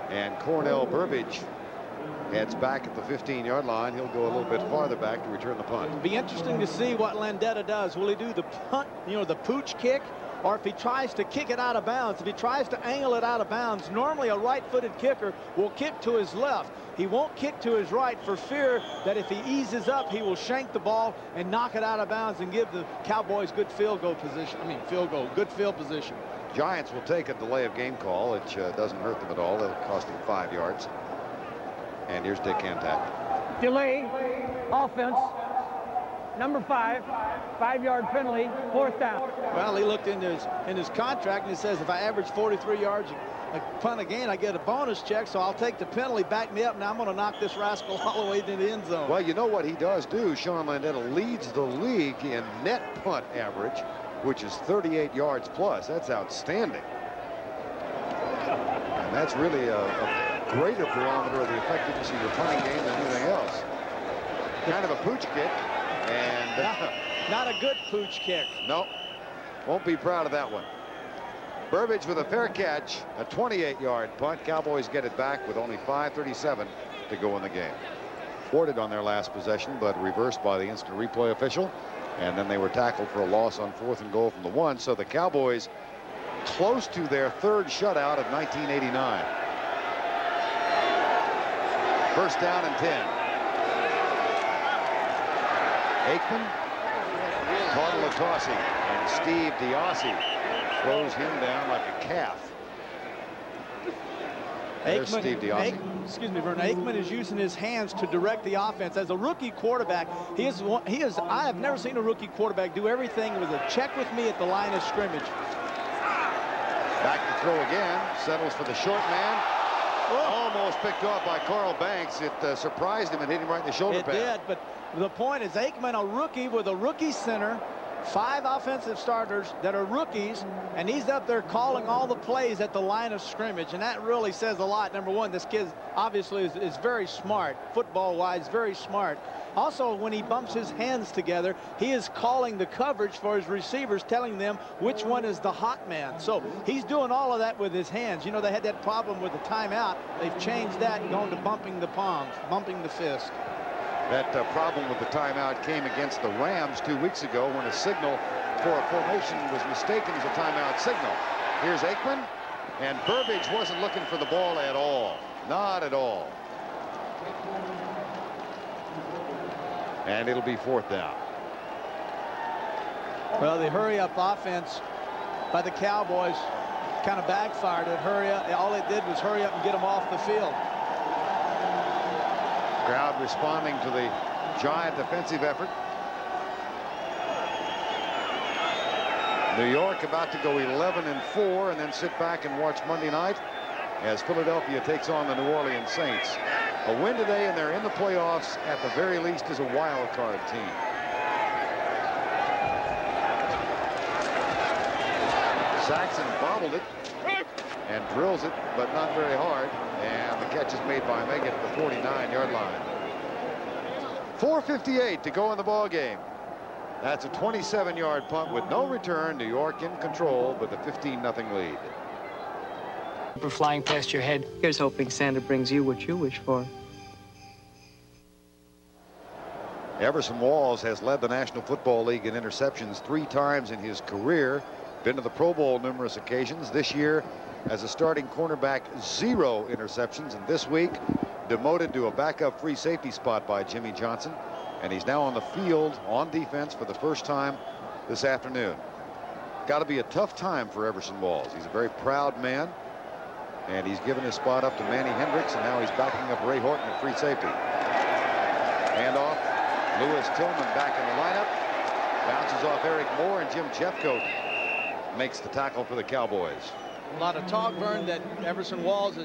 and Cornell Burbage heads back at the 15-yard line. He'll go a little bit farther back to return the punt. It'll be interesting to see what Landeta does. Will he do the punt, the pooch kick, or if he tries to kick it out of bounds? If he tries to angle it out of bounds, normally a right-footed kicker will kick to his left. He won't kick to his right for fear that if he eases up, he will shank the ball and knock it out of bounds and give the Cowboys good field position. Good field position. Giants will take a delay of game call, which doesn't hurt them at all. It'll cost them 5 yards. And here's Dick Cantat. Delay, offense, number 5, 5-yard penalty, 4th down. Well, he looked in his contract and he says, if I average 43 yards a punt again, I get a bonus check, so I'll take the penalty, back me up. Now I'm going to knock this rascal all the way into the end zone. Well, you know what he does do? Sean Landeta leads the league in net punt average, which is 38 yards plus. That's outstanding. And that's really a greater barometer of the effectiveness of your punting game than anything else. Kind of a pooch kick, and not a good pooch kick. No, won't be proud of that one. Burbage with a fair catch, a 28-yard punt. Cowboys get it back with only 5:37 to go in the game. Thwarted on their last possession, but reversed by the instant replay official. And then they were tackled for a loss on 4th and goal from the 1. So the Cowboys close to their 3rd shutout of 1989. 1st down and 10. Aikman, Bartolotossi, and Steve DiOssi throws him down like a calf. There's Steve DiOssi. Excuse me, Vernon. Aikman is using his hands to direct the offense. As a rookie quarterback, I have never seen a rookie quarterback do everything with a check with me at the line of scrimmage. Back to throw again. Settles for the short man. Almost picked off by Carl Banks. It surprised him and hit him right in the shoulder pad. It did, but the point is Aikman, a rookie with a rookie center, 5 offensive starters that are rookies, and he's up there calling all the plays at the line of scrimmage, and that really says a lot. Number one, this kid obviously is very smart, football-wise, very smart. Also, when he bumps his hands together, he is calling the coverage for his receivers, telling them which one is the hot man. So he's doing all of that with his hands. You know, they had that problem with the timeout. They've changed that and gone to bumping the palms, bumping the fist. That problem with the timeout came against the Rams 2 weeks ago when a signal for a formation was mistaken as a timeout signal. Here's Aikman, and Burbage wasn't looking for the ball at all. Not at all. And it'll be 4th down. Well, the hurry-up offense by the Cowboys kind of backfired. All it did was hurry up and get them off the field. Crowd responding to the Giant defensive effort. New York about to go 11-4 and then sit back and watch Monday night as Philadelphia takes on the New Orleans Saints. A win today and they're in the playoffs at the very least as a wild card team. Saxon bobbled it and drills it, but not very hard. And the catch is made by Meggett at the 49-yard line. 4:58 to go in the ball game. That's a 27-yard punt with no return. New York in control with a 15-0 lead. For flying past your head, here's hoping Santa brings you what you wish for. Everson Walls has led the National Football League in interceptions 3 times in his career. Been to the Pro Bowl numerous occasions. This year, as a starting cornerback, 0 interceptions. And this week, demoted to a backup free safety spot by Jimmy Johnson. And he's now on the field on defense for the first time this afternoon. Got to be a tough time for Everson Walls. He's a very proud man. And he's given his spot up to Manny Hendricks, and now he's backing up Ray Horton at free safety. Handoff. Lewis Tillman back in the lineup. Bounces off Eric Moore, and Jim Jeffcoat makes the tackle for the Cowboys. A lot of talk, Vern, that Everson Walls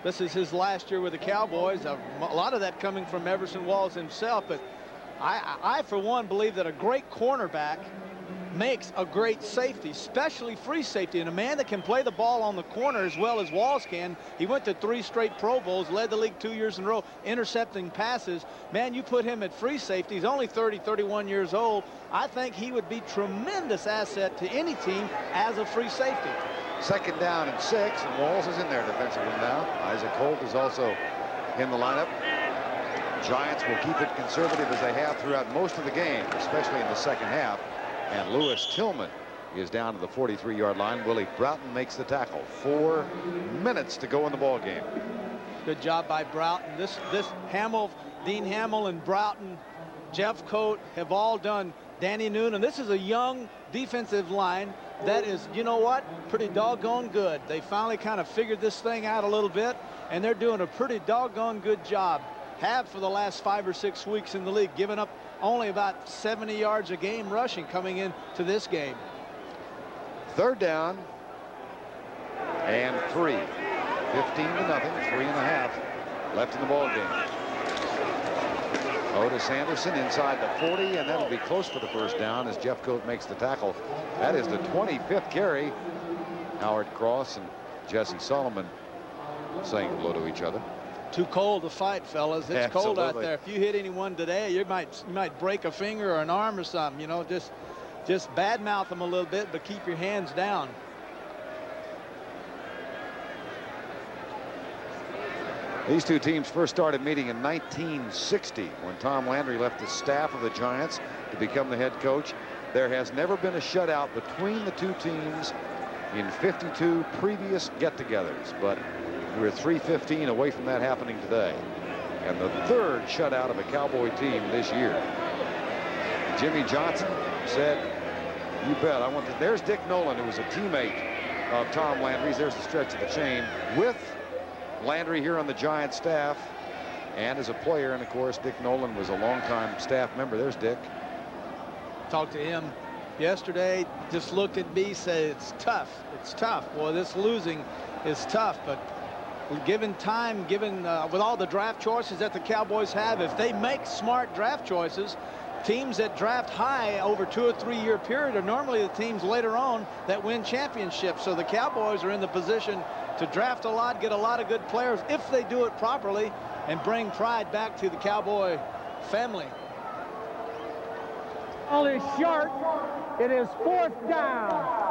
this is his last year with the Cowboys. A lot of that coming from Everson Walls himself. But I for one, believe that a great cornerback makes a great safety, especially free safety, and a man that can play the ball on the corner as well as Walls can. He went to 3 straight Pro Bowls, led the league 2 years in a row, intercepting passes. Man, you put him at free safety. He's only 30, 31 years old. I think he would be tremendous asset to any team as a free safety. 2nd down and 6, and Walls is in there defensively now. Isaac Holt is also in the lineup. Giants will keep it conservative as they have throughout most of the game, especially in the second half. And Lewis Tillman is down to the 43-yard line. Willie Broughton makes the tackle. 4 minutes to go in the ball game. Good job by Broughton. This Hamill, Dean Hamill and Broughton, Jeffcoat have all done Danny Noonan. This is a young defensive line that is, you know what, pretty doggone good. They finally kind of figured this thing out a little bit, and they're doing a pretty doggone good job. Have for the last 5 or 6 weeks in the league, giving up only about 70 yards a game rushing coming into this game. 3rd down and 3. 15-0, 3.5 left in the ball game. Otis Anderson inside the 40, and that'll be close for the 1st down as Jeffcoat makes the tackle. That is the 25th carry. Howard Cross and Jesse Solomon saying hello to each other. Too cold to fight, fellas. It's Absolutely. cold out there. If you hit anyone today, you might break a finger or an arm or something. You know, just badmouth them a little bit, but keep your hands down. These two teams first started meeting in 1960 when Tom Landry left the staff of the Giants to become the head coach. There has never been a shutout between the two teams in 52 previous get-togethers, but we're 3:15 away from that happening today. And the 3rd shutout of a Cowboy team this year. Jimmy Johnson said, you bet, I want this. There's Dick Nolan, who was a teammate of Tom Landry's. There's the stretch of the chain with Landry here on the Giants staff and as a player. And of course, Dick Nolan was a longtime staff member. There's Dick. Talked to him yesterday just looked at me, said, it's tough. It's tough. Well, this losing is tough, but given time, with all the draft choices that the Cowboys have, if they make smart draft choices, teams that draft high over 2 or 3 year period are normally the teams later on that win championships. So the Cowboys are in the position to draft a lot, get a lot of good players if they do it properly, and bring pride back to the Cowboy family. Ball is short. It is 4th down.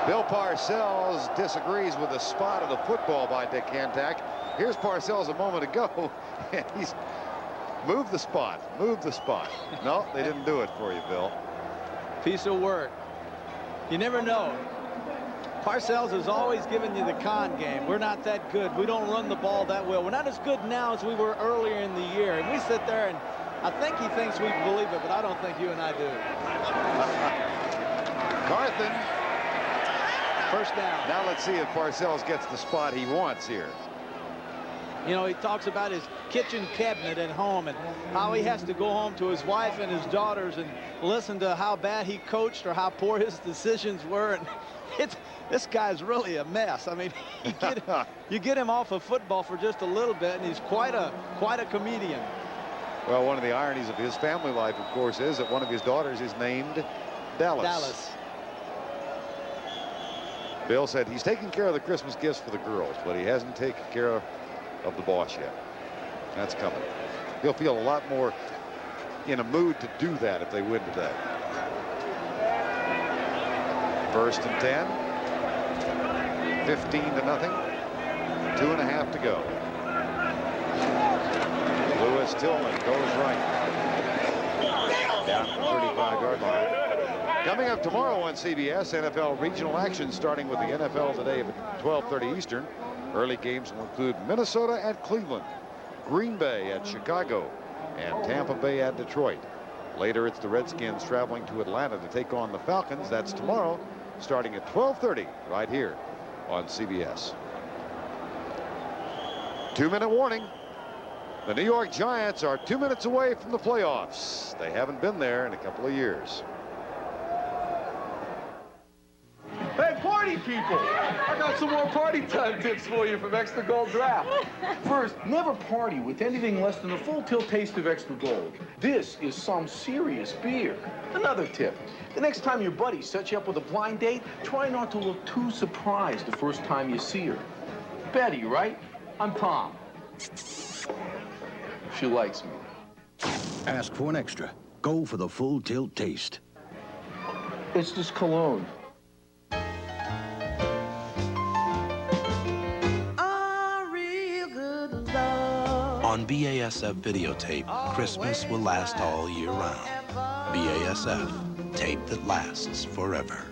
Bill Parcells disagrees with the spot of the football by Dick Hantak. Here's Parcells a moment ago, and he's moved the spot. No, they didn't do it for you, Bill. Piece of work. You never know. Parcells has always given you the con game. We're not that good. We don't run the ball that well. We're not as good now as we were earlier in the year. And we sit there, and I think he thinks we believe it, but I don't think you and I do. Carthen. First down. Now let's see if Parcells gets the spot he wants here. You know, he talks about his kitchen cabinet at home and how he has to go home to his wife and his daughters and listen to how bad he coached or how poor his decisions were. And this guy's really a mess. I mean, you get him off of football for just a little bit, and he's quite a comedian. Well, one of the ironies of his family life, of course, is that one of his daughters is named Dallas. Bill said he's taking care of the Christmas gifts for the girls, but he hasn't taken care of the boss yet. That's coming. He'll feel a lot more in a mood to do that if they win today. 1st and 10. 15-0. 2.5 to go. Lewis Tillman goes right. Down the 35-yard line. Coming up tomorrow on CBS, NFL regional action starting with the NFL today at 12:30 Eastern. Early games will include Minnesota at Cleveland, Green Bay at Chicago, and Tampa Bay at Detroit. Later, it's the Redskins traveling to Atlanta to take on the Falcons. That's tomorrow, starting at 12:30 right here on CBS. 2-minute warning. The New York Giants are 2 minutes away from the playoffs. They haven't been there in a couple of years. Hey, party people! I got some more party time tips for you from Extra Gold Draft. First, never party with anything less than a full tilt taste of Extra Gold. This is some serious beer. Another tip, the next time your buddy sets you up with a blind date, try not to look too surprised the first time you see her. Betty, right? I'm Tom. She likes me. Ask for an extra. Go for the full tilt taste. It's just cologne. On BASF videotape, Christmas will last all year round. BASF, tape that lasts forever.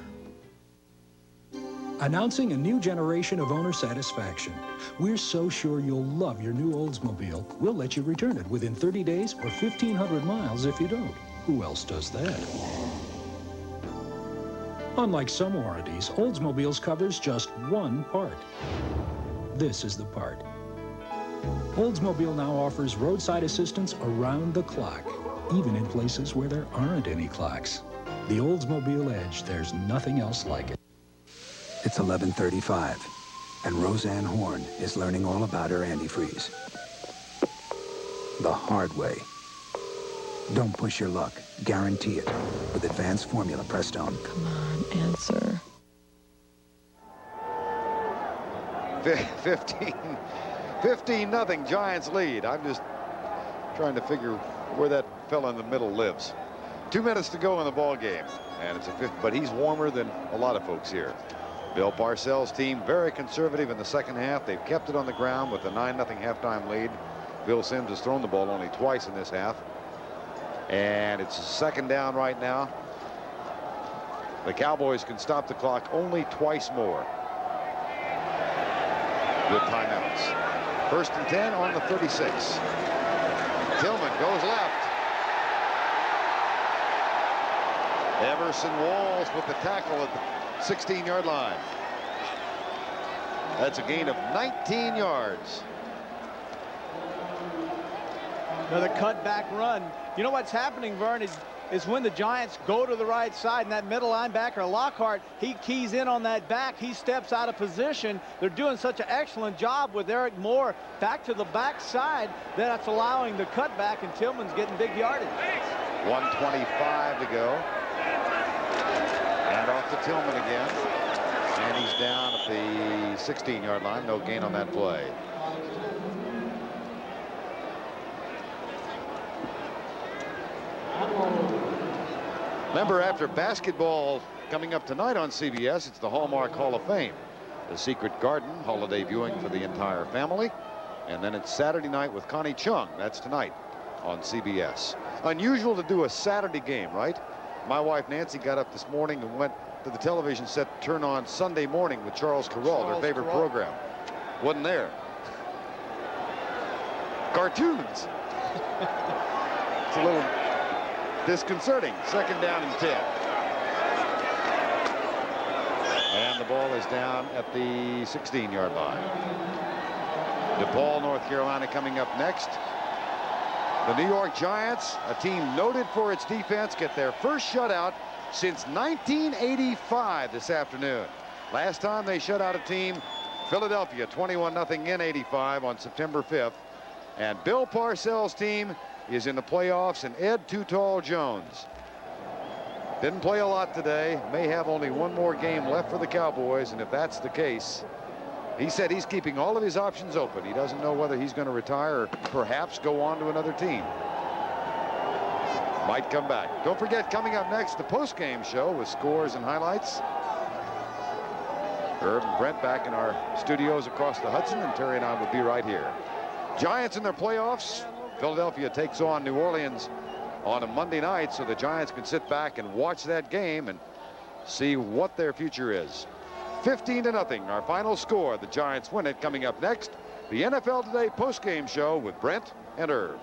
Announcing a new generation of owner satisfaction. We're so sure you'll love your new Oldsmobile, we'll let you return it within 30 days or 1,500 miles if you don't. Who else does that? Unlike some warranties, Oldsmobiles covers just one part. This is the part. Oldsmobile now offers roadside assistance around the clock, even in places where there aren't any clocks. The Oldsmobile Edge, there's nothing else like it. It's 11:35, and Roseanne Horn is learning all about her antifreeze. The hard way. Don't push your luck. Guarantee it with advanced formula Prestone. Come on, answer. 15-0 Giants lead. I'm just trying to figure where that fella in the middle lives. 2 minutes to go in the ball game, and it's a fifth, but he's warmer than a lot of folks here. Bill Parcells' team very conservative in the second half. They've kept it on the ground with a 9-0 halftime lead. Bill Sims has thrown the ball only twice in this half, and it's a 2nd down right now. The Cowboys can stop the clock only twice more with timeouts. 1st and 10 on the 36. Tillman goes left. Everson Walls with the tackle at the 16-yard line. That's a gain of 19 yards. Another cutback run. You know what's happening, Vern, is is when the Giants go to the right side, and that middle linebacker, Lockhart, he keys in on that back. He steps out of position. They're doing such an excellent job with Eric Moore back to the backside that it's allowing the cutback, and Tillman's getting big yardage. 1:25 to go. And off to Tillman again. And he's down at the 16-yard line. No gain on that play. Remember, after basketball coming up tonight on CBS, it's the Hallmark Hall of Fame. The Secret Garden, holiday viewing for the entire family. And then it's Saturday night with Connie Chung. That's tonight on CBS. Unusual to do a Saturday game, right? My wife Nancy got up this morning and went to the television set to turn on Sunday Morning with Charles Carroll, their favorite program. Wasn't there. Cartoons. It's a little disconcerting. 2nd down and 10. And the ball is down at the 16-yard line. DePaul, North Carolina coming up next. The New York Giants, a team noted for its defense, get their first shutout since 1985 this afternoon. Last time they shut out a team, Philadelphia, 21-0 in 85 on September 5th. And Bill Parcells' team is in the playoffs, and Ed Too Tall Jones didn't play a lot today, may have only one more game left for the Cowboys, and if that's the case, he said he's keeping all of his options open. He doesn't know whether he's going to retire or perhaps go on to another team. Might come back. Don't forget, coming up next, the post-game show with scores and highlights. Herb and Brent back in our studios across the Hudson, and Terry and I will be right here. Giants in their playoffs. Philadelphia takes on New Orleans on a Monday night, so the Giants can sit back and watch that game and see what their future is. 15-0, our final score. The Giants win it. Coming up next, the NFL Today post-game show with Brent and Herb.